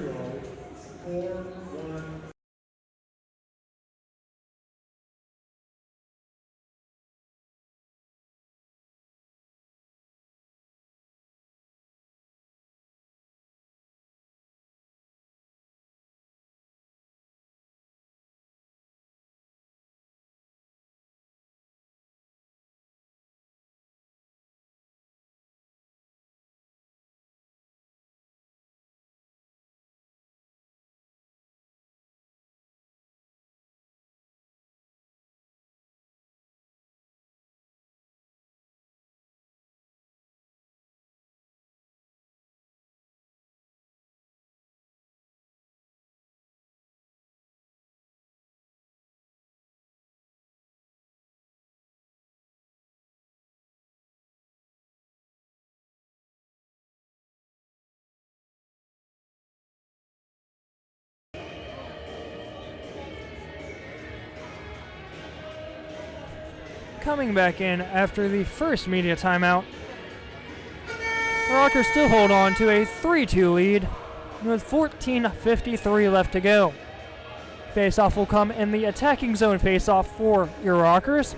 Coming back in after the first media timeout, the Rockers still hold on to a 3-2 lead with 14:53 left to go. Face-off will come in the attacking zone face-off for your Rockers.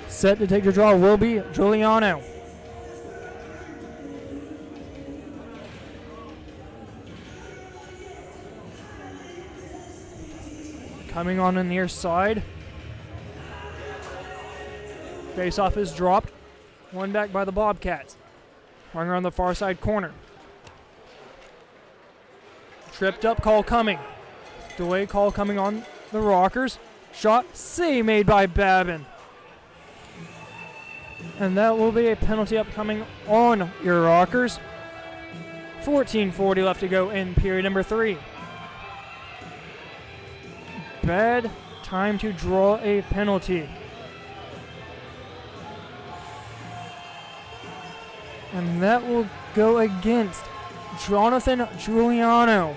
Set to take the draw will be Giuliano. coming on the near side. Face-off is dropped. One back by the Bobcats. Runner on the far side corner. Tripped up call coming. Delay call coming on the Rockers. Shot save made by Babin. And that will be a penalty upcoming on your Rockers. 14:40 left to go in period number 3. Bad time to draw a penalty. And that will go against Jonathan Giuliano.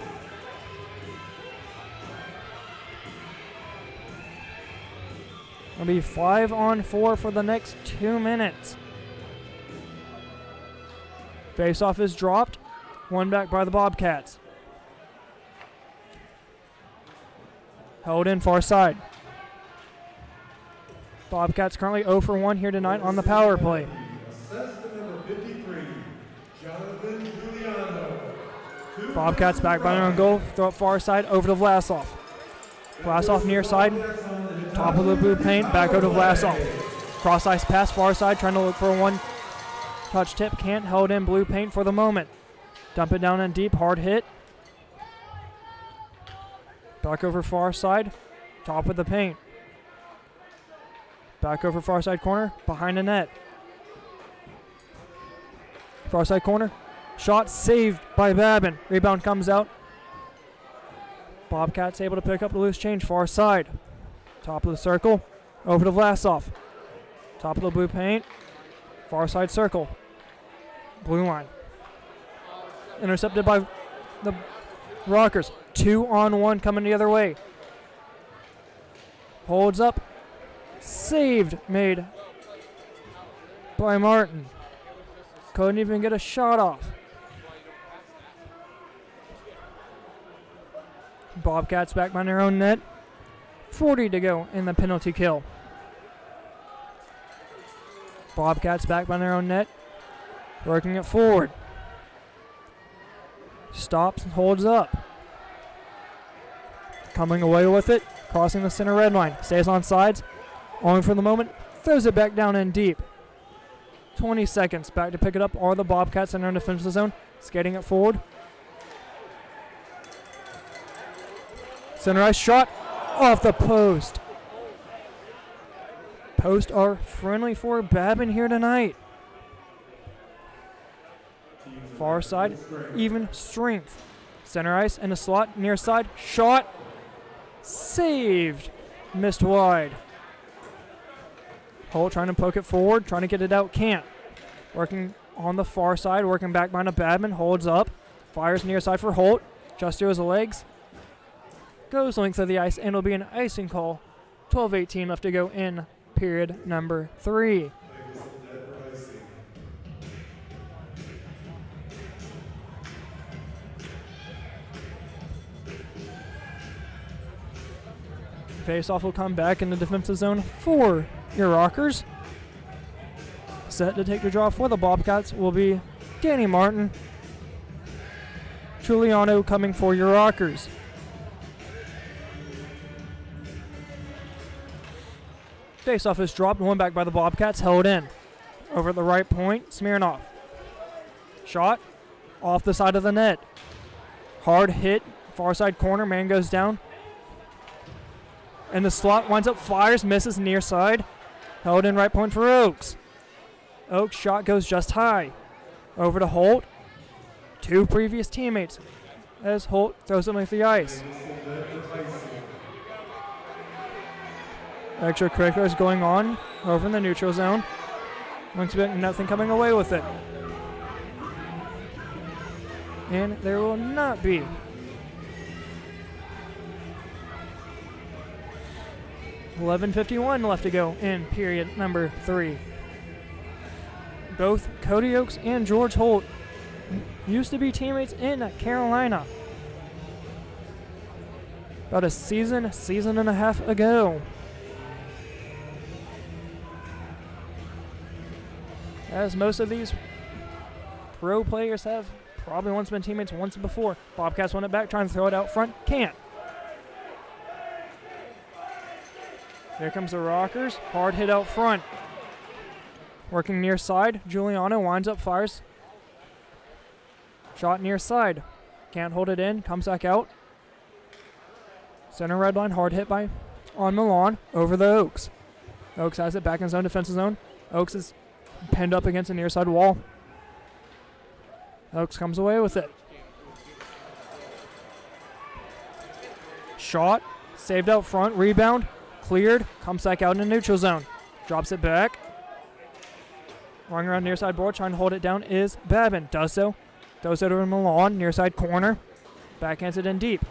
It'll be 5-on-4 for the next 2 minutes. Face-off is dropped. One back by the Bobcats. Held in far side. Bobcats currently 0 for 1 here tonight on the power play. Bobcats back by their own goal. Throw up far side over to Vlasov. Vlasov near side. Top of the blue paint. Back over to Vlasov. Cross ice pass far side. Trying to look for a one touch tip. Can't. Held in blue paint for the moment. Dump it down in deep. Hard hit. Back over far side. Top of the paint. Back over far side corner. Behind the net. Far side corner. Shot saved by Babin. Rebound comes out. Bobcats able to pick up the loose change far side. Top of the circle. Over to Vlasov. Top of the blue paint. Far side circle. Blue line. Intercepted by the Rockers. 2-on-1 coming the other way. Holds up. Saved made by Martin. Couldn't even get a shot off. Bobcats back by their own net. 40 to go in the penalty kill. Bobcats back by their own net. Working it forward. Stops and holds up. Coming away with it. Crossing the center red line. Stays on sides. On for the moment. Throws it back down in deep. 20 seconds. Back to pick it up are the Bobcats in their defensive zone. Skating it forward. Center ice shot off the post. Posts are friendly for Babin here tonight. Far side, even strength. Center ice in the slot, near side, shot. Saved. Missed wide. Holt trying to poke it forward, trying to get it out, can't. Working on the far side, working back behind a Babin, holds up. Fires near side for Holt. Just throws the legs. Goes length of the ice, and it'll be an icing call. 12:18 left to go in period number 3. Face-off will come back in the defensive zone for your Rockers. Set to take the draw for the Bobcats will be Danny Martin. Giuliano coming for your Rockers. Face-off is dropped, one back by the Bobcats, held in. Over at the right point, Smirnoff. Shot, off the side of the net. Hard hit, far side corner, man goes down. And the slot winds up, fires, misses near side. Held in right point for Oaks. Oaks' shot goes just high. Over to Holt. 2 previous teammates as Holt throws it underneath the ice. Extracurriculars going on over in the neutral zone. Looks like nothing coming away with it. And there will not be. $11:51 left to go in period number 3. Both Cody Oaks and George Holt used to be teammates in Carolina about a season and a half ago. As most of these pro players have probably once been teammates once before. Bobcats won it back, trying to throw it out front. Can't. Here comes the Rockers. Hard hit out front. Working near side. Giuliano winds up, fires. Shot near side. Can't hold it in. Comes back out. Center red line. Hard hit on Milan. Over the Oaks. Oaks has it back in his own defensive zone. Oaks is pinned up against the near side wall. Oaks comes away with it. Shot. Saved out front. Rebound. Cleared. Comes back out in the neutral zone. Drops it back. Running around near side board. Trying to hold it down is Babin. Does so. Throws it over to Milan. Near side corner. Backhands it in deep.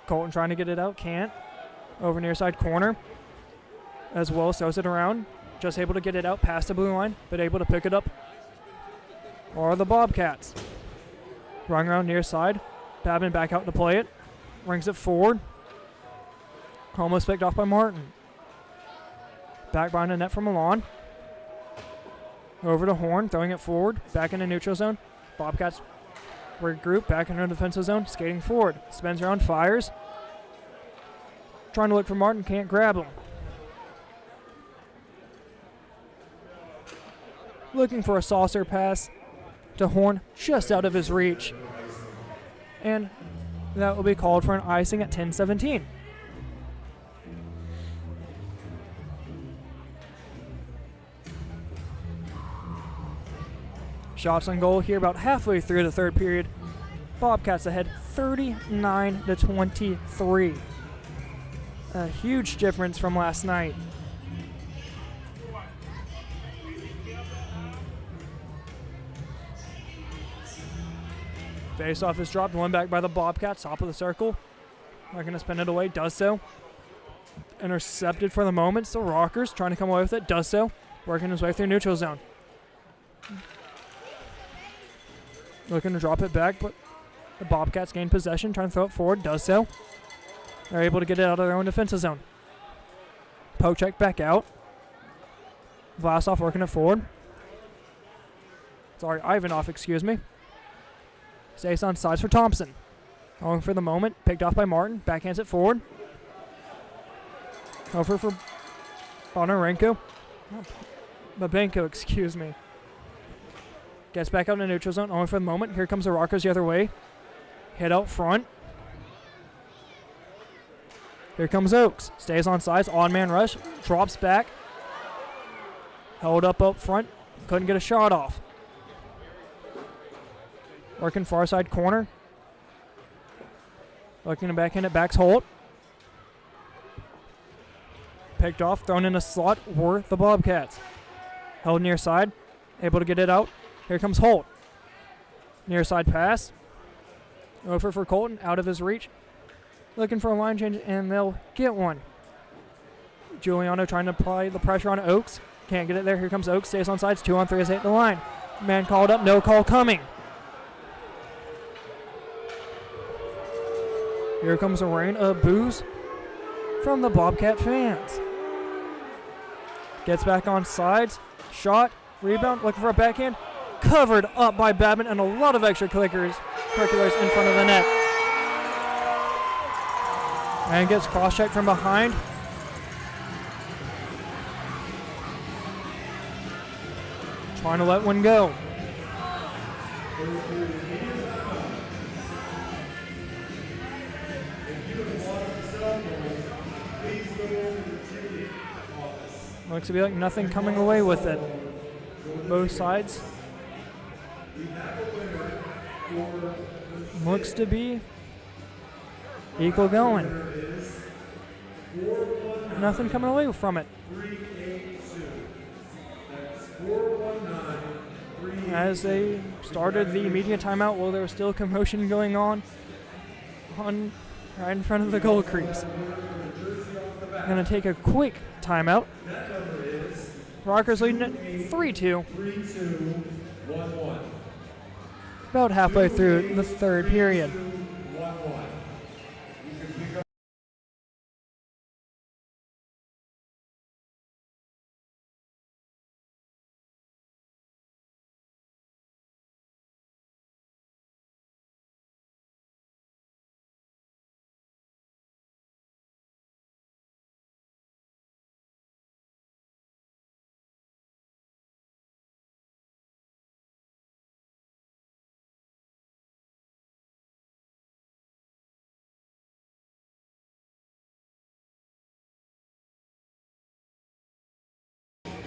Colton trying to get it out. Can't. Over near side corner. As well. Throws it around. Just able to get it out past the blue line. But able to pick it up. Or the Bobcats. Running around near side. Babin back out to play it. Rings it forward. Almost picked off by Martin. Back behind the net from Milan. Over to Horn, throwing it forward. Back in the neutral zone. Bobcats regroup, back in the defensive zone. Skating forward. Spins around, fires. Trying to look for Martin, can't grab him. Looking for a saucer pass to Horn, just out of his reach. And that will be called for an icing at 10:17. Shots on goal here about halfway through the third period. Bobcats ahead 39-23. A huge difference from last night. Face-off is dropped, one back by the Bobcats, top of the circle. They're going to spin it away, does so. Intercepted for the moment, still Rockers trying to come away with it, does so. Working his way through neutral zone. Looking to drop it back, but the Bobcats gain possession, trying to throw it forward, does so. They're able to get it out of their own defensive zone. Poke check back out. Vlasov working it forward. Sorry, Ivanov, excuse me. Stays on sides for Thompson. Going for the moment, picked off by Martin, backhands it forward. Over for Bonarenko. Babenko, excuse me. Gets back out in the neutral zone, only for the moment. Here comes the Rockers the other way. Hit out front. Here comes Oaks. Stays on sides, odd man rush. Drops back. Held up front. Couldn't get a shot off. Working far side corner. Looking to backhand it, backs Holt. Picked off, thrown in a slot, were the Bobcats. Held near side, able to get it out. Here comes Holt. Near side pass. Over for Colton, out of his reach. Looking for a line change, and they'll get one. Giuliano trying to apply the pressure on Oaks. Can't get it there. Here comes Oaks, stays on sides. 2-on-3 has hit the line. Man called up, no call coming. Here comes a rain of boos from the Bobcat fans. Gets back on sides. Shot. Rebound. Looking for a backhand. Covered up by Babin and a lot of extracurriculars in front of the net. And gets cross-checked from behind. Trying to let one go. Looks to be like nothing coming away with it. Both sides. Looks to be equal going. Nothing coming away from it. As they started the media timeout, while there was still commotion going on right in front of the goal crease. Going to take a quick timeout. Rockers leading it 3-2. About halfway through the third period.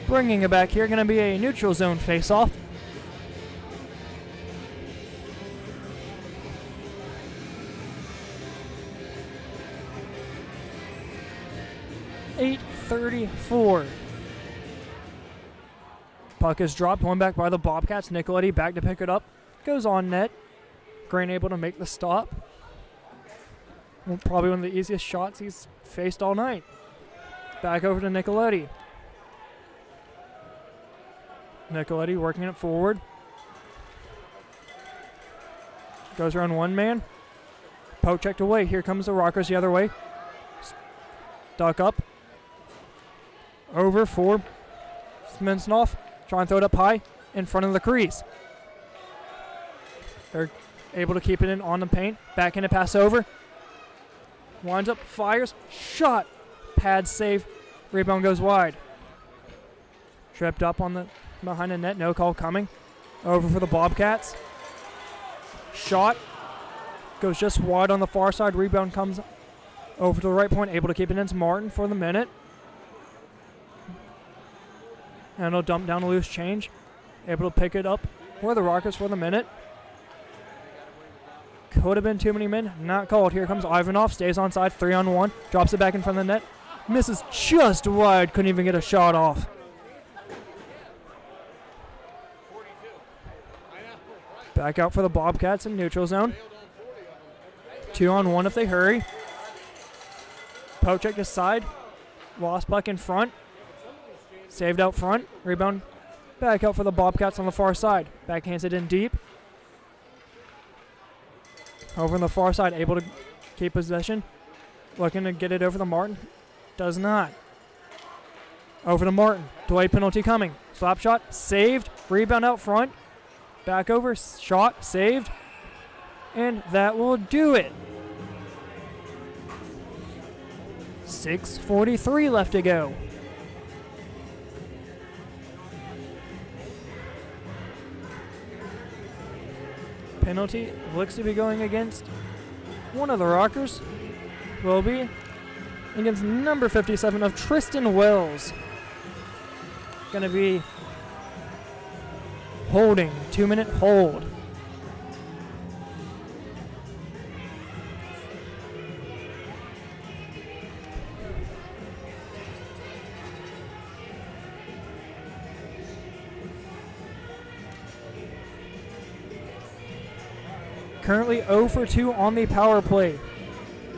Bringing it back here, going to be a neutral zone face-off. .34. Puck is dropped, one back by the Bobcats. Nicoletti back to pick it up. Goes on net. Green able to make the stop. Well, probably one of the easiest shots he's faced all night. Back over to Nicoletti. Nicoletti working it forward. Goes around one man. Poke checked away. Here comes the Rockers the other way. Duck up. Over for Smensnoff. Trying to throw it up high in front of the crease. They're able to keep it in on the paint. Back in a pass over. Winds up, fires, shot. Pad save. Rebound goes wide. Tripped up on the behind the net. No call coming. Over for the Bobcats. Shot. Goes just wide on the far side. Rebound comes over to the right point. Able to keep it in. It's Martin for the minute. And he'll dump down a loose change. Able to pick it up for the Rockets for the minute. Could have been too many men. Not called. Here comes Ivanov. Stays on side. 3-on-1. Drops it back in front of the net. Misses just wide. Couldn't even get a shot off. Back out for the Bobcats in neutral zone. 2-on-1 if they hurry. Poke check to side. Lost puck in front. Saved out front. Rebound back out for the Bobcats on the far side. Backhands it in deep. Over on the far side, able to keep possession. Looking to get it over to Martin. Does not. Over to Martin. Delay penalty coming. Slap shot. Saved. Rebound out front. Back over. Shot. Saved. And that will do it. 6:43 left to go. Penalty looks to be going against one of the Rockers. Will be against number 57 of Tristan Wells. Going to be holding. 2-minute hold. Currently 0 for 2 on the power play.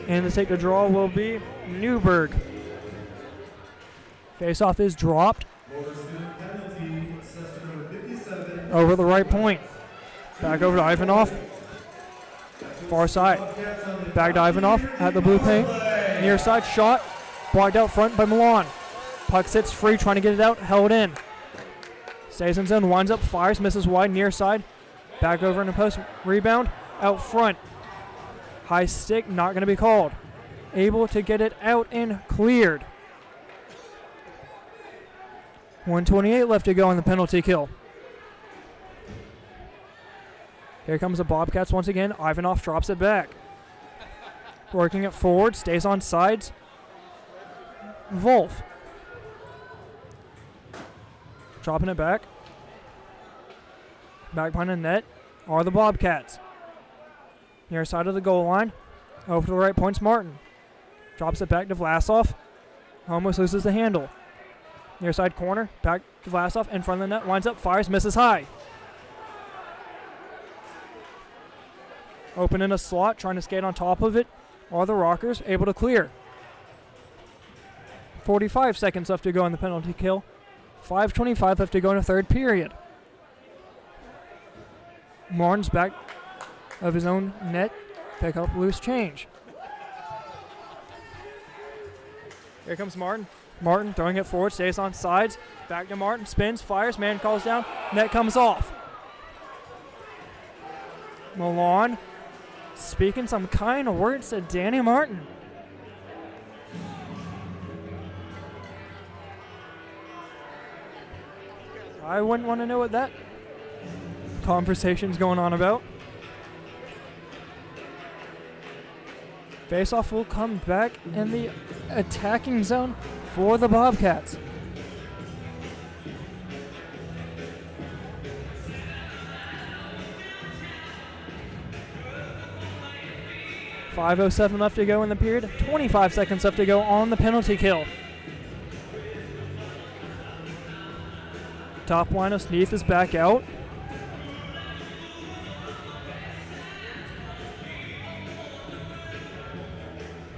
And to take the draw will be Newberg. Faceoff is dropped. Over the right point. Back over to Ivanov. Far side. Back to Ivanov at the blue paint. Near side shot. Blocked out front by Milan. Puck sits free, trying to get it out. Held in. Stays in zone. Winds up. Fires. Misses wide. Near side. Back over in the post. Rebound. Out front. High stick, not going to be called. Able to get it out and cleared. 1:28 left to go on the penalty kill. Here comes the Bobcats once again. Ivanov drops it back. Working it forward, stays on sides. Wolf. Dropping it back. Back behind the net are the Bobcats. Near side of the goal line. Over to the right point's Martin. Drops it back to Vlasov. Almost loses the handle. Near side corner. Back to Vlasov. In front of the net. Winds up. Fires. Misses high. Open in a slot. Trying to skate on top of it. Are the Rockers able to clear. 45 seconds left to go in the penalty kill. 5:25 left to go in the third period. Martin's back of his own net, pick up loose change. Here comes Martin. Martin throwing it forward, stays on sides. Back to Martin, spins, fires, man calls down, net comes off. Milan speaking some kind of words to Danny Martin. I wouldn't want to know what that conversation's going on about. Faceoff will come back in the attacking zone for the Bobcats. 5:07 left to go in the period. 25 seconds left to go on the penalty kill. Top line of Sneath is back out.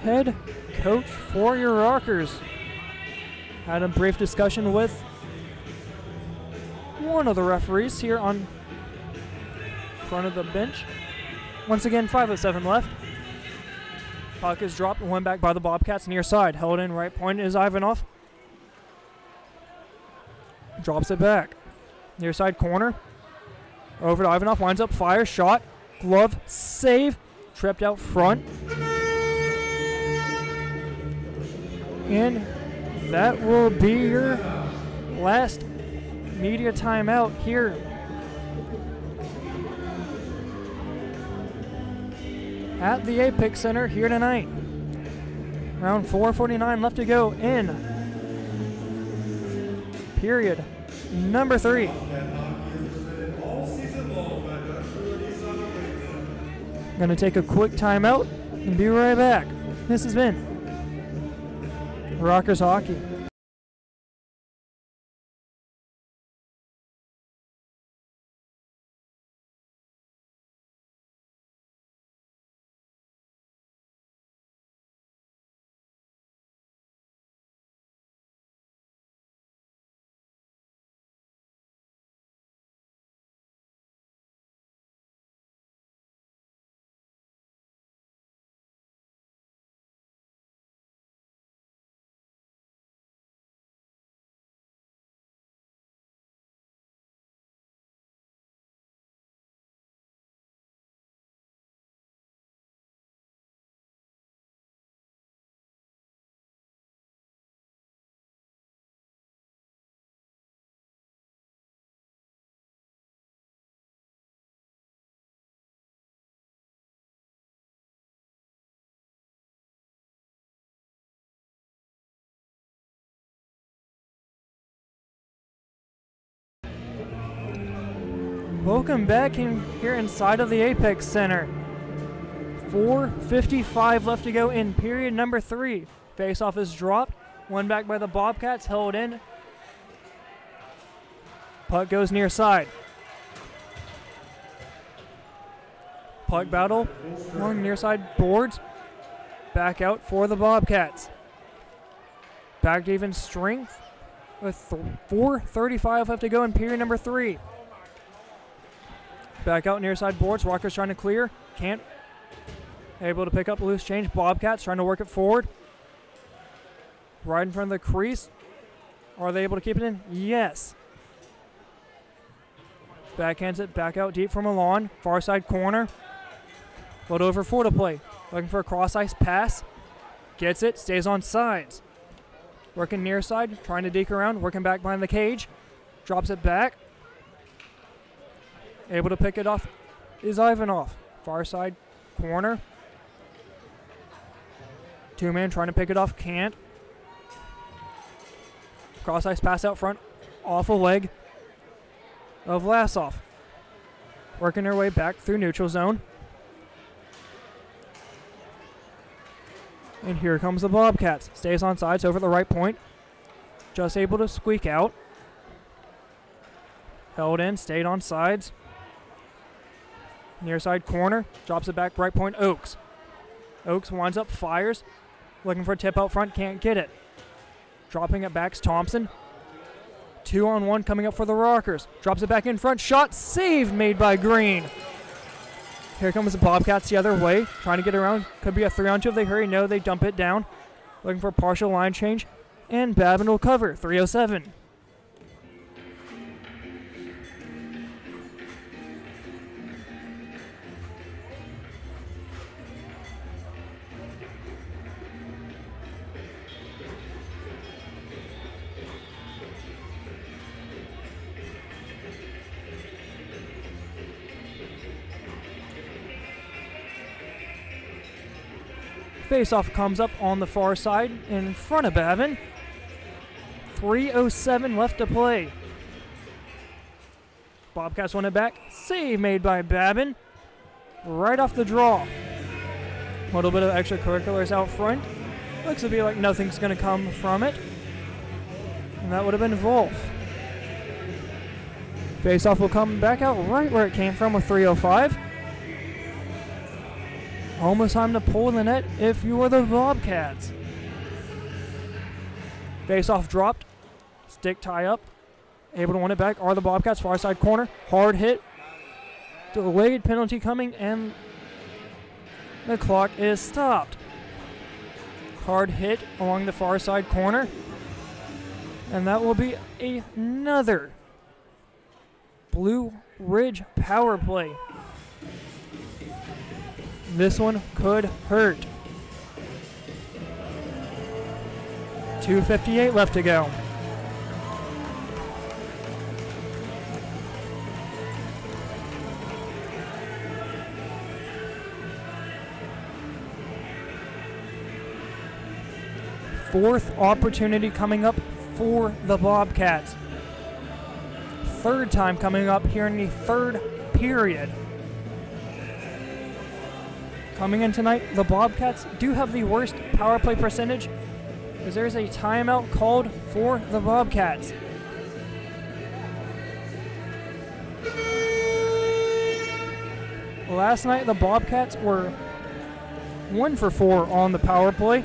Head coach for your Rockers had a brief discussion with one of the referees here on front of the bench. Once again, 5:07 left. Puck is dropped and won back by the Bobcats near side. Held in right point is Ivanov. Drops it back. Near side corner. Over to Ivanov. Winds up, fire, shot, glove, save. Tripped out front. And that will be your last media timeout here at the Apex Center here tonight. Around 4:49 left to go in period number 3. Going to take a quick timeout and be right back. This has been Rockers Hockey. Welcome back in here inside of the Apex Center. 4:55 left to go in period number 3. Face-off is dropped. Won back by the Bobcats, held in. Puck goes near side. Puck battle along near side boards. Back out for the Bobcats. Back to even strength with 4:35 left to go in period number 3. Back out near side boards. Rockers trying to clear. Can't. Able to pick up loose change. Bobcats trying to work it forward. Right in front of the crease. Are they able to keep it in? Yes. Backhands it back out deep from Milan. Far side corner. Load over 4 to play. Looking for a cross ice pass. Gets it. Stays on sides. Working near side. Trying to deke around. Working back behind the cage. Drops it back. Able to pick it off is Ivanov. Far side corner. 2-man trying to pick it off. Can't. Cross ice pass out front. Off a leg of Vlasov. Working their way back through neutral zone. And here comes the Bobcats. Stays on sides over the right point. Just able to squeak out. Held in. Stayed on sides. Near side corner, drops it back right point, Oaks. Oaks winds up, fires. Looking for a tip out front, can't get it. Dropping it back's Thompson. 2-on-1 coming up for the Rockers. Drops it back in front, shot, save made by Green. Here comes the Bobcats the other way, trying to get around. Could be a 3-on-2 if they hurry. No, they dump it down. Looking for a partial line change. And Babin will cover, 3:07. Face-off comes up on the far side in front of Babin. 3:07 left to play. Bobcats won it back. Save made by Babin. Right off the draw. A little bit of extracurriculars out front. Looks to be like nothing's going to come from it. And that would have been Wolf. Faceoff will come back out right where it came from with 3:05. Almost time to pull the net if you were the Bobcats. Faceoff dropped. Stick tie up. Able to win it back are the Bobcats. Far side corner. Hard hit. Delayed penalty coming, and the clock is stopped. Hard hit along the far side corner. And that will be another Blue Ridge power play. This one could hurt. 2:58 left to go. Fourth opportunity coming up for the Bobcats. Third time coming up here in the third period. Coming in tonight, the Bobcats do have the worst power play percentage, as there's a timeout called for the Bobcats. Last night, the Bobcats were 1 for 4 on the power play.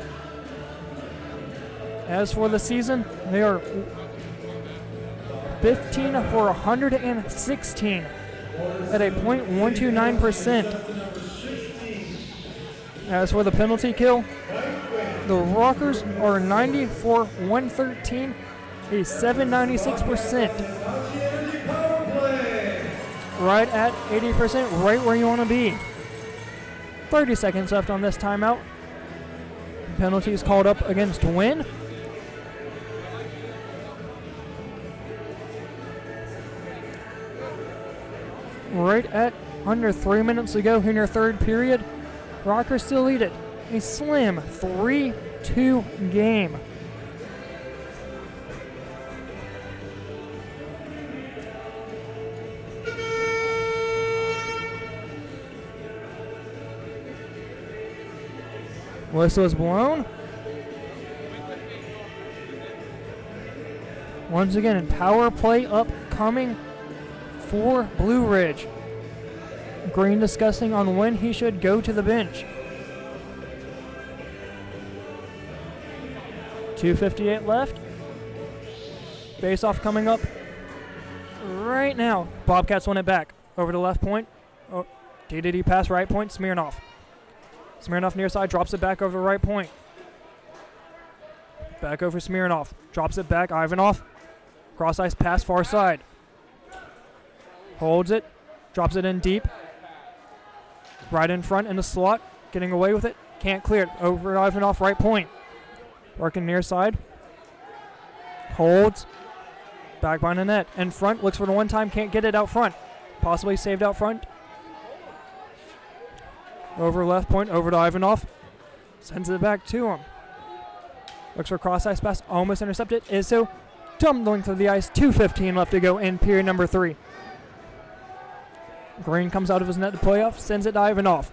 As for the season, they are 15 for 116 at a .129%. As for the penalty kill, the Rockers are 90 for 113, a 796%. Right at 80%, right where you want to be. 30 seconds left on this timeout. Penalties called up against Wynn. Right at under 3 minutes to go here in your third period. Rockers still lead it. A slim 3-2 game. Whistle is blown. Once again, power play upcoming for Blue Ridge. Green discussing on when he should go to the bench. 2:58 left. Face-off coming up right now. Bobcats win it back. Over to left point. Oh, DDD pass right point. Smirnoff. Smirnoff near side. Drops it back over the right point. Back over Smirnoff. Drops it back. Ivanov. Cross ice pass far side. Holds it. Drops it in deep. Right in front in the slot. Getting away with it. Can't clear it. Over Ivanov right point. Working near side. Holds. Back behind the net. In front. Looks for the one time. Can't get it out front. Possibly saved out front. Over left point. Over to Ivanov. Sends it back to him. Looks for cross ice pass. Almost intercepted. Izzo tumbling through the ice. 2:15 left to go in period number 3. Green comes out of his net to play off. Sends it to Ivanov.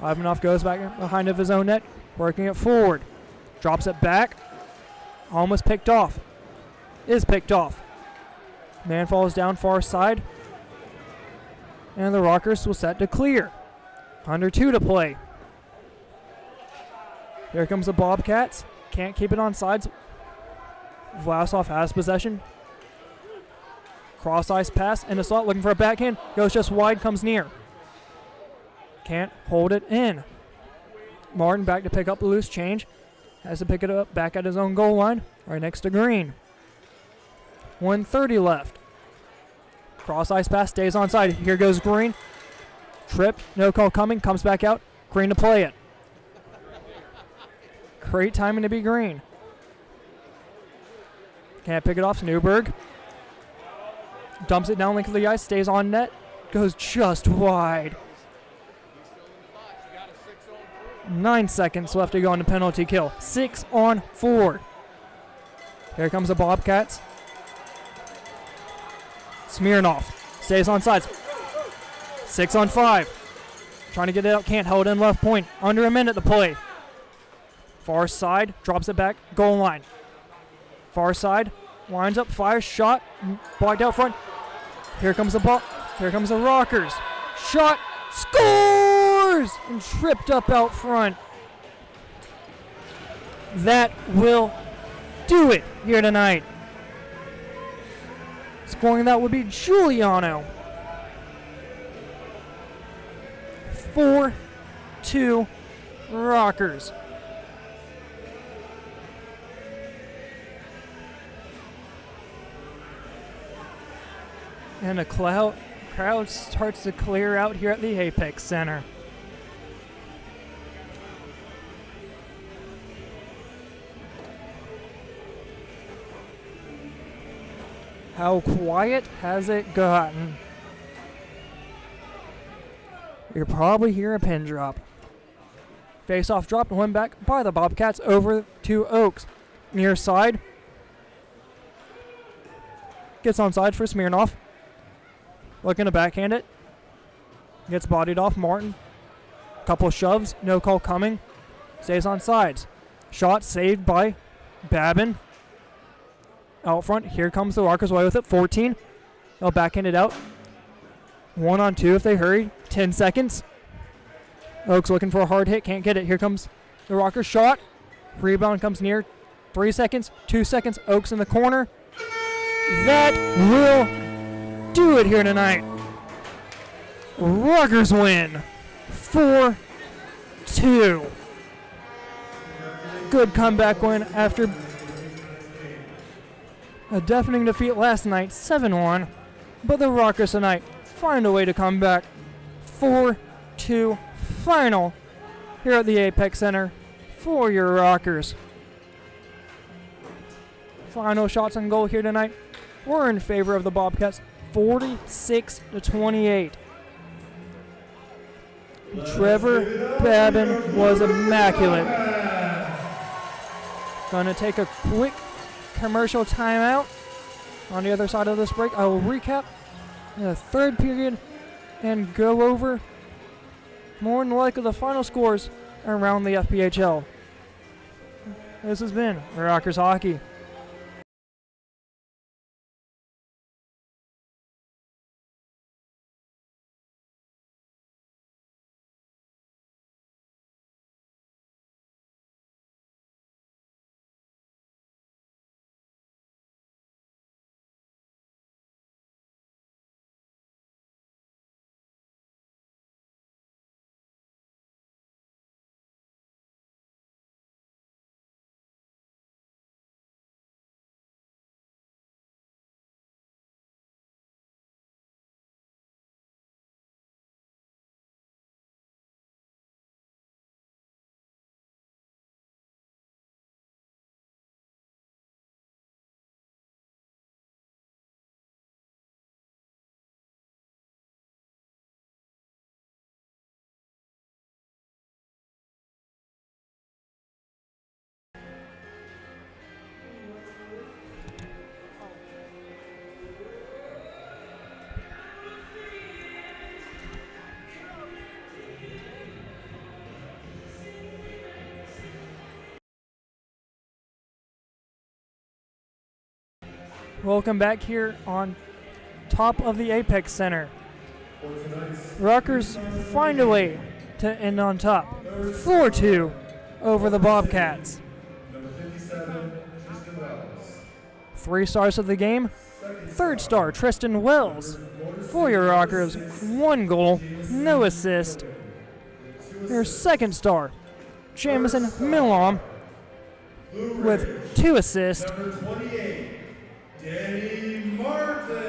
Ivanov goes back behind of his own net. Working it forward. Drops it back. Almost picked off. Is picked off. Man falls down far side. And the Rockers will set to clear. Under 2 to play. Here comes the Bobcats. Can't keep it on sides. Vlasov has possession. Cross ice pass in the slot. Looking for a backhand. Goes just wide. Comes near. Can't hold it in. Martin back to pick up the loose change. Has to pick it up back at his own goal line. Right next to Green. 1:30 left. Cross ice pass stays on side. Here goes Green. Tripped. No call coming. Comes back out. Green to play it. Great timing to be Green. Can't pick it off. Newberg. Dumps it down length of the ice. Stays on net. Goes just wide. 9 seconds left to go on the penalty kill. 6 on 4. Here comes the Bobcats. Smirnoff stays on sides. 6 on 5. Trying to get it out, can't. Held in left point. Under a minute to play. Far side, drops it back, goal line. Far side, winds up, fires, shot, blocked out front. Here comes the ball. Here comes the Rockers. Shot, scores! And tripped up out front. That will do it here tonight. Scoring that would be Giuliano. 4-2 Rockers. And a crowd starts to clear out here at the Apex Center. How quiet has it gotten? You'll probably hear a pin drop. Face-off dropped and went back by the Bobcats over to Oaks. Near side. Gets onside for Smirnoff. Looking to backhand it. Gets bodied off Martin. Couple shoves. No call coming. Stays on sides. Shot saved by Babin. Out front. Here comes the Rockers away with it. 14. They'll backhand it out. 1-on-2 if they hurry. 10 seconds. Oaks looking for a hard hit. Can't get it. Here comes the Rockers shot. Rebound comes near. 3 seconds. 2 seconds. Oaks in the corner. That will do it here tonight. Rockers win 4-2. Good comeback win after a deafening defeat last night, 7-1. But the Rockers tonight find a way to come back. 4-2 final here at the Apex Center for your Rockers. Final shots on goal here tonight were in favor of the Bobcats, 46-28. Trevor Babin was immaculate. Gonna take a quick commercial timeout. On the other side of this break, I will recap the third period and go over more than likely the final scores around the FPHL. This has been Rockers Hockey. Welcome back here on top of the Apex Center. Rockers find a way to end on top. 4-2 over the Bobcats. 3 stars of the game. Third star, Tristan Wells. For your Rockers, 1 goal, no assist. Your second star, Jamison Millam, with 2 assists.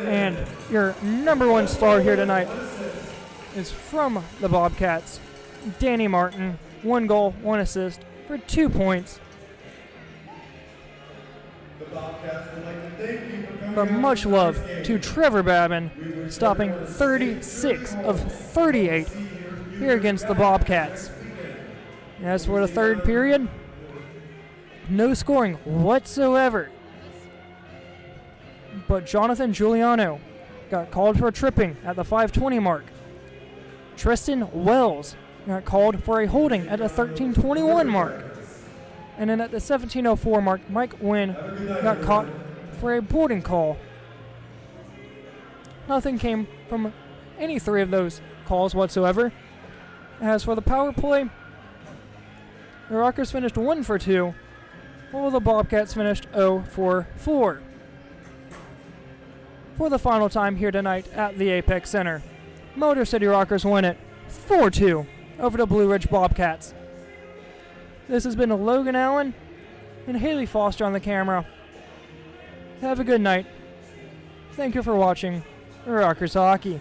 And your number 1 star here tonight is from the Bobcats, Danny Martin. 1 goal, 1 assist for 2 points. But much love to Trevor Babin, stopping 36 of 38 here against the Bobcats. As for the third period, no scoring whatsoever. But Jonathan Giuliano got called for tripping at the 5:20 mark. Tristan Wells got called for a holding at the 13:21 mark. And then at the 17:04 mark, Mike Wynn got caught for a boarding call. Nothing came from any three of those calls whatsoever. As for the power play, the Rockers finished 1 for 2, while the Bobcats finished 0 for 4. For the final time here tonight at the Apex Center, Motor City Rockers win it 4-2 over the Blue Ridge Bobcats. This has been Logan Allen and Haley Foster on the camera. Have a good night. Thank you for watching Rockers Hockey.